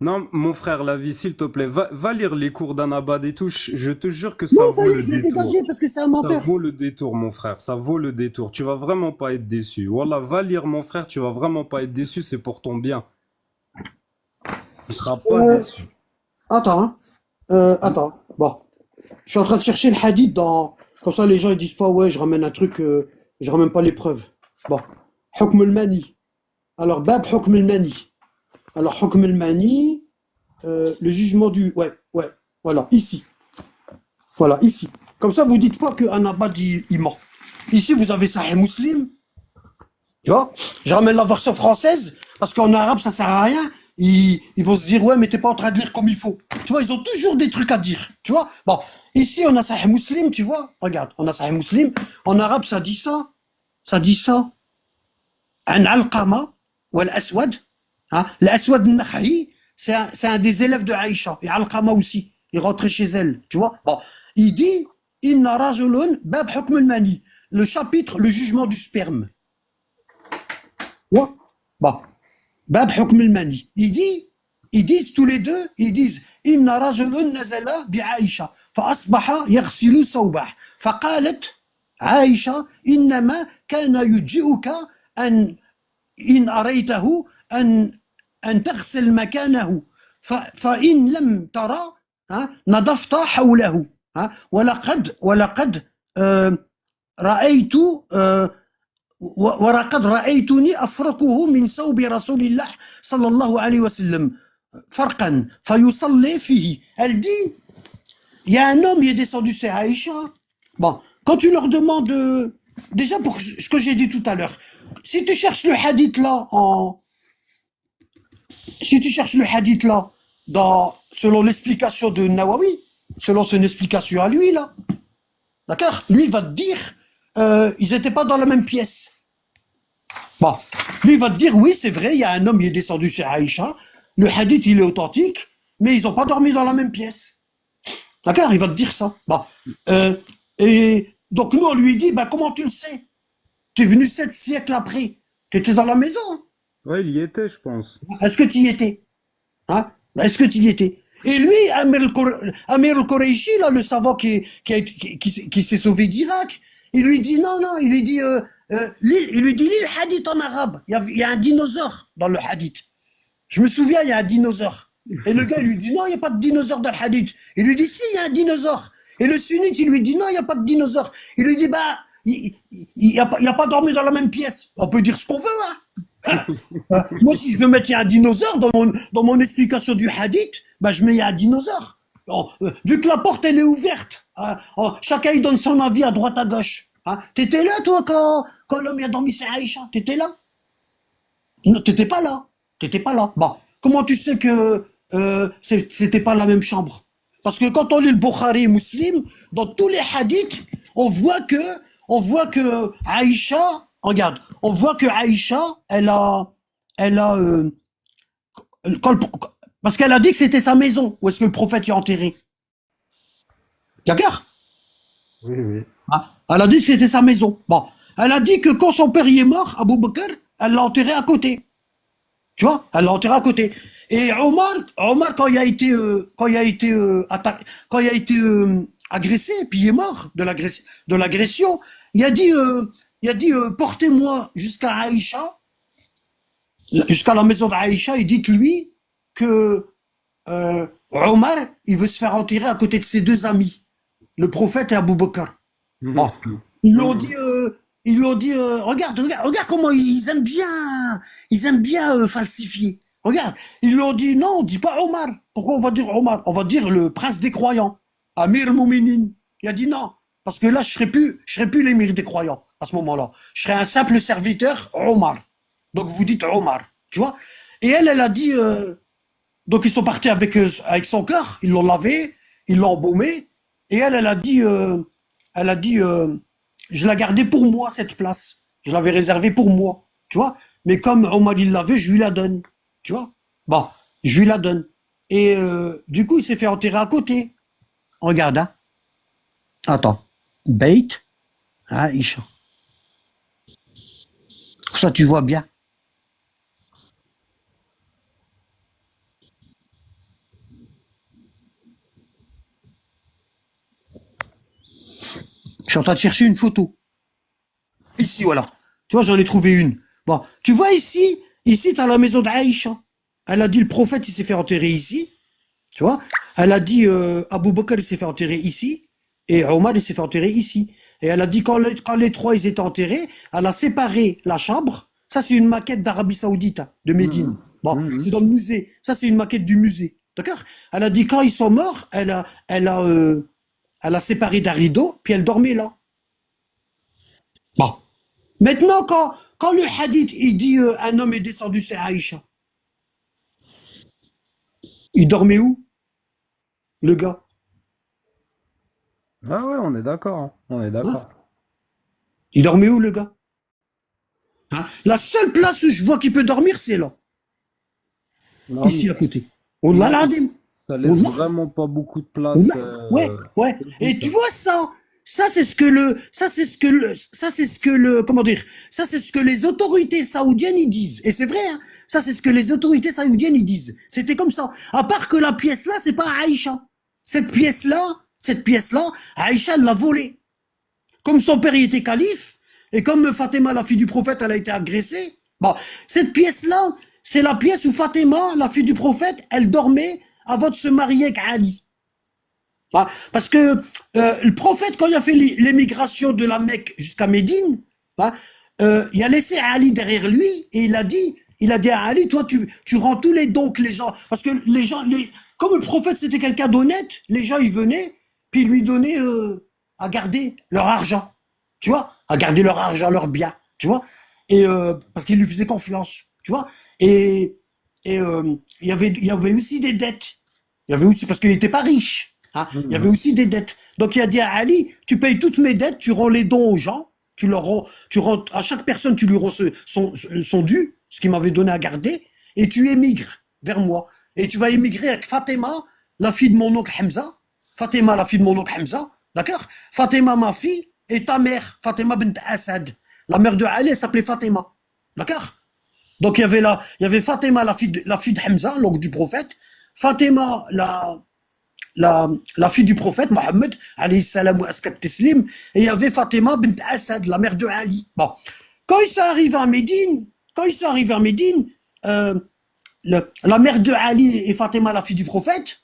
[SPEAKER 3] Non, mon frère, la vie, s'il te plaît, va lire les cours d'Anabad et tout, je te jure que ça
[SPEAKER 2] Non, ça
[SPEAKER 3] vaut
[SPEAKER 2] y est,
[SPEAKER 3] le
[SPEAKER 2] je l'ai
[SPEAKER 3] détour.
[SPEAKER 2] dégagé parce que c'est un
[SPEAKER 3] Ça
[SPEAKER 2] menteur.
[SPEAKER 3] vaut le détour, mon frère. Ça vaut le détour. Tu vas vraiment pas être déçu. Wallah, va lire, mon frère. Tu vas vraiment pas être déçu. C'est pour ton bien. Tu seras pas
[SPEAKER 2] Euh,
[SPEAKER 3] déçu.
[SPEAKER 2] attends, hein. Attends. Bon. Je suis en train de chercher le hadith dans. Comme ça, les gens ils disent pas, ouais, je ramène un truc, je ramène pas les preuves. Bon. Hukm al-Mani. Alors, Bab Hukm al-Mani. Alors, Hukm al-Mani, le jugement du. Ouais. Voilà, ici. Voilà, ici. Comme ça, vous dites pas que Anabad il ment. Ici, vous avez Sahih Muslim. Tu vois? Je ramène la version française, parce qu'en arabe, ça sert à rien. Ils vont se dire, ouais, mais t'es pas en train de lire comme il faut. Tu vois, ils ont toujours des trucs à dire. Tu vois? Bon, ici, on a Sahih Muslim, tu vois? Regarde, on a Sahih Muslim. En arabe, ça dit ça. Ça dit ça. Un Alqama, ou Al-Aswad. Hein? L'Aswad al-Nakha'i, c'est un des élèves de Aïcha. Et Alqama aussi. Il rentrait chez elle. Tu vois? Bon, il dit, Inna rajulun bab hukm al-mani. Le chapitre, le jugement du sperme. Ouais. Bon. Bab hukm al-mani. Ils disent tous les deux, ils disent Inna rajulun nazala bi Aïcha. Fa asbaha yaghsilu sawbah. Fa qalat Aïcha innama kana yujzi'uka an in araytahu an taghsil makanahu. فإن لم ترى نظفت حوله ولقد رأيت ولقد رأيتني أفركه من ثوب رسول الله صلى الله عليه وسلم فرقا فيصلي فيه. Elle dit, il y a un homme qui est descendu chez Aïcha. Bon, quand tu leur demandes, déjà pour ce que j'ai dit tout à l'heure, si tu cherches le hadith là selon l'explication de Nawawi, selon son explication à lui là, d'accord, lui il va te dire ils n'étaient pas dans la même pièce. Bon, lui il va te dire oui c'est vrai, il y a un homme qui est descendu chez Aïcha, le hadith il est authentique, mais ils n'ont pas dormi dans la même pièce. D'accord, il va te dire ça. Bon, et donc nous on lui dit bah comment tu le sais? Tu es venu 7 siècles après, tu étais dans la maison.
[SPEAKER 3] Ouais, il y était, je pense.
[SPEAKER 2] Est-ce que tu y étais? Hein? Est-ce que tu y étais? Et lui, Amir al-Qurayshi, là, le savant qui s'est sauvé d'Irak, il lui dit non, il lui dit lis le hadith en arabe. Il y a un dinosaure dans le hadith. Je me souviens, il y a un dinosaure. Et le gars, il lui dit non, il n'y a pas de dinosaure dans le hadith. Il lui dit si, il y a un dinosaure. Et le sunnite, il lui dit non, il n'y a pas de dinosaure. Il lui dit bah, il a pas dormi dans la même pièce. On peut dire ce qu'on veut, hein. Moi, si je veux mettre un dinosaure dans mon explication du hadith, bah, je mets un dinosaure. Vu que la porte, elle est ouverte, chacun il donne son avis à droite, à gauche. Hein. T'étais là, toi, quand l'homme a dormi chez Aïcha? T'étais là? Non, t'étais pas là. T'étais pas là. Bon, comment tu sais que c'était pas la même chambre? Parce que quand on lit le Bukhari et Muslim, dans tous les hadiths, on voit que Aïcha, regarde, on voit que Aïcha, parce qu'elle a dit que c'était sa maison, où est-ce que le prophète y est enterré. D'accord?
[SPEAKER 3] Oui.
[SPEAKER 2] Ah, elle a dit que c'était sa maison. Bon, elle a dit que quand son père y est mort, Abu Bakr, elle l'a enterré à côté. Tu vois? Elle l'a enterré à côté. Et Omar, quand il a été agressé, puis il est mort de l'agression, il a dit portez-moi jusqu'à Aïcha, jusqu'à la maison d'Aïcha, et dites-lui que Omar, il veut se faire enterrer à côté de ses deux amis, le prophète et Abu Bakr. Bon. Ils lui ont dit regarde comment ils aiment bien falsifier. Regarde, ils lui ont dit non, on dit pas Omar. Pourquoi on va dire Omar? On va dire le prince des croyants, Amir al-Mouminin. Il a dit non, parce que là je serai plus l'émir des croyants à ce moment-là. Je serai un simple serviteur, Omar. Donc vous dites Omar, tu vois? Et elle a dit donc ils sont partis avec son cœur, ils l'ont lavé, ils l'ont embaumé, et elle a dit je la gardais pour moi cette place. Je l'avais réservée pour moi, tu vois? Mais comme Omar il l'avait, je lui la donne. Tu vois? Bon, je lui la donne. Et du coup, il s'est fait enterrer à côté. Regarde, hein. Attends. Beit Aïcha. Ça, tu vois bien. Je suis en train de chercher une photo. Ici, voilà. Tu vois, j'en ai trouvé une. Bon, tu vois ici, tu as la maison d'Aïcha. Elle a dit le prophète, il s'est fait enterrer ici. Tu vois? Elle a dit Abu Bakr, il s'est fait enterrer ici. Et Omar, il s'est fait enterrer ici. Et elle a dit quand les trois, ils étaient enterrés, elle a séparé la chambre. Ça, c'est une maquette d'Arabie Saoudite, de Médine. Bon, c'est dans le musée. Ça, c'est une maquette du musée. D'accord? Elle a dit quand ils sont morts, elle a séparé d'un rideau, puis elle dormait là. Bon. Maintenant, quand le hadith, il dit un homme est descendu, c'est Aïcha. Il dormait où, le gars?
[SPEAKER 3] Ah ouais, on est d'accord, hein. On est
[SPEAKER 2] Hein?
[SPEAKER 3] d'accord.
[SPEAKER 2] Il dormait où, le gars? Hein? La seule place où je vois qu'il peut dormir, c'est là,
[SPEAKER 3] Non,
[SPEAKER 2] ici
[SPEAKER 3] mais
[SPEAKER 2] à côté. Wallah
[SPEAKER 3] non,
[SPEAKER 2] l'adim.
[SPEAKER 3] ça laisse
[SPEAKER 2] Wallah.
[SPEAKER 3] vraiment pas beaucoup de place
[SPEAKER 2] Ouais, ouais, ouais.
[SPEAKER 3] au
[SPEAKER 2] Et
[SPEAKER 3] doute,
[SPEAKER 2] tu
[SPEAKER 3] hein.
[SPEAKER 2] vois ça, comment dire, ça c'est ce que les autorités saoudiennes ils disent. Et c'est vrai, hein, ça c'est ce que les autorités saoudiennes ils disent. C'était comme ça. À part que la pièce là, c'est pas Aïcha. Cette pièce là, Aïcha elle l'a volée. Comme son père il était calife, et comme Fatima, la fille du prophète, elle a été agressée. Bon, cette pièce là, c'est la pièce où Fatima, la fille du prophète, elle dormait avant de se marier avec Ali. Ah, parce que le prophète, quand il a fait l'émigration de la Mecque jusqu'à Médine, ah, il a laissé Ali derrière lui et il a dit à Ali, toi, tu rends tous les dons que les gens, parce que les gens, comme le prophète c'était quelqu'un d'honnête, les gens ils venaient puis ils lui donnaient à garder leur argent, tu vois, à garder leur argent, leur bien, tu vois, et parce qu'il lui faisait confiance, tu vois, et il y avait aussi des dettes. Il y avait aussi, parce qu'il n'était pas riche. Hein, il y avait
[SPEAKER 3] Mhm.
[SPEAKER 2] aussi des dettes. Donc il a dit à Ali, tu payes toutes mes dettes, tu rends les dons aux gens, tu rends à chaque personne, tu lui rends son dû, ce qu'il m'avait donné à garder, et tu émigres vers moi. Et tu vas émigrer avec Fatima, la fille de mon oncle Hamza. Fatima, la fille de mon oncle Hamza. D'accord? Fatima, ma fille, et ta mère, Fatima bint Asad. La mère de Ali, elle s'appelait Fatima. D'accord? Donc il y avait Fatima, la fille de Hamza, l'oncle du prophète, Fatima, la fille du prophète, Mohammed, alayhi salam wa askat teslim, et il y avait Fatima bint Asad, la mère de Ali. Bon. Quand ils sont arrivés à Médine, la mère de Ali et Fatima, la fille du prophète,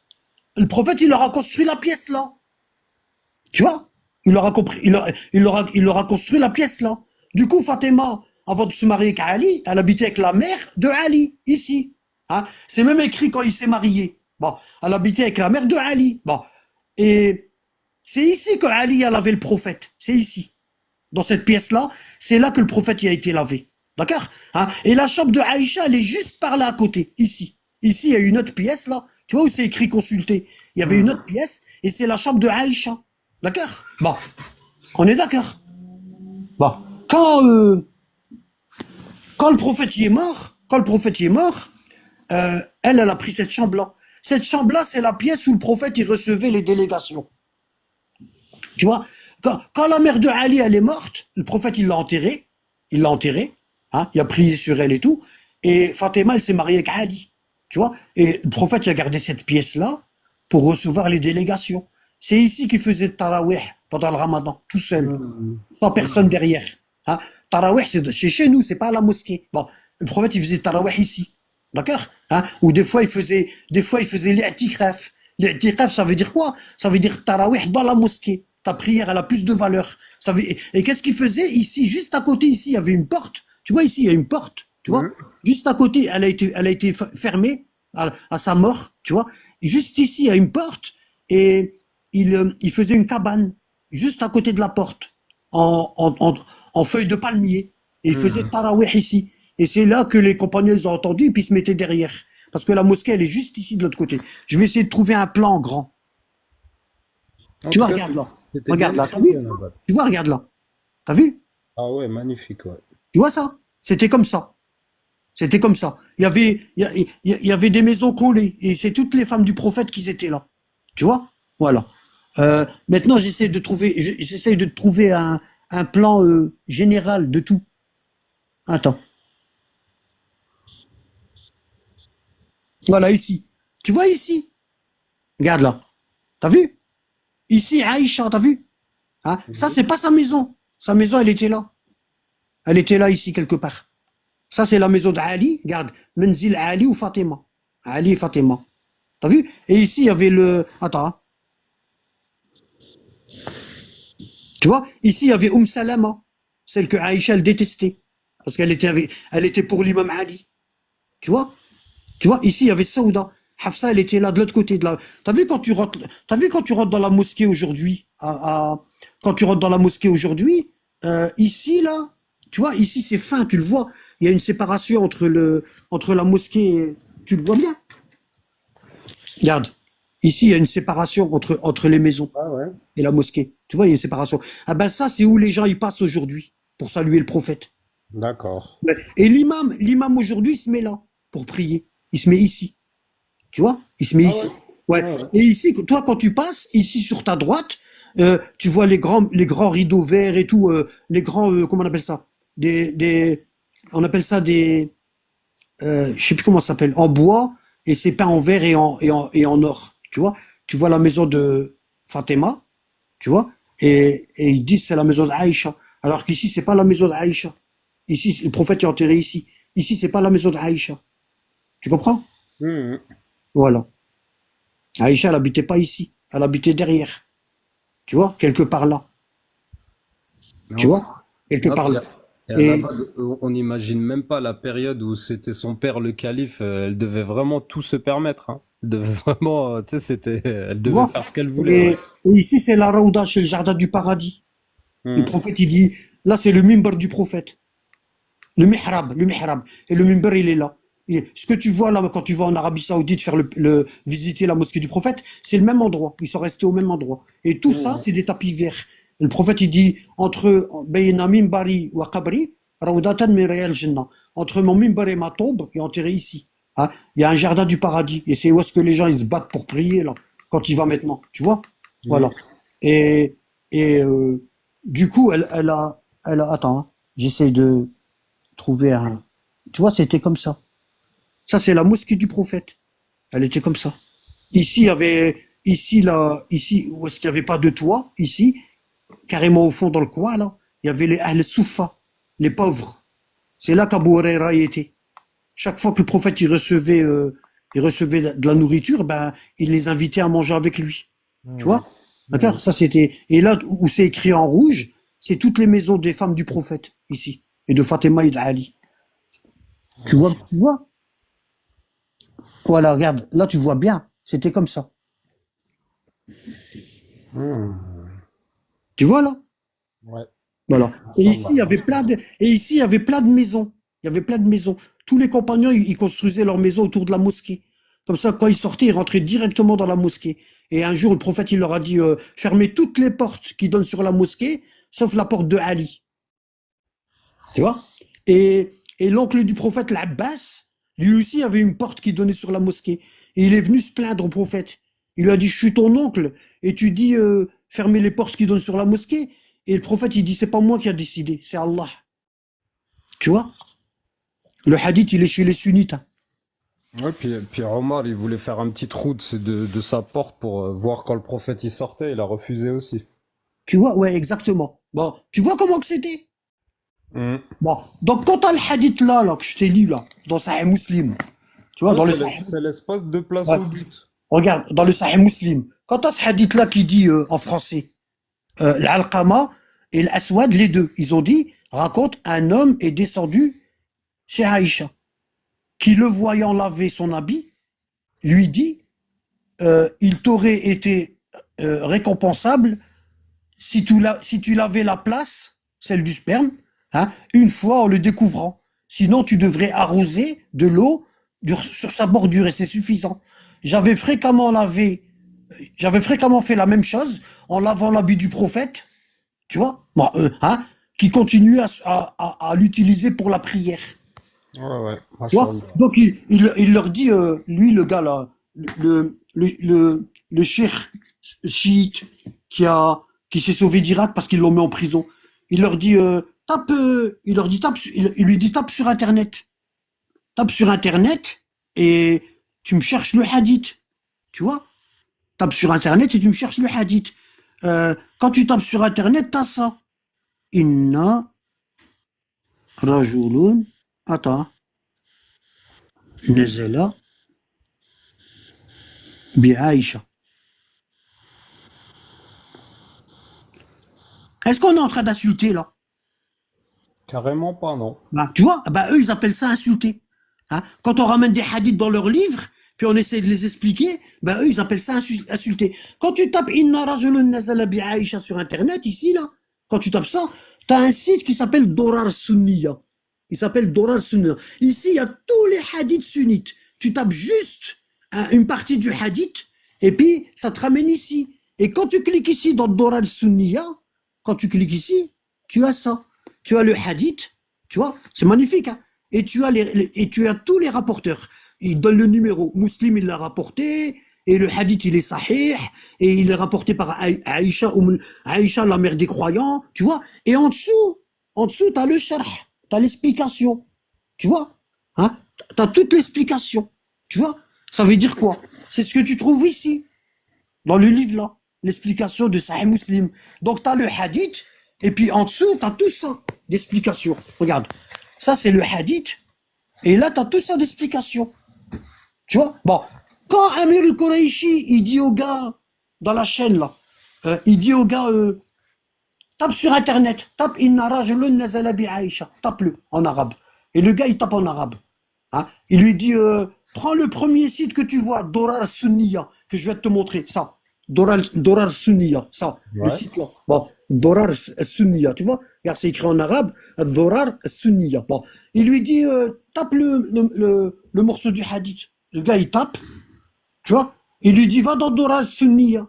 [SPEAKER 2] le prophète, il leur a construit la pièce là. Tu vois? Il leur a construit la pièce là. Du coup, Fatima, avant de se marier avec Ali, elle habitait avec la mère de Ali, ici. Hein? C'est même écrit quand il s'est marié. Bon, elle habitait avec la mère de Ali. Bon. Et c'est ici que Ali a lavé le prophète. C'est ici. Dans cette pièce-là, c'est là que le prophète y a été lavé. D'accord? Hein? Et la chambre de Aïcha, elle est juste par là à côté, ici. Ici, il y a une autre pièce là. Tu vois où c'est écrit consulter? Il y avait une autre pièce et c'est la chambre de Aïcha. D'accord? Bon. On est d'accord? Bon. Quand le prophète y est mort, elle a pris cette chambre-là. Cette chambre-là, c'est la pièce où le prophète il recevait les délégations. Tu vois, quand la mère de Ali elle est morte, le prophète il l'a enterrée, hein, il a prié sur elle et tout, et Fatima elle s'est mariée avec Ali, tu vois, et le prophète il a gardé cette pièce-là pour recevoir les délégations. C'est ici qu'il faisait le tarawih pendant le Ramadan, tout seul,
[SPEAKER 3] Mhm.
[SPEAKER 2] sans personne derrière. Hein. Tarawih c'est chez nous, c'est pas à la mosquée. Bon, le prophète il faisait tarawih ici. D'accord? Hein? Ou des fois, il faisait l'i'tikaf. L'i'tikaf, ça veut dire quoi? Ça veut dire tarawih dans la mosquée. Ta prière, elle a plus de valeur. Et qu'est-ce qu'il faisait? Ici, juste à côté, ici, il y avait une porte. Tu vois, ici, il y a une porte. Tu vois?
[SPEAKER 3] Mhm.
[SPEAKER 2] Juste à côté, elle a été fermée à sa mort. Tu vois? Et juste ici, il y a une porte. Et il faisait une cabane. Juste à côté de la porte. En feuilles de palmier. Et il faisait
[SPEAKER 3] Mhm.
[SPEAKER 2] tarawih ici. Et c'est là que les compagnons ils ont entendu, puis ils se mettaient derrière. Parce que la mosquée, elle est juste ici de l'autre côté. Je vais essayer de trouver un plan grand.
[SPEAKER 3] En
[SPEAKER 2] Tu
[SPEAKER 3] tout
[SPEAKER 2] vois,
[SPEAKER 3] cas,
[SPEAKER 2] regarde là.
[SPEAKER 3] c'était bien
[SPEAKER 2] Regarde là, t'as vu?
[SPEAKER 3] expliqué, Nabal.
[SPEAKER 2] Tu vois, regarde là. T'as vu?
[SPEAKER 3] Ah ouais, magnifique, ouais.
[SPEAKER 2] Tu vois ça? C'était comme ça. C'était comme ça. Il y avait des maisons collées. Et c'est toutes les femmes du prophète qui étaient là. Tu vois? Voilà. Maintenant, j'essaie de trouver un plan général de tout. Attends. Voilà, ici. Tu vois ici? Regarde là. T'as vu? Ici, Aïcha, t'as vu? Hein? Ça, c'est pas sa maison. Sa maison, elle était là. Elle était là, ici, quelque part. Ça, c'est la maison d'Ali. Regarde. Menzil Ali ou Fatima. Ali et Fatima. T'as vu? Et ici, il y avait le... Attends. Hein. Tu vois? Ici, il y avait Salama. Celle que Aïcha, elle détestait. Parce elle était pour l'imam Ali. Tu vois? Tu vois, ici, il y avait Saouda. Hafsa, elle était là, de l'autre côté de la... T'as vu quand tu rentres dans la mosquée aujourd'hui, quand tu rentres dans la mosquée aujourd'hui, ici, là, Tu vois, ici, c'est fin, tu le vois. Il y a une séparation entre la mosquée et, tu le vois bien. Regarde. Ici, il y a une séparation entre les maisons
[SPEAKER 3] Ah ouais.
[SPEAKER 2] et la mosquée. Tu vois, il y a une séparation. Ah ben ça, c'est où les gens y passent aujourd'hui pour saluer le prophète.
[SPEAKER 3] D'accord.
[SPEAKER 2] Ouais. Et l'imam aujourd'hui, il se met là pour prier. Il se met ici. Tu vois? Il se met
[SPEAKER 3] Ah
[SPEAKER 2] ici.
[SPEAKER 3] ouais.
[SPEAKER 2] Ouais.
[SPEAKER 3] Ah ouais.
[SPEAKER 2] Et ici, toi, quand tu passes, ici sur ta droite, tu vois les grands rideaux verts et tout, les grands, comment on appelle ça? On appelle ça je sais plus comment ça s'appelle, en bois, et c'est peint en verre et en or. Tu vois? Tu vois la maison de Fatima, tu vois? Et ils disent c'est la maison d'Aïcha. Alors qu'ici, c'est pas la maison d'Aïcha. Ici, le prophète est enterré ici. Ici, c'est pas la maison d'Aïcha. Tu comprends?
[SPEAKER 3] Mhm.
[SPEAKER 2] Voilà. Aïcha, elle habitait pas ici. Elle habitait derrière. Tu vois? Quelque part là. Tu
[SPEAKER 3] Non.
[SPEAKER 2] vois? Quelque
[SPEAKER 3] Non,
[SPEAKER 2] part
[SPEAKER 3] puis,
[SPEAKER 2] là.
[SPEAKER 3] et
[SPEAKER 2] Et
[SPEAKER 3] là-bas, on n'imagine même pas la période où c'était son père, le calife. Elle devait vraiment tout se permettre, hein. Elle devait vraiment, tu sais, elle
[SPEAKER 2] tu
[SPEAKER 3] devait
[SPEAKER 2] vois?
[SPEAKER 3] faire ce qu'elle voulait,
[SPEAKER 2] Et,
[SPEAKER 3] ouais.
[SPEAKER 2] et ici, c'est la Raouda, chez le jardin du paradis. Le
[SPEAKER 3] Mhm.
[SPEAKER 2] prophète, il dit, là, c'est le mimbar du prophète. Le mihrab, le mihrab. Et le mimbar, il est là. Et ce que tu vois là, quand tu vas en Arabie Saoudite faire visiter la mosquée du prophète, c'est le même endroit. Ils sont restés au même endroit. Et tout ça,
[SPEAKER 3] Mhm.
[SPEAKER 2] c'est des tapis verts. Le prophète, il dit, bayna mimbari wa qabri, rawdatan min riyal jannah. Entre mon mimbar et ma tombe, il est enterré ici. Hein. Il y a un jardin du paradis. Et c'est où est-ce que les gens, ils se battent pour prier, là, quand il va maintenant. Tu vois? Voilà.
[SPEAKER 3] Mhm.
[SPEAKER 2] Et, et du coup, attends, hein. J'essaie de trouver un. Tu vois, c'était comme ça. Ça, c'est la mosquée du prophète. Elle était comme ça. Ici, il y avait, ici, là, ici, où est-ce qu'il n'y avait pas de toit, ici, carrément au fond dans le coin, là, il y avait les Ahl Soufa, les pauvres. C'est là qu'Abu Huraira y était. Chaque fois que le prophète il recevait de la nourriture, ben, il les invitait à manger avec lui. Tu
[SPEAKER 3] Mhm.
[SPEAKER 2] vois? D'accord?
[SPEAKER 3] Mhm.
[SPEAKER 2] Ça, c'était, et là, où c'est écrit en rouge, c'est toutes les maisons des femmes du prophète, ici. Et de Fatima et d'Ali. Tu vois? Voilà, regarde, là tu vois bien, c'était comme ça.
[SPEAKER 3] Mhm.
[SPEAKER 2] Tu vois là?
[SPEAKER 3] Ouais.
[SPEAKER 2] Voilà. Et ici, il
[SPEAKER 3] Inch'Allah.
[SPEAKER 2] y avait et ici, il y avait plein de maisons. Il y avait plein de maisons. Tous les compagnons, ils construisaient leur maison autour de la mosquée. Comme ça, quand ils sortaient, ils rentraient directement dans la mosquée. Et un jour, le prophète, il leur a dit, fermez toutes les portes qui donnent sur la mosquée, sauf la porte de Ali. Tu vois? Et l'oncle du prophète, l'Abbas, lui aussi avait une porte qui donnait sur la mosquée. Et il est venu se plaindre au prophète. Il lui a dit, je suis ton oncle, et tu dis, fermez les portes qui donnent sur la mosquée. Et le prophète, il dit, c'est pas moi qui a décidé, c'est Allah. Tu vois? Le hadith, il est chez les sunnites, hein.
[SPEAKER 3] Ouais, puis Omar, il voulait faire un petit trou de sa porte pour voir quand le prophète y sortait. Il a refusé aussi.
[SPEAKER 2] Tu vois? Ouais, exactement. Bon, tu vois comment que c'était?
[SPEAKER 3] Mhm.
[SPEAKER 2] Bon, donc quand t'as le hadith là, que je t'ai lu là, dans Sahih Muslim, tu vois,
[SPEAKER 3] Ouais,
[SPEAKER 2] dans le Sahih,
[SPEAKER 3] c'est l'espace de place
[SPEAKER 2] ouais,
[SPEAKER 3] au doute.
[SPEAKER 2] regarde, dans le Sahih Muslim, quand t'as ce hadith là qui dit en français, l'Alqama et l'Aswad, les deux, ils ont dit, raconte, un homme est descendu chez Aïcha, qui le voyant laver son habit, lui dit, il t'aurait été récompensable si tu lavais la place, celle du sperme, hein, une fois en le découvrant. Sinon, tu devrais arroser de l'eau sur sa bordure et c'est suffisant. J'avais fréquemment lavé, j'avais fréquemment fait la même chose en lavant l'habit du prophète, tu vois, bon, hein, qui continue à l'utiliser pour la prière.
[SPEAKER 3] Ouais, ouais,
[SPEAKER 2] Tu vois?
[SPEAKER 3] machallah.
[SPEAKER 2] Donc il leur dit, lui, le gars là, le cheikh chiite qui s'est sauvé d'Irak parce qu'ils l'ont mis en prison. Il leur dit, il leur dit, il lui dit, tape sur Internet. Tape sur Internet et tu me cherches le hadith. Tu vois? Tape sur Internet et tu me cherches le hadith. Quand tu tapes sur Internet, t'as ça. Inna rajulun, attends, nazala bi Aïcha. Est-ce qu'on est en train d'insulter là?
[SPEAKER 3] Carrément pas, non.
[SPEAKER 2] Bah, tu vois, bah, eux, ils appellent ça insulter. Hein? Quand on ramène des hadiths dans leurs livres, puis on essaie de les expliquer, bah, eux, ils appellent ça insulter. Quand tu tapes Inna rajulun nazala bi Aïcha sur Internet, ici, là, quand tu tapes ça, tu as un site qui s'appelle Dorar Sunniya. Il s'appelle Dorar Sunniya. Ici, il y a tous les hadiths sunnites. Tu tapes juste une partie du hadith et puis ça te ramène ici. Et quand tu cliques ici dans Dorar Sunniya, quand tu cliques ici, tu as ça. Tu as le hadith, tu vois, c'est magnifique, hein. Et tu as tous les rapporteurs. Il donne le numéro. Muslim, il l'a rapporté. Et le hadith, il est sahih. Et il est rapporté par Aïcha, Aïcha, la mère des croyants. Tu vois. Et en dessous, t'as le sharh. T'as l'explication. Tu vois. Hein? T'as toute l'explication. Tu vois. Ça veut dire quoi? C'est ce que tu trouves ici. Dans le livre là. L'explication de Sahih Muslim. Donc t'as le hadith. Et puis en dessous, t'as tout ça. D'explication. Regarde. Ça, c'est le hadith. Et là, t'as tout ça d'explication. Tu vois? Bon. Quand Amir al-Quraishi, il dit au gars, dans la chaîne là, il dit au gars, tape sur internet, tape Inna rajulun nazala bi Aïcha, tape-le en arabe. Et le gars, il tape en arabe. Hein? Il lui dit, prends le premier site que tu vois, Dorar Sunniya, que je vais te montrer, ça. Dorar Sunniya, ça, le site là. Bon, Dorar Sunniya, tu vois? Regarde, c'est écrit en arabe, Dorar Sunniya. Bon, il lui dit, tape le morceau du hadith. Le gars, il tape. Tu vois, il lui dit, va dans Dorar Sunniya.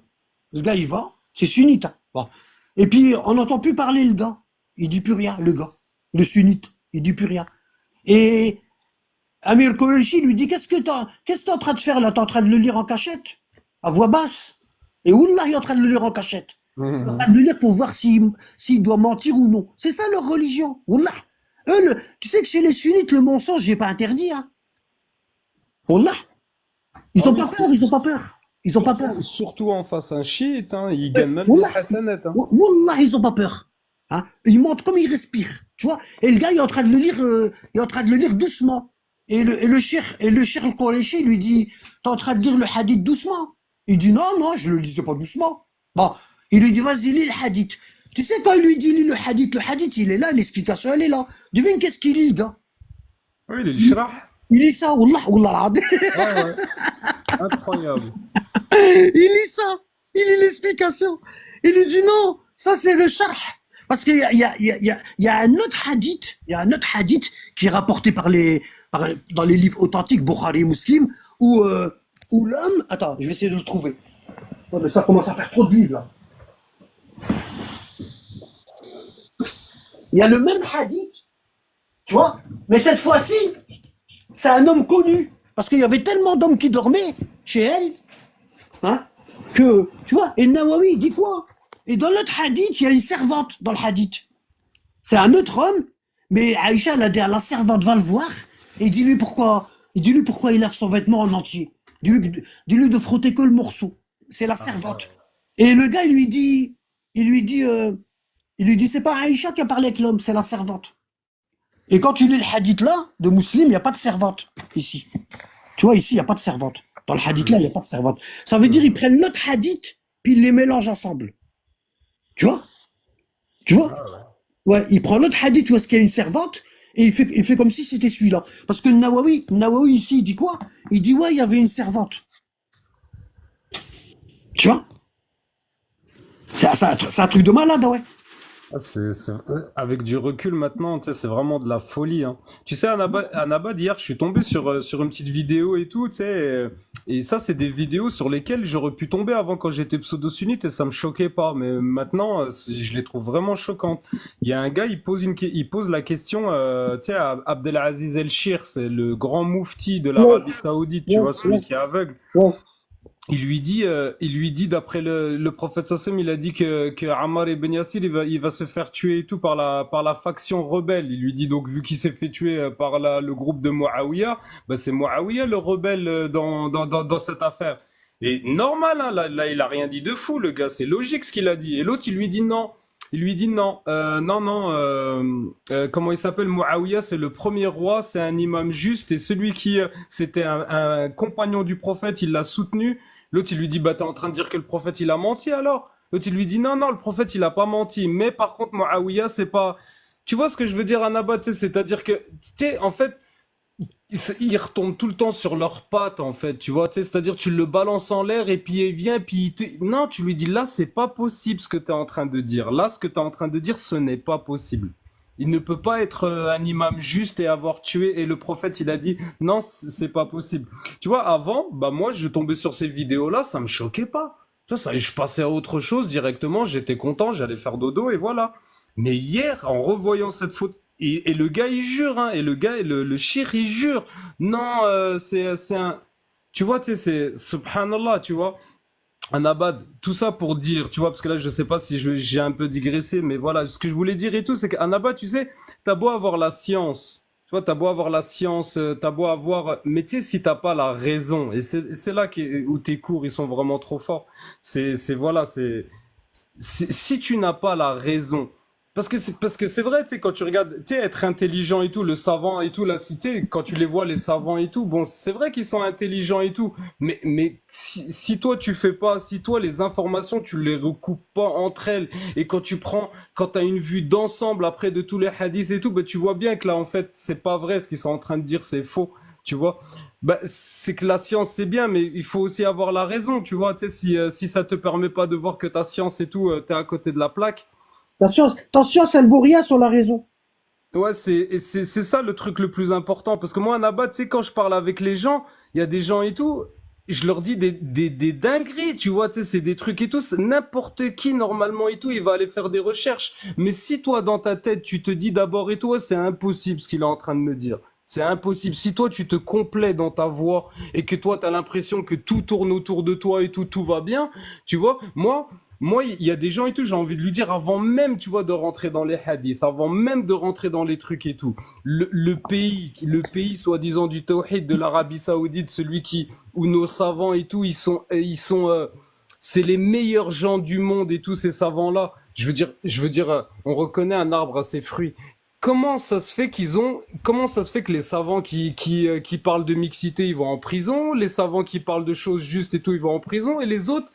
[SPEAKER 2] Le gars, il va, c'est sunnite. Hein. Bon. Et puis, on n'entend plus parler le gars. Il dit plus rien, le gars. Le sunnite, il dit plus rien. Et Amir Koyeshi lui dit, qu'est-ce que t'es en train de faire là? T'es en train de le lire en cachette? À voix basse. Et Wallah, il est en train de le lire en cachette. Il est en train de le lire pour voir s'il doit mentir ou non. C'est ça leur religion. Wallah. Eux, tu sais que chez les sunnites, le mensonge, j'ai pas interdit. Hein. Wallah. Ils ont pas peur, ils ont pas peur. Ils ont pas peur.
[SPEAKER 3] Surtout en face à un chiite, hein, ils gagnent même
[SPEAKER 2] Wallah,
[SPEAKER 3] des hasanats. Hein.
[SPEAKER 2] Wallah, ils ont pas peur. Hein. Ils montent comme ils respirent. Tu vois. Et le gars, il est en train de le lire, il est en train de le lire doucement. Et le cheikh al-Quraishi lui dit, t'es en train de lire le hadith doucement? Il dit, non, je le lisais pas doucement. Bon. Il lui dit, vas-y, lis le hadith. Tu sais, quand il lui dit, lis le hadith, il est là, l'explication, elle est là. Devine qu'est-ce qu'il lit, le gars?
[SPEAKER 3] Oui, il est shrah.
[SPEAKER 2] Il lit ça, Wallah, l'adé.
[SPEAKER 3] Ouais. Incroyable.
[SPEAKER 2] Il lit ça. Il lit l'explication. Il lui dit non, ça c'est le sharh. Parce qu'il y a un autre hadith, qui est rapporté dans les livres authentiques, Bukhari et Muslim, où l'homme, attends, je vais essayer de le trouver. Oh, mais ça commence à faire trop de livres là. Il y a le même hadith, tu vois, mais cette fois-ci, c'est un homme connu. Parce qu'il y avait tellement d'hommes qui dormaient chez elle, hein, que, tu vois, et Nawawi, il dit quoi? Et dans l'autre hadith, il y a une servante dans le hadith. C'est un autre homme, mais Aïcha, elle a dit à la servante, va le voir, et dis-lui pourquoi il lave son vêtement en entier. Dis-lui de frotter que le morceau. C'est la servante. Et le gars, il lui dit, c'est pas Aïcha qui a parlé avec l'homme, c'est la servante. Et quand tu lis le hadith là, de Muslim, il n'y a pas de servante, ici. Tu vois, ici, il n'y a pas de servante. Dans le hadith là, il n'y a pas de servante. Ça veut dire, ils prennent l'autre hadith, puis ils les mélangent ensemble. Tu vois? Ouais, il prend l'autre hadith où est-ce qu'il y a une servante, et il fait comme si c'était celui-là. Parce que Nawawi ici, il dit quoi? Il dit, ouais, il y avait une servante. Tu vois? C'est un truc de malade, ouais.
[SPEAKER 3] Avec du recul maintenant, tu sais, c'est vraiment de la folie. Hein. Tu sais, Anabad, hier, je suis tombé sur une petite vidéo et tout, tu sais, et ça, c'est des vidéos sur lesquelles j'aurais pu tomber avant quand j'étais pseudo-sunnite et ça me choquait pas. Mais maintenant, je les trouve vraiment choquantes. Il y a un gars, il pose la question, tu sais, à Abdelaziz El-Shir, c'est le grand moufti de l'Arabie Saoudite, tu vois, celui qui est aveugle. Il lui dit d'après le prophète Sassam, il a dit que Ammar ibn Yassir il va se faire tuer et tout par la faction rebelle. Il lui dit donc vu qu'il s'est fait tuer par le groupe de Muawiyah, bah c'est Muawiyah le rebelle dans cette affaire. Et normal hein, là il a rien dit de fou le gars, c'est logique ce qu'il a dit. Et l'autre il lui dit non. Comment il s'appelle? Muawiyah, c'est le premier roi, c'est un imam juste et celui qui c'était un compagnon du prophète, il l'a soutenu. L'autre il lui dit bah t'es en train de dire que le prophète il a menti alors? L'autre il lui dit non le prophète il a pas menti, mais par contre Muawiyah c'est pas. Tu vois ce que je veux dire Anabat, c'est-à-dire que tu sais en fait ils retombent tout le temps sur leurs pattes, en fait, tu vois, tu sais, c'est-à-dire tu le balances en l'air et puis il vient, puis non, tu lui dis là, c'est pas possible ce que tu es en train de dire. Là, ce que tu es en train de dire, ce n'est pas possible. Il ne peut pas être un imam juste et avoir tué. Et le prophète, il a dit non, c'est pas possible. Tu vois, avant, bah moi, je tombais sur ces vidéos-là, ça me choquait pas. Tu vois, ça, je passais à autre chose directement, j'étais content, j'allais faire dodo et voilà. Mais hier, en revoyant cette photo, et le gars il jure, hein, et le gars, le shir il jure, non, c'est un, tu vois, tu sais, c'est subhanallah, tu vois. Un abad, tout ça pour dire, tu vois, parce que là je sais pas si j'ai un peu digressé, mais voilà, ce que je voulais dire et tout, c'est qu'un abad, tu sais, t'as beau avoir la science, tu vois, t'as beau avoir la science, t'as beau avoir, mais tu sais, si t'as pas la raison, et c'est là où tes cours ils sont vraiment trop forts, voilà, si tu n'as pas la raison, parce que c'est vrai, tu sais, quand tu regardes, tu sais, être intelligent et tout, le savant et tout, là, si, tu sais, quand tu les vois, les savants et tout, bon, c'est vrai qu'ils sont intelligents et tout, mais si toi tu fais pas, si toi les informations tu les recoupes pas entre elles, et quand t'as une vue d'ensemble après de tous les hadiths et tout, bah tu vois bien que là en fait c'est pas vrai ce qu'ils sont en train de dire, c'est faux, tu vois. Bah c'est que la science c'est bien, mais il faut aussi avoir la raison, tu vois. Tu sais, si ça te permet pas de voir que ta science et tout, t'es à côté de la plaque.
[SPEAKER 2] Ta science, elle vaut rien sur la raison.
[SPEAKER 3] Ouais, c'est ça le truc le plus important. Parce que moi, en abat, tu sais, quand je parle avec les gens, il y a des gens et tout, je leur dis des dingueries, tu vois, tu sais, c'est des trucs et tout. N'importe qui, normalement et tout, il va aller faire des recherches. Mais si toi, dans ta tête, tu te dis d'abord et tout, ouais, c'est impossible ce qu'il est en train de me dire. C'est impossible. Si toi, tu te complais dans ta voix et que toi, tu as l'impression que tout tourne autour de toi et tout va bien, tu vois, moi, il y a des gens et tout, j'ai envie de lui dire avant même, tu vois, de rentrer dans les hadiths, avant même de rentrer dans les trucs et tout. Le pays, soi-disant du tawhid de l'Arabie Saoudite, celui où nos savants et tout, c'est les meilleurs gens du monde et tous ces savants-là. Je veux dire, on reconnaît un arbre à ses fruits. Comment ça se fait que les savants qui parlent de mixité, ils vont en prison, les savants qui parlent de choses justes et tout, ils vont en prison, et les autres,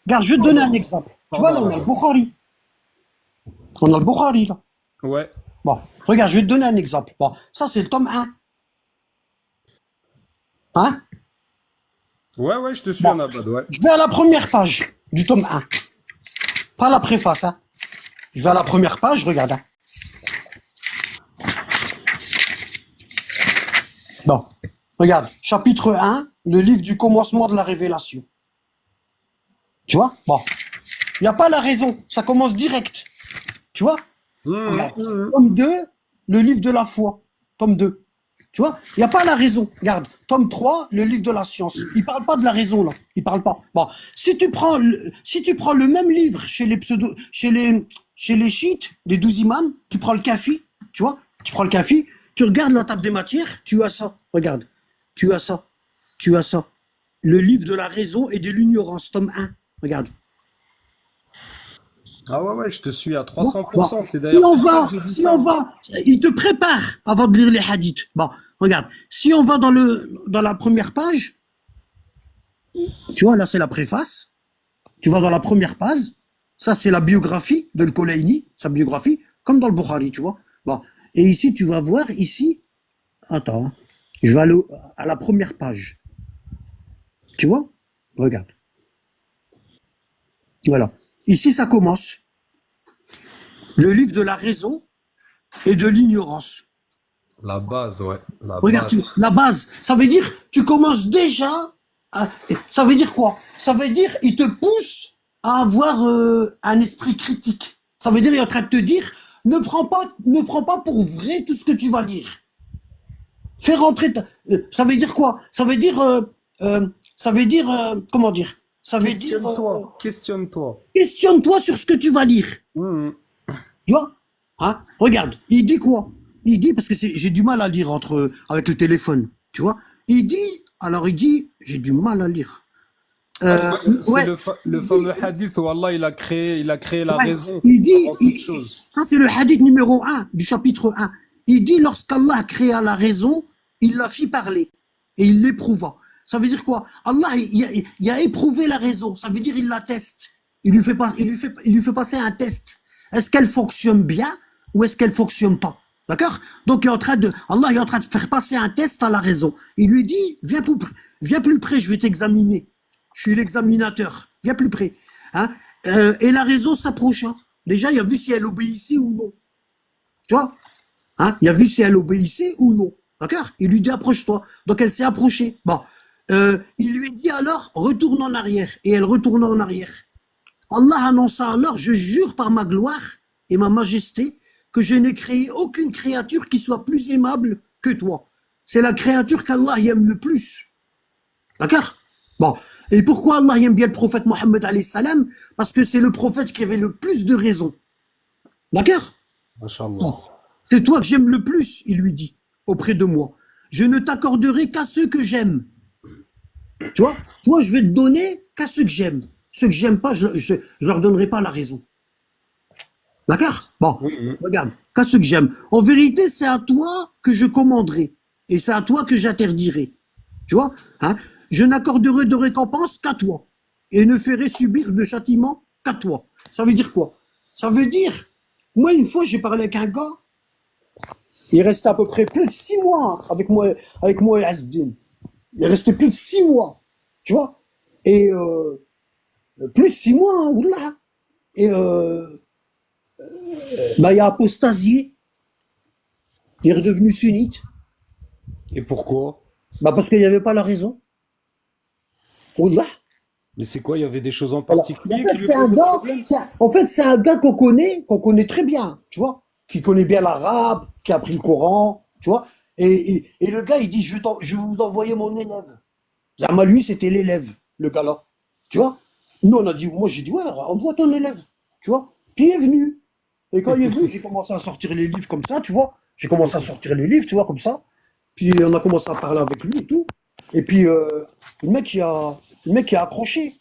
[SPEAKER 2] Regarde, je vais te donner un exemple. Tu vois, là, on a le Bukhari. On a le Bukhari, là.
[SPEAKER 3] ouais.
[SPEAKER 2] Bon, regarde, je vais te donner un exemple. Bon, ça, c'est le tome 1. Hein?
[SPEAKER 3] Ouais, je te suis
[SPEAKER 2] Bon,
[SPEAKER 3] en abad, ouais.
[SPEAKER 2] je vais à la première page du tome 1. Pas la préface, hein. Je vais à la première page, regarde. Hein. Bon, regarde, chapitre 1, le livre du commencement de la révélation. Tu vois? Bon, il n'y a pas la raison, ça commence direct. Tu vois? Regarde. Tome 2, le livre de la foi. Tome 2. Tu vois? Il n'y a pas la raison. Regarde, tome 3, le livre de la science. Il parle pas de la raison, là. Il parle pas. Bon, si tu prends le même livre chez les chiites, les 12 imams, tu prends le Kafi, tu vois? Tu prends le Kafi, tu regardes la table des matières, tu as ça. Regarde. Tu as ça. Tu as ça. Le livre de la raison et de l'ignorance, tome 1. Regarde.
[SPEAKER 3] Ah ouais, je te suis à
[SPEAKER 2] Bon,
[SPEAKER 3] 300%. C'est
[SPEAKER 2] si
[SPEAKER 3] d'ailleurs
[SPEAKER 2] on
[SPEAKER 3] pour ça
[SPEAKER 2] va,
[SPEAKER 3] que j'ai dit
[SPEAKER 2] si
[SPEAKER 3] ça.
[SPEAKER 2] on va, il te prépare avant de lire les hadiths. Bon, regarde. Si on va dans la première page, tu vois, là, c'est la préface. Tu vas dans la première page. Ça, c'est la biographie de Al-Kulaini, sa biographie, comme dans le Bukhari, tu vois. Bon. Et ici, tu vas voir, ici, attends, hein. Je vais aller à la première page. Tu vois? Regarde. Voilà. Ici, ça commence. Le livre de la raison et de l'ignorance.
[SPEAKER 3] La base, ouais. La
[SPEAKER 2] Regarde,
[SPEAKER 3] base.
[SPEAKER 2] la base, ça veut dire, tu commences déjà ça veut dire quoi? Ça veut dire, il te pousse à avoir un esprit critique. Ça veut dire, il est en train de te dire, ne prends pas pour vrai tout ce que tu vas lire. Fais rentrer ça veut dire quoi? Comment dire? Ça veut dire,
[SPEAKER 3] Questionne-toi.
[SPEAKER 2] questionne-toi sur ce que tu vas lire.
[SPEAKER 3] Mhm.
[SPEAKER 2] Tu vois? Hein? Regarde, il dit quoi? Il dit, parce que j'ai du mal à lire avec le téléphone, tu vois? Il dit, j'ai du mal à lire.
[SPEAKER 3] C'est
[SPEAKER 2] Ouais,
[SPEAKER 3] le
[SPEAKER 2] il
[SPEAKER 3] fameux
[SPEAKER 2] dit,
[SPEAKER 3] hadith où Allah il a créé la
[SPEAKER 2] ouais,
[SPEAKER 3] raison
[SPEAKER 2] il dit,
[SPEAKER 3] avant toute chose.
[SPEAKER 2] ça c'est le hadith numéro 1 du chapitre 1. Il dit, lorsqu'Allah créa la raison, il la fit parler et il l'éprouva. Ça veut dire quoi? Allah, il a éprouvé la raison. Ça veut dire il la teste. Il lui fait passer un test. Est-ce qu'elle fonctionne bien ou est-ce qu'elle fonctionne pas? D'accord? Donc, Allah est en train de faire passer un test à la raison. Il lui dit, viens plus près, je vais t'examiner. Je suis l'examinateur. Viens plus près. Hein? Et la raison s'approcha. Déjà, il a vu si elle obéissait ou non. Tu vois? Hein? Il a vu si elle obéissait ou non. D'accord? Il lui dit, approche-toi. Donc, elle s'est approchée. Bon. Il lui dit alors, retourne en arrière. Et elle retourna en arrière. Allah annonça alors, je jure par ma gloire et ma majesté, que je n'ai créé aucune créature qui soit plus aimable que toi. C'est la créature qu'Allah aime le plus. D'accord? Bon. Et pourquoi Allah aime bien le prophète Mohammed alayhi salam? Parce que c'est le prophète qui avait le plus de raisons. D'accord?
[SPEAKER 3] Machallah.
[SPEAKER 2] Bon. C'est toi que j'aime le plus, il lui dit, auprès de moi. Je ne t'accorderai qu'à ceux que j'aime. Tu vois? Toi, je vais te donner qu'à ceux que j'aime. Ceux que j'aime pas, je leur donnerai pas la raison. D'accord? Bon,
[SPEAKER 3] Oui.
[SPEAKER 2] regarde, qu'à ceux que j'aime. En vérité, c'est à toi que je commanderai. Et c'est à toi que j'interdirai. Tu vois? Hein? Je n'accorderai de récompense qu'à toi. Et ne ferai subir de châtiment qu'à toi. Ça veut dire quoi? Ça veut dire, moi, une fois, j'ai parlé avec un gars. Il restait à peu près plus de 6 mois avec moi et Asdin. Il est resté plus de 6 mois. Tu vois? Et, plus de 6 mois, hein, oula. Et, il a apostasié. Il est redevenu sunnite.
[SPEAKER 3] Et pourquoi?
[SPEAKER 2] Parce qu'il n'y avait pas la raison. Oula.
[SPEAKER 3] Mais c'est quoi? Il y avait des choses en
[SPEAKER 2] En
[SPEAKER 3] particulier
[SPEAKER 2] fait,
[SPEAKER 3] qui lui
[SPEAKER 2] c'est un
[SPEAKER 3] posaient
[SPEAKER 2] gars,
[SPEAKER 3] problème?
[SPEAKER 2] c'est un gars qu'on connaît très bien, tu vois, qui connaît bien l'arabe, qui a appris le Coran, tu vois. Et le gars, il dit, je vais vous envoyer mon élève. Zama, lui, c'était l'élève, le gars-là. Tu vois? Nous, moi, j'ai dit, ouais, envoie ton élève. Tu vois? Puis il est venu. Et quand il est venu, j'ai commencé à sortir les livres comme ça, tu vois? J'ai commencé à sortir les livres, tu vois, comme ça. Puis on a commencé à parler avec lui et tout. Et puis, le mec, il a accroché.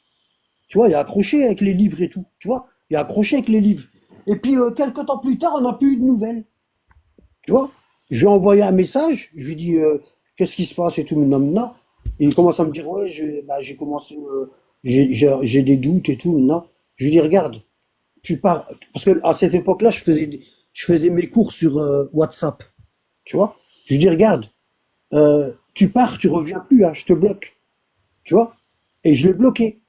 [SPEAKER 2] Tu vois, il a accroché avec les livres et tout. Tu vois? Il a accroché avec les livres. Et puis, quelques temps plus tard, on n'a plus eu de nouvelles. Tu vois? Je lui ai envoyé un message. Je lui ai dit, qu'est-ce qui se passe et tout, maintenant. Et il commence à me dire, ouais, j'ai commencé, j'ai des doutes et tout, maintenant. Je lui dis, regarde, tu pars. Parce que à cette époque-là, je faisais mes cours sur WhatsApp. Tu vois? Je lui dis, regarde, tu pars, tu reviens plus, hein, je te bloque. Tu vois? Et je l'ai bloqué.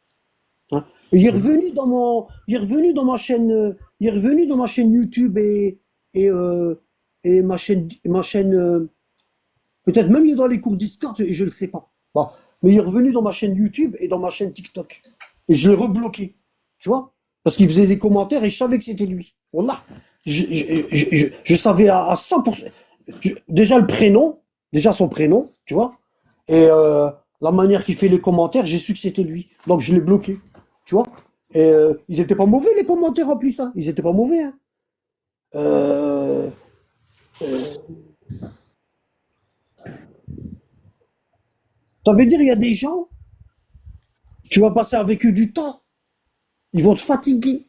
[SPEAKER 2] Hein. Et il est revenu dans ma chaîne, il est revenu dans ma chaîne YouTube et ma chaîne, peut-être même il est dans les cours Discord, et je ne le sais pas. Bon. Mais il est revenu dans ma chaîne YouTube et dans ma chaîne TikTok. Et je l'ai rebloqué. Tu vois? Parce qu'il faisait des commentaires et je savais que c'était lui. Wallah. Je savais à 100%. Déjà le prénom, déjà son prénom, tu vois? Et la manière qu'il fait les commentaires, j'ai su que c'était lui. Donc je l'ai bloqué. Tu vois? Et ils étaient pas mauvais les commentaires en plus, hein. Ils étaient pas mauvais, hein. Euh, Ça veut dire il y a des gens, tu vas passer avec eux du temps, ils vont te fatiguer.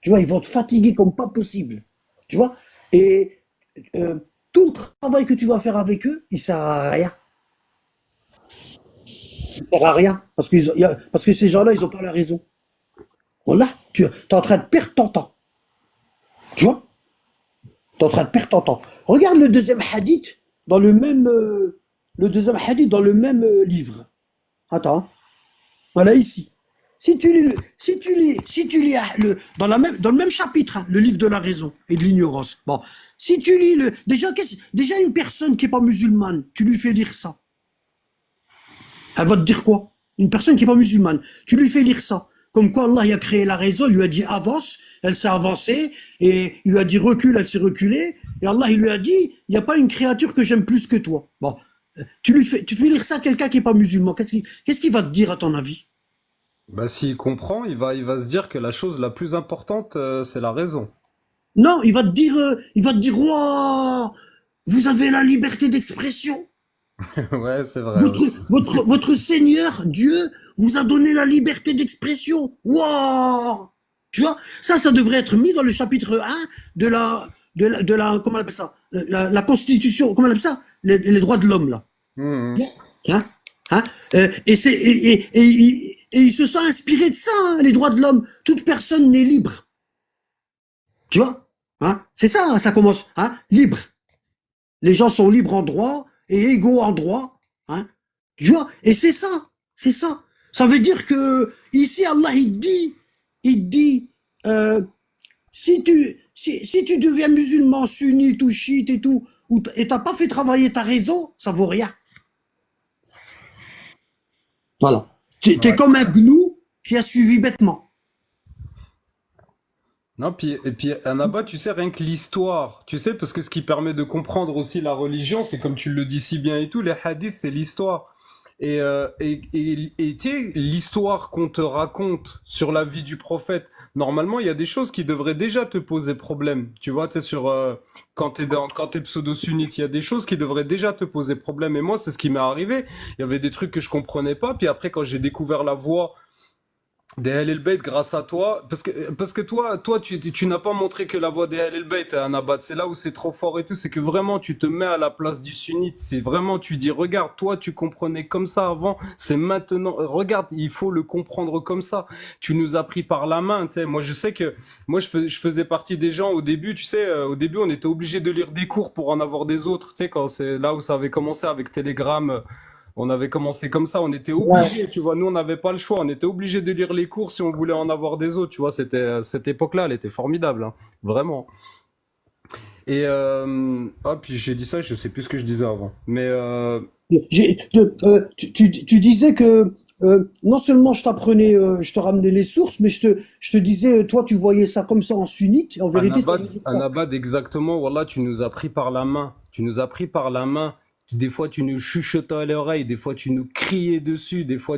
[SPEAKER 2] Tu vois, ils vont te fatiguer comme pas possible. Tu vois? Et tout le travail que tu vas faire avec eux, il sert à rien. Il sert à rien. Parce que ces gens-là, ils ont pas la raison. Voilà. Tu es en train de perdre ton temps. Tu vois? Tu es en train de perdre ton temps. Regarde le deuxième hadith dans le même livre. Attends. Voilà ici. Si tu lis dans le même chapitre, hein, le livre de la raison et de l'ignorance. Bon, si tu lis déjà une personne qui est pas musulmane, tu lui fais lire ça. Elle va te dire quoi? Une personne qui est pas musulmane, tu lui fais lire ça. Comme quoi Allah il a créé la raison, il lui a dit avance, elle s'est avancée, et il lui a dit recule, elle s'est reculée, et Allah il lui a dit, il n'y a pas une créature que j'aime plus que toi. Bon, tu fais lire ça à quelqu'un qui est pas musulman, qu'est-ce qu'il va te dire à ton avis?
[SPEAKER 3] Bah, s'il comprend, il va se dire que la chose la plus importante, c'est la raison.
[SPEAKER 2] Non, il va te dire, wow, vous avez la liberté d'expression.
[SPEAKER 3] Ouais, c'est vrai aussi.
[SPEAKER 2] Votre Seigneur, Dieu, vous a donné la liberté d'expression. Wow! Tu vois, ça devrait être mis dans le chapitre 1 comment on appelle ça? La Constitution, comment on appelle ça? Les droits de l'homme, là.
[SPEAKER 3] Mhm.
[SPEAKER 2] Hein? Hein? Et il se sent inspiré de ça, hein, les droits de l'homme. Toute personne n'est libre. Tu vois? Hein? C'est ça, hein, ça commence, hein? Libre. Les gens sont libres en droit et égaux en droit. Hein. Tu vois? Et c'est ça. C'est ça. Ça veut dire que ici, Allah, il dit, si tu deviens musulman, sunnite ou chiite et tout, et t'as pas fait travailler ta raison, ça vaut rien. Voilà. T'es
[SPEAKER 3] Ouais.
[SPEAKER 2] comme un gnou qui a suivi bêtement.
[SPEAKER 3] Non, et puis, Annaba, tu sais, rien que l'histoire, tu sais, parce que ce qui permet de comprendre aussi la religion, c'est comme tu le dis si bien et tout, les hadiths, c'est l'histoire. Et tu sais, l'histoire qu'on te raconte sur la vie du prophète, normalement, il y a des choses qui devraient déjà te poser problème. Tu vois, tu sais, quand t'es pseudo-sunnite, il y a des choses qui devraient déjà te poser problème. Et moi, c'est ce qui m'est arrivé. Il y avait des trucs que je comprenais pas. Puis après, quand j'ai découvert la voie des Ahl el-Bayt grâce à toi, parce que toi, tu n'as pas montré que la voix des Ahl el-Bayt, Anabat, c'est là où c'est trop fort et tout, c'est que vraiment tu te mets à la place du sunnite, c'est vraiment tu dis regarde, toi tu comprenais comme ça avant, c'est maintenant, regarde, il faut le comprendre comme ça. Tu nous as pris par la main, tu sais. Moi je sais que je faisais partie des gens au début, tu sais, au début on était obligé de lire des cours pour en avoir des autres, tu sais, quand c'est là où ça avait commencé avec Telegram. On avait commencé comme ça, on était
[SPEAKER 2] Ouais.
[SPEAKER 3] obligé, tu vois. Nous, on n'avait pas le choix, on était obligé de lire les cours si on voulait en avoir des autres, tu vois. Cette époque-là, elle était formidable, hein, vraiment. Et puis j'ai dit ça, je sais plus ce que je disais avant. Mais
[SPEAKER 2] Tu disais que non seulement je t'apprenais, je te ramenais les sources, mais je te disais, toi, tu voyais ça comme ça en sunnite. Et en vérité, ça veut dire
[SPEAKER 3] Un
[SPEAKER 2] quoi?
[SPEAKER 3] abad exactement, voilà, tu nous as pris par la main. Tu nous as pris par la main. Des fois, tu nous chuchotais à l'oreille, des fois, tu nous criais dessus, des fois,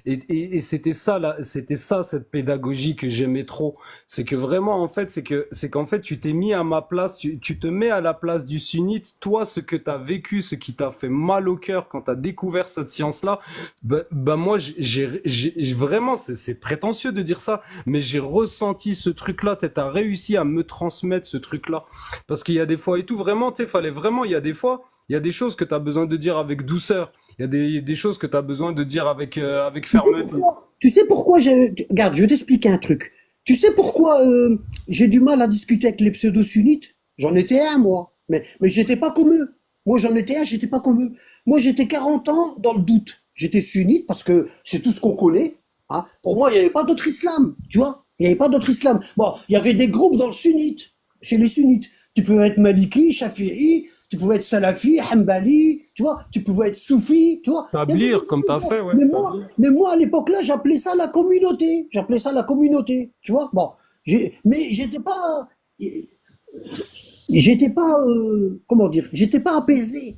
[SPEAKER 3] et c'était ça, là, c'était ça, cette pédagogie que j'aimais trop. C'est que vraiment, en fait, c'est qu'en fait, tu t'es mis à ma place, tu te mets à la place du sunnite. Toi, ce que t'as vécu, ce qui t'a fait mal au cœur quand t'as découvert cette science-là, moi, vraiment, c'est prétentieux de dire ça, mais j'ai ressenti ce truc-là. T'as réussi à me transmettre ce truc-là. Parce qu'il y a des fois et tout, vraiment, fallait vraiment, il y a des fois, il y a des choses que tu as besoin de dire avec douceur. Il y a des choses que tu as besoin de dire avec
[SPEAKER 2] Tu sais
[SPEAKER 3] fermeté.
[SPEAKER 2] pourquoi? Tu sais pourquoi regarde, je vais t'expliquer un truc. Tu sais pourquoi j'ai du mal à discuter avec les pseudo-sunnites? J'en étais un, moi. Mais j'étais pas comme eux. Moi, j'en étais un, j'étais pas comme eux. Moi, j'étais 40 ans dans le doute. J'étais sunnite parce que c'est tout ce qu'on connaît. Hein. Pour moi, il n'y avait pas d'autre islam. Tu vois? Il n'y avait pas d'autre islam. Bon, il y avait des groupes dans le sunnite, chez les sunnites. Tu peux être maliki, shafi'i, tu pouvais être salafi, hanbali, tu vois, tu pouvais être soufi, tu vois. Il y avait des
[SPEAKER 3] Tablir, comme tu as
[SPEAKER 2] groupes.
[SPEAKER 3] fait, ouais. Tablir.
[SPEAKER 2] Mais moi, à l'époque-là, j'appelais ça la communauté. J'appelais ça la communauté, tu vois. Bon, mais j'étais pas, comment dire, j'étais pas apaisé.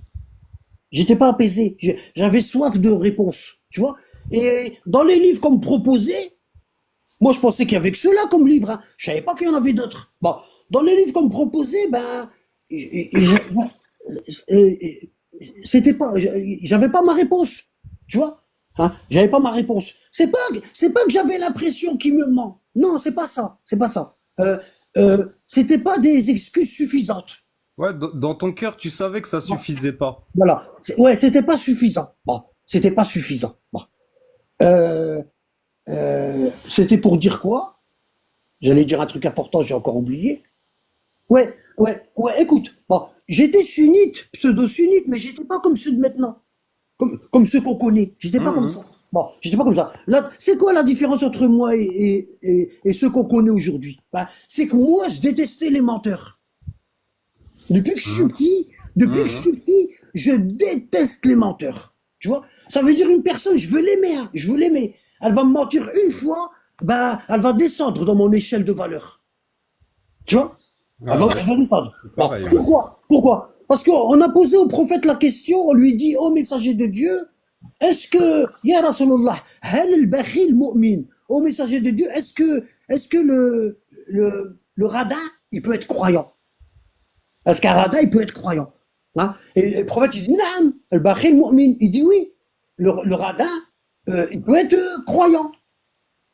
[SPEAKER 2] J'étais pas apaisé. J'avais soif de réponse, tu vois. Et dans les livres qu'on me proposait, moi, je pensais qu'il y avait que ceux-là comme livre. Hein. Je savais pas qu'il y en avait d'autres. Bon, dans les livres qu'on me proposait, ben, euh, c'était pas, j'avais pas ma réponse, tu vois. Hein, j'avais pas ma réponse. C'est pas que j'avais l'impression qu'il me ment. Non, c'est pas ça. C'est pas ça. C'était pas des excuses suffisantes.
[SPEAKER 3] Ouais, dans ton cœur, tu savais que ça suffisait pas.
[SPEAKER 2] Voilà. Ouais, c'était pas suffisant. Bon, c'était pas suffisant. Bon. Euh, C'était pour dire quoi? J'allais dire un truc important, j'ai encore oublié. Ouais, écoute, bon, j'étais sunnite, pseudo-sunnite, mais j'étais pas comme ceux de maintenant, comme ceux qu'on connaît. J'étais pas comme
[SPEAKER 3] Mhm.
[SPEAKER 2] ça. Bon, j'étais pas comme ça. Là, c'est quoi la différence entre moi et ceux qu'on connaît aujourd'hui? Ben, c'est que moi, je détestais les menteurs. Depuis que je suis
[SPEAKER 3] Mhm.
[SPEAKER 2] petit, depuis que je
[SPEAKER 3] Mhm.
[SPEAKER 2] suis petit, je déteste les menteurs. Tu vois? Ça veut dire une personne, je veux l'aimer, hein, je veux l'aimer. Elle va me mentir une fois, ben, elle va descendre dans mon échelle de valeur. Tu vois?
[SPEAKER 3] Ah ouais,
[SPEAKER 2] Elle va descendre.
[SPEAKER 3] c'est
[SPEAKER 2] Bon,
[SPEAKER 3] pareil, ouais.
[SPEAKER 2] pourquoi? Parce qu'on a posé au prophète la question, on lui dit, ô messager de Dieu, est-ce que, Ya Rasulallah, hal al-bakhil mu'min? Ô messager de Dieu, est-ce que le radin, il peut être croyant? Est-ce qu'un radin, il peut être croyant? Hein? Et le prophète, il dit, Naam, al-bakhil mu'min. Il dit oui. Le radin, il peut être croyant.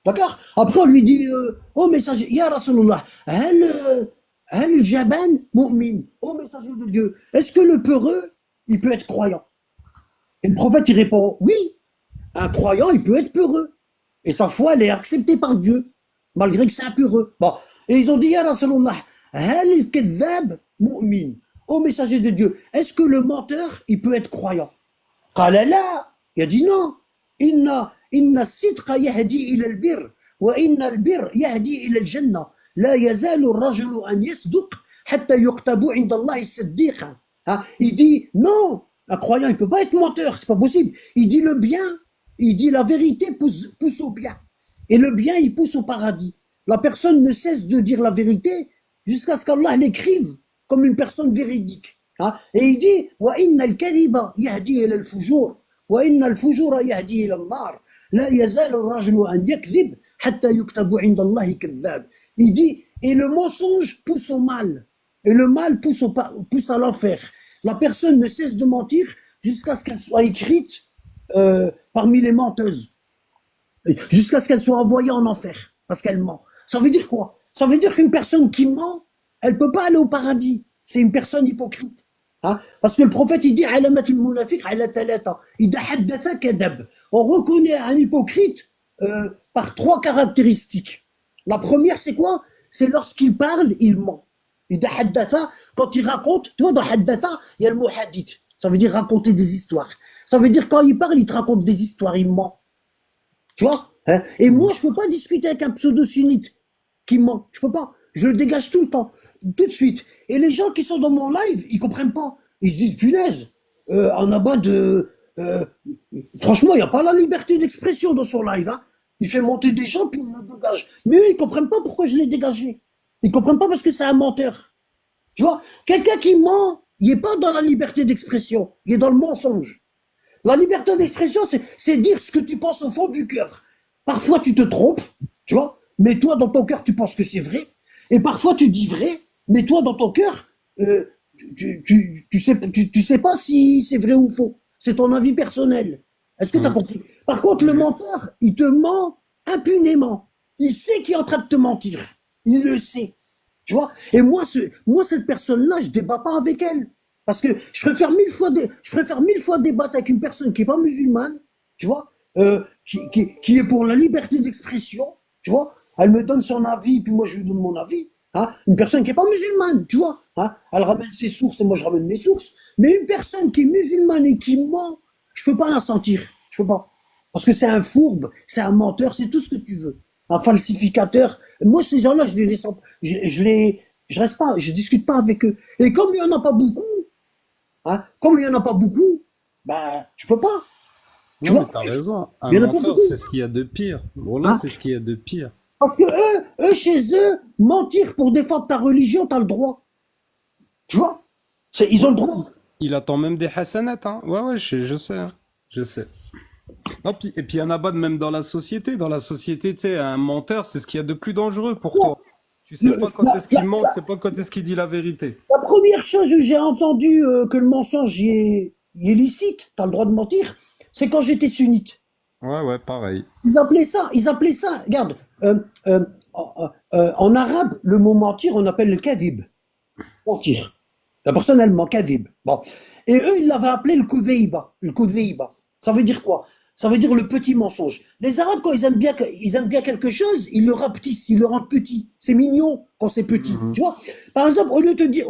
[SPEAKER 2] D'accord? Après, on lui dit, oh messager, Ya Rasulallah, hal jaban mu'min. Oh messager de Dieu, est-ce que le peureux, il peut être croyant? Et le prophète, il répond, oui, un croyant, il peut être peureux. Et sa foi, elle est acceptée par Dieu, malgré que c'est un peureux. Bon. Et ils ont dit, Ya Rasulallah, hal kadhab mu'min. ô messager de Dieu, est-ce que le menteur, il peut être croyant? قال لا. Il a dit non. إن الصدق يهدي إلى البر وإن البر يهدي إلى الجنة لا يزال الرجل أن يصدق حتى يكتب عند الله صديقا. Hein? Il dit non, un croyant il peut pas être menteur, c'est pas possible. Il dit le bien, il dit la vérité pousse au bien et le bien il pousse au paradis. La personne ne cesse de dire la vérité jusqu'à ce qu'Allah l'écrive comme une personne véridique. Hein? Et il dit وإن الكذب يهدي إلى الفجور وإن الفجور يهدي إلى النار لا يزال الرجل أن يكذب حتى يكتب عند الله كذاب. Il dit et le mensonge pousse au mal et le mal pousse à l'enfer. La personne ne cesse de mentir jusqu'à ce qu'elle soit écrite parmi les menteuses, jusqu'à ce qu'elle soit envoyée en enfer parce qu'elle ment. Ça veut dire quoi? Ça veut dire qu'une personne qui ment, elle peut pas aller au paradis. C'est une personne hypocrite. Hein? Parce que le prophète il dit on reconnaît un hypocrite par trois caractéristiques. La première c'est quoi? C'est lorsqu'il parle, il ment. Quand il raconte, tu vois dans haddatha, il y a le mot hadith. Ça veut dire raconter des histoires. Ça veut dire quand il parle, il te raconte des histoires, il ment. Tu vois? Hein? Et moi je peux pas discuter avec un pseudo-sunnite qui ment. Je peux pas. Je le dégage tout le temps, tout de suite. Et les gens qui sont dans mon live, ils comprennent pas. Ils se disent, punaise, en abat de... franchement, il n'y a pas la liberté d'expression dans son live. Hein. Il fait monter des gens, puis il le dégage. Mais eux, ils comprennent pas pourquoi je l'ai dégagé. Ils comprennent pas parce que c'est un menteur. Tu vois, quelqu'un qui ment, il n'est pas dans la liberté d'expression. Il est dans le mensonge. La liberté d'expression, c'est dire ce que tu penses au fond du cœur. Parfois, tu te trompes, tu vois, mais toi, dans ton cœur, tu penses que c'est vrai. Et parfois, tu dis vrai, mais toi, dans ton cœur, tu sais pas si c'est vrai ou faux. C'est ton avis personnel. Est-ce que tu as compris? Par contre, le menteur, il te ment impunément. Il sait qu'il est en train de te mentir. Il le sait. Tu vois? Et moi, cette personne-là, je débat pas avec elle. Parce que je préfère mille fois débattre avec une personne qui est pas musulmane, tu vois, qui est pour la liberté d'expression, tu vois. Elle me donne son avis, puis moi je lui donne mon avis. Hein? Une personne qui n'est pas musulmane, tu vois. Hein? Elle ramène ses sources et moi je ramène mes sources. Mais une personne qui est musulmane et qui ment, je peux pas la sentir. Je peux pas. Parce que c'est un fourbe, c'est un menteur, c'est tout ce que tu veux. Un falsificateur. Moi, ces gens-là, je les descends. Je reste pas, je discute pas avec eux. Et comme il y en a pas beaucoup, hein, bah, je peux pas. Tu
[SPEAKER 3] Non,
[SPEAKER 2] vois?
[SPEAKER 3] mais t'as raison. Un
[SPEAKER 2] Il y en a pas
[SPEAKER 3] menteur,
[SPEAKER 2] beaucoup.
[SPEAKER 3] c'est ce qu'il y a de pire. Voilà,
[SPEAKER 2] Hein?
[SPEAKER 3] c'est ce qu'il y a de pire.
[SPEAKER 2] Parce que eux, chez eux, mentir pour défendre ta religion, t'as le droit. Tu vois? Ils ont le droit.
[SPEAKER 3] Il attend même des hasanats, hein. Ouais, ouais, je sais, hein. Je sais. Non, et puis il y en a pas de même dans la société. Dans la société, tu sais, un menteur, c'est ce qu'il y a de plus dangereux pour toi. Tu sais pas quand est-ce qu'il ment, tu sais pas quand est-ce qu'il dit la vérité.
[SPEAKER 2] La première chose où j'ai entendu que le mensonge y est licite, t'as le droit de mentir, c'est quand j'étais sunnite.
[SPEAKER 3] Ouais, ouais, pareil.
[SPEAKER 2] Ils appelaient ça, regarde, en arabe, le mot mentir, on appelle le kadhib. Mentir. La personne, elle ment, kadhib. Bon. Et eux, ils l'avaient appelé le kudheiba. Le kudheiba. Ça veut dire quoi? Ça veut dire le petit mensonge. Les Arabes, quand ils aiment bien quelque chose, ils le rapetissent, ils le rendent petit. C'est mignon quand c'est petit. Tu vois? Par exemple, au lieu de te dire,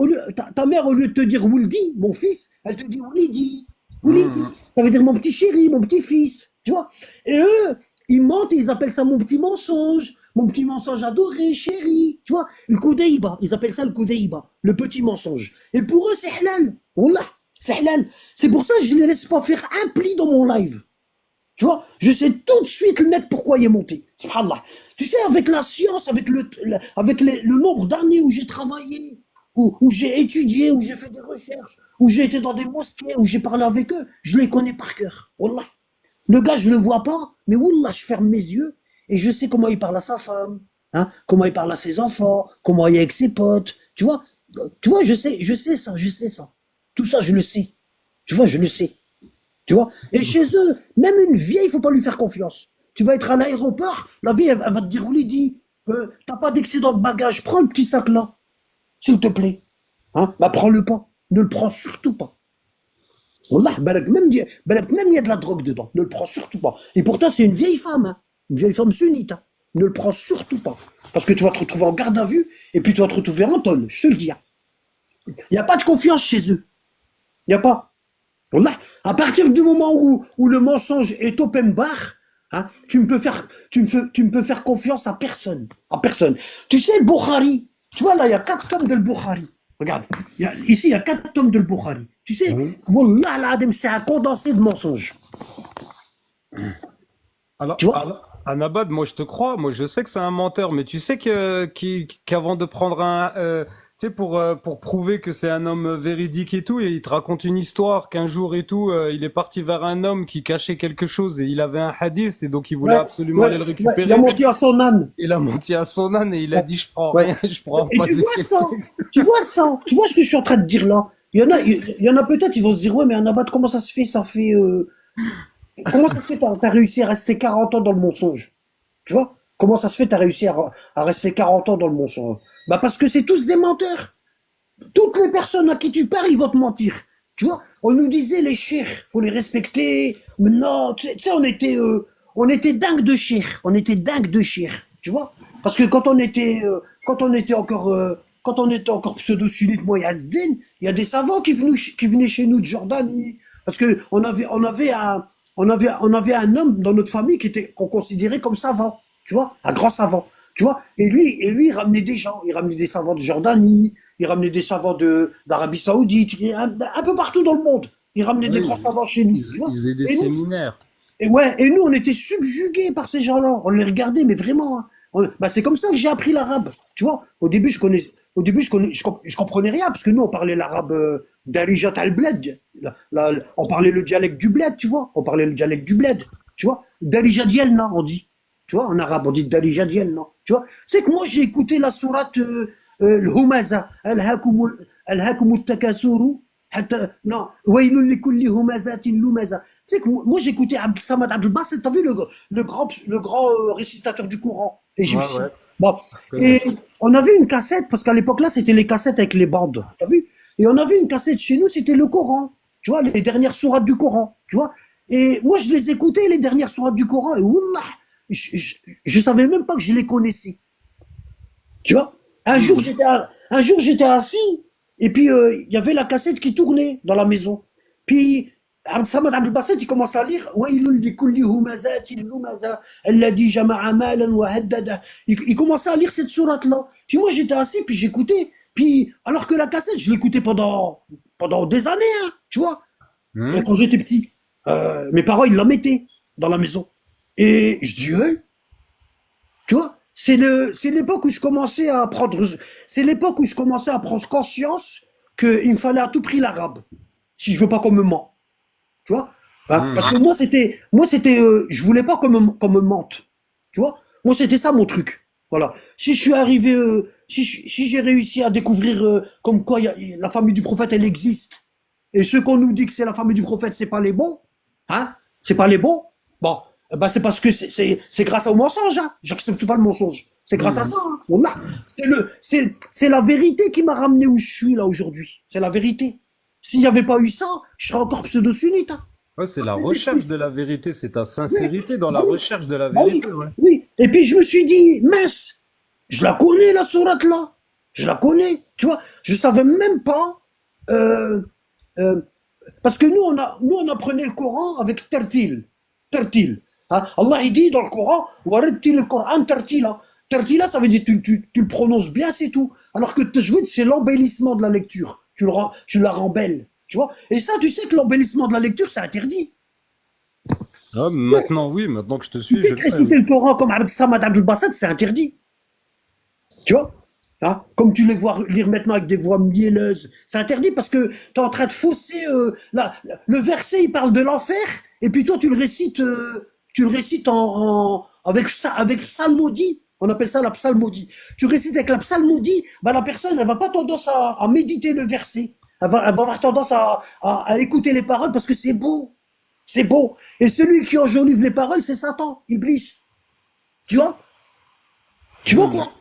[SPEAKER 2] ta mère, au lieu de te dire Wuldi, mon fils, elle te dit Wulidi. Wulidi. Ça veut dire mon petit chéri, mon petit fils. Tu vois? Et eux, ils mentent et ils appellent ça mon petit mensonge adoré, chéri. Tu vois? Le kudeiba. Ils appellent ça le kudeiba. Le petit mensonge. Et pour eux, c'est halal. Wallah. C'est halal. C'est pour ça que je ne les laisse pas faire un pli dans mon live. Tu vois, je sais tout de suite le net pourquoi il est monté. Subhanallah. Tu sais, avec la science, avec le nombre d'années où j'ai travaillé, où j'ai étudié, où j'ai fait des recherches, où j'ai été dans des mosquées, où j'ai parlé avec eux, je les connais par cœur. Wallah. Le gars, je le vois pas, mais wallah, je ferme mes yeux et je sais comment il parle à sa femme, hein, comment il parle à ses enfants, comment il est avec ses potes. Tu vois, je sais ça. Tout ça, je le sais. Tu vois, je le sais. Tu vois? Et chez eux, même une vieille, il faut pas lui faire confiance. Tu vas être à l'aéroport, la vieille, elle va te dire, Oulidi, t'as pas d'excédent de bagage, prends le petit sac là, s'il te plaît. Hein? Bah, prends-le pas. Ne le prends surtout pas. Wallah, même il y a de la drogue dedans. Ne le prends surtout pas. Et pourtant, c'est une vieille femme, hein. Une vieille femme sunnite. Hein. Ne le prends surtout pas. Parce que tu vas te retrouver en garde à vue, et puis tu vas te retrouver en tôle, je te le dis. Hein. Il n'y a pas de confiance chez eux. Il n'y a pas. Wallah, à partir du moment où le mensonge est open bar, hein, tu ne peux faire confiance à personne. À personne. Tu sais, le Bukhari, tu vois là, il y a 4 tomes de le Bukhari. Regarde, ici, il y a 4 tomes de le Bukhari. Tu sais, Wallah, l'adem, c'est un condensé de mensonges.
[SPEAKER 3] Alors,
[SPEAKER 2] Tu vois?
[SPEAKER 3] Anabad, moi je te crois, moi je sais que c'est un menteur, mais tu sais qu'avant de prendre tu sais, pour prouver que c'est un homme véridique et tout, et il te raconte une histoire qu'un jour et tout, il est parti vers un homme qui cachait quelque chose et il avait un hadith et donc il voulait
[SPEAKER 2] Ouais,
[SPEAKER 3] absolument
[SPEAKER 2] ouais,
[SPEAKER 3] aller le
[SPEAKER 2] ouais,
[SPEAKER 3] récupérer.
[SPEAKER 2] il a menti à son âne.
[SPEAKER 3] Il a menti à son âne et il a dit je prends
[SPEAKER 2] Ouais.
[SPEAKER 3] rien, je prends
[SPEAKER 2] Et
[SPEAKER 3] pas
[SPEAKER 2] tu
[SPEAKER 3] de
[SPEAKER 2] vois
[SPEAKER 3] quelque
[SPEAKER 2] ça,
[SPEAKER 3] chose.
[SPEAKER 2] tu vois ce que je suis en train de dire là. Il y en a peut-être, ils vont se dire, ouais, mais Anabat, comment ça se fait, comment ça se fait, t'as réussi à rester 40 ans dans le mensonge? Tu vois? Comment ça se fait, t'as réussi à rester 40 ans dans le mensonge? Bah, parce que c'est tous des menteurs. Toutes les personnes à qui tu parles, ils vont te mentir. Tu vois? On nous disait, les cheikhs, faut les respecter. Mais non, tu sais, on était dingue de cheikhs. On était dingue de cheikhs. Tu vois? Parce que quand on était encore pseudo-sunnite, moi, Yazdin, il y a des savants qui venaient chez nous de Jordanie. Parce que on avait un homme dans notre famille qu'on considérait comme savant. Tu vois? Un grand savant. Tu vois? Et lui, il ramenait des gens. Il ramenait des savants de Jordanie. Il ramenait des savants d'Arabie Saoudite. Un peu partout dans le monde. Il ramenait des
[SPEAKER 3] Oui,
[SPEAKER 2] grands savants chez nous. Tu vois?
[SPEAKER 3] il faisait des
[SPEAKER 2] Et nous,
[SPEAKER 3] séminaires.
[SPEAKER 2] et nous, on était subjugués par ces gens-là. On les regardait, mais vraiment, hein. Bah, c'est comme ça que j'ai appris l'arabe. Tu vois, je comprenais rien, parce que nous, on parlait l'arabe d'Alijat al-Bled. On parlait le dialecte du bled, tu vois. On parlait le dialecte du bled, tu vois. D'Alijat Dielna, on dit. Tu vois, en arabe, on dit D'Alijat Dielna. Tu vois, c'est que moi, j'ai écouté la sourate الهمزة ألهاكم التكاثر حتى non ويل لكل همزة لمزة. Tu sais que moi j'écoutais Abd Samad Abdel Basset, t'as vu le grand récitateur du Coran
[SPEAKER 3] Ouais,
[SPEAKER 2] égyptien.
[SPEAKER 3] ouais,
[SPEAKER 2] Bon,
[SPEAKER 3] je connais.
[SPEAKER 2] et on avait une cassette parce qu'à l'époque là c'était les cassettes avec les bandes, t'as vu? Et on avait une cassette chez nous, c'était le Coran, tu vois, les dernières sourates du Coran, tu vois. Et moi je les écoutais les dernières sourates du Coran et wallah, je savais même pas que je les connaissais. Tu vois, un jour, j'étais assis, et puis il y avait la cassette qui tournait dans la maison. Puis, Abd Samad Abdel Basset, il commence à lire وَيْلٌ لِكُلِّ هُمَزَةٍ لُمَزَةٍ الَّذِي جَمَعَ مَالًا وَعَدَّدَهُ. Il commençait à lire cette sourate-là. Puis moi, j'étais assis, puis j'écoutais. Puis, alors que la cassette, je l'écoutais pendant des années, hein, tu vois. Et
[SPEAKER 3] Hmm.
[SPEAKER 2] quand j'étais petit, mes parents, ils la mettaient dans la maison. Et je dis, hey, tu vois, c'est l'époque où je commençais à prendre, c'est l'époque où je commençais à prendre conscience qu'il me fallait à tout prix l'arabe, si je veux pas qu'on me ment, tu vois. Hein,
[SPEAKER 3] Hmm.
[SPEAKER 2] parce que moi c'était, je voulais pas qu'on me mente, tu vois. Moi c'était ça mon truc, voilà. Si je suis arrivé, si j'ai réussi à découvrir comme quoi la famille du prophète elle existe, et ceux qu'on nous dit que c'est la famille du prophète c'est pas les bons, hein, c'est pas les bons, bon, bah c'est parce que c'est grâce au mensonge, hein. J'accepte pas le mensonge. C'est grâce à
[SPEAKER 3] Hmm.
[SPEAKER 2] ça, hein. C'est la vérité qui m'a ramené où je suis là aujourd'hui. C'est la vérité. S'il n'y avait pas eu ça, je serais encore pseudo-sunnite, hein.
[SPEAKER 3] Ouais, c'est la
[SPEAKER 2] Mais je
[SPEAKER 3] recherche
[SPEAKER 2] suis-
[SPEAKER 3] de la vérité, c'est ta
[SPEAKER 2] Oui,
[SPEAKER 3] sincérité dans la
[SPEAKER 2] bah oui,
[SPEAKER 3] recherche de la
[SPEAKER 2] bah oui,
[SPEAKER 3] vérité, ouais.
[SPEAKER 2] oui. Et puis je me suis dit, mince, je la connais la sourate là. Je la connais, tu vois. Je savais même pas, euh, euh, parce que nous on apprenait le Coran avec tertil. Tertil. Hein? Allah il dit dans le Coran, warattil le Coran tertila. Tertila, ça veut dire tu le prononces bien, c'est tout. Alors que tajwid, c'est l'embellissement de la lecture. Tu la rends belle. Tu vois? Et ça, tu sais que l'embellissement de la lecture, c'est interdit.
[SPEAKER 3] Ah, maintenant, oui, maintenant que je te
[SPEAKER 2] Tu
[SPEAKER 3] suis,
[SPEAKER 2] sais
[SPEAKER 3] je
[SPEAKER 2] que
[SPEAKER 3] le fais,
[SPEAKER 2] réciter
[SPEAKER 3] oui.
[SPEAKER 2] le Coran comme Abd Samad Abdel Basset, c'est interdit. Tu vois? Hein, comme tu les vois lire maintenant avec des voix mielleuses, c'est interdit parce que tu es en train de fausser le verset, il parle de l'enfer, et puis toi tu le récites avec psalmodie, on appelle ça la psalmodie. Tu récites avec la psalmodie, bah la personne elle va pas tendance à méditer le verset, elle va avoir tendance à écouter les paroles parce que c'est beau. Et celui qui enjolive les paroles, c'est Satan, Iblis. Tu vois? Tu vois
[SPEAKER 3] Hmm.
[SPEAKER 2] quoi?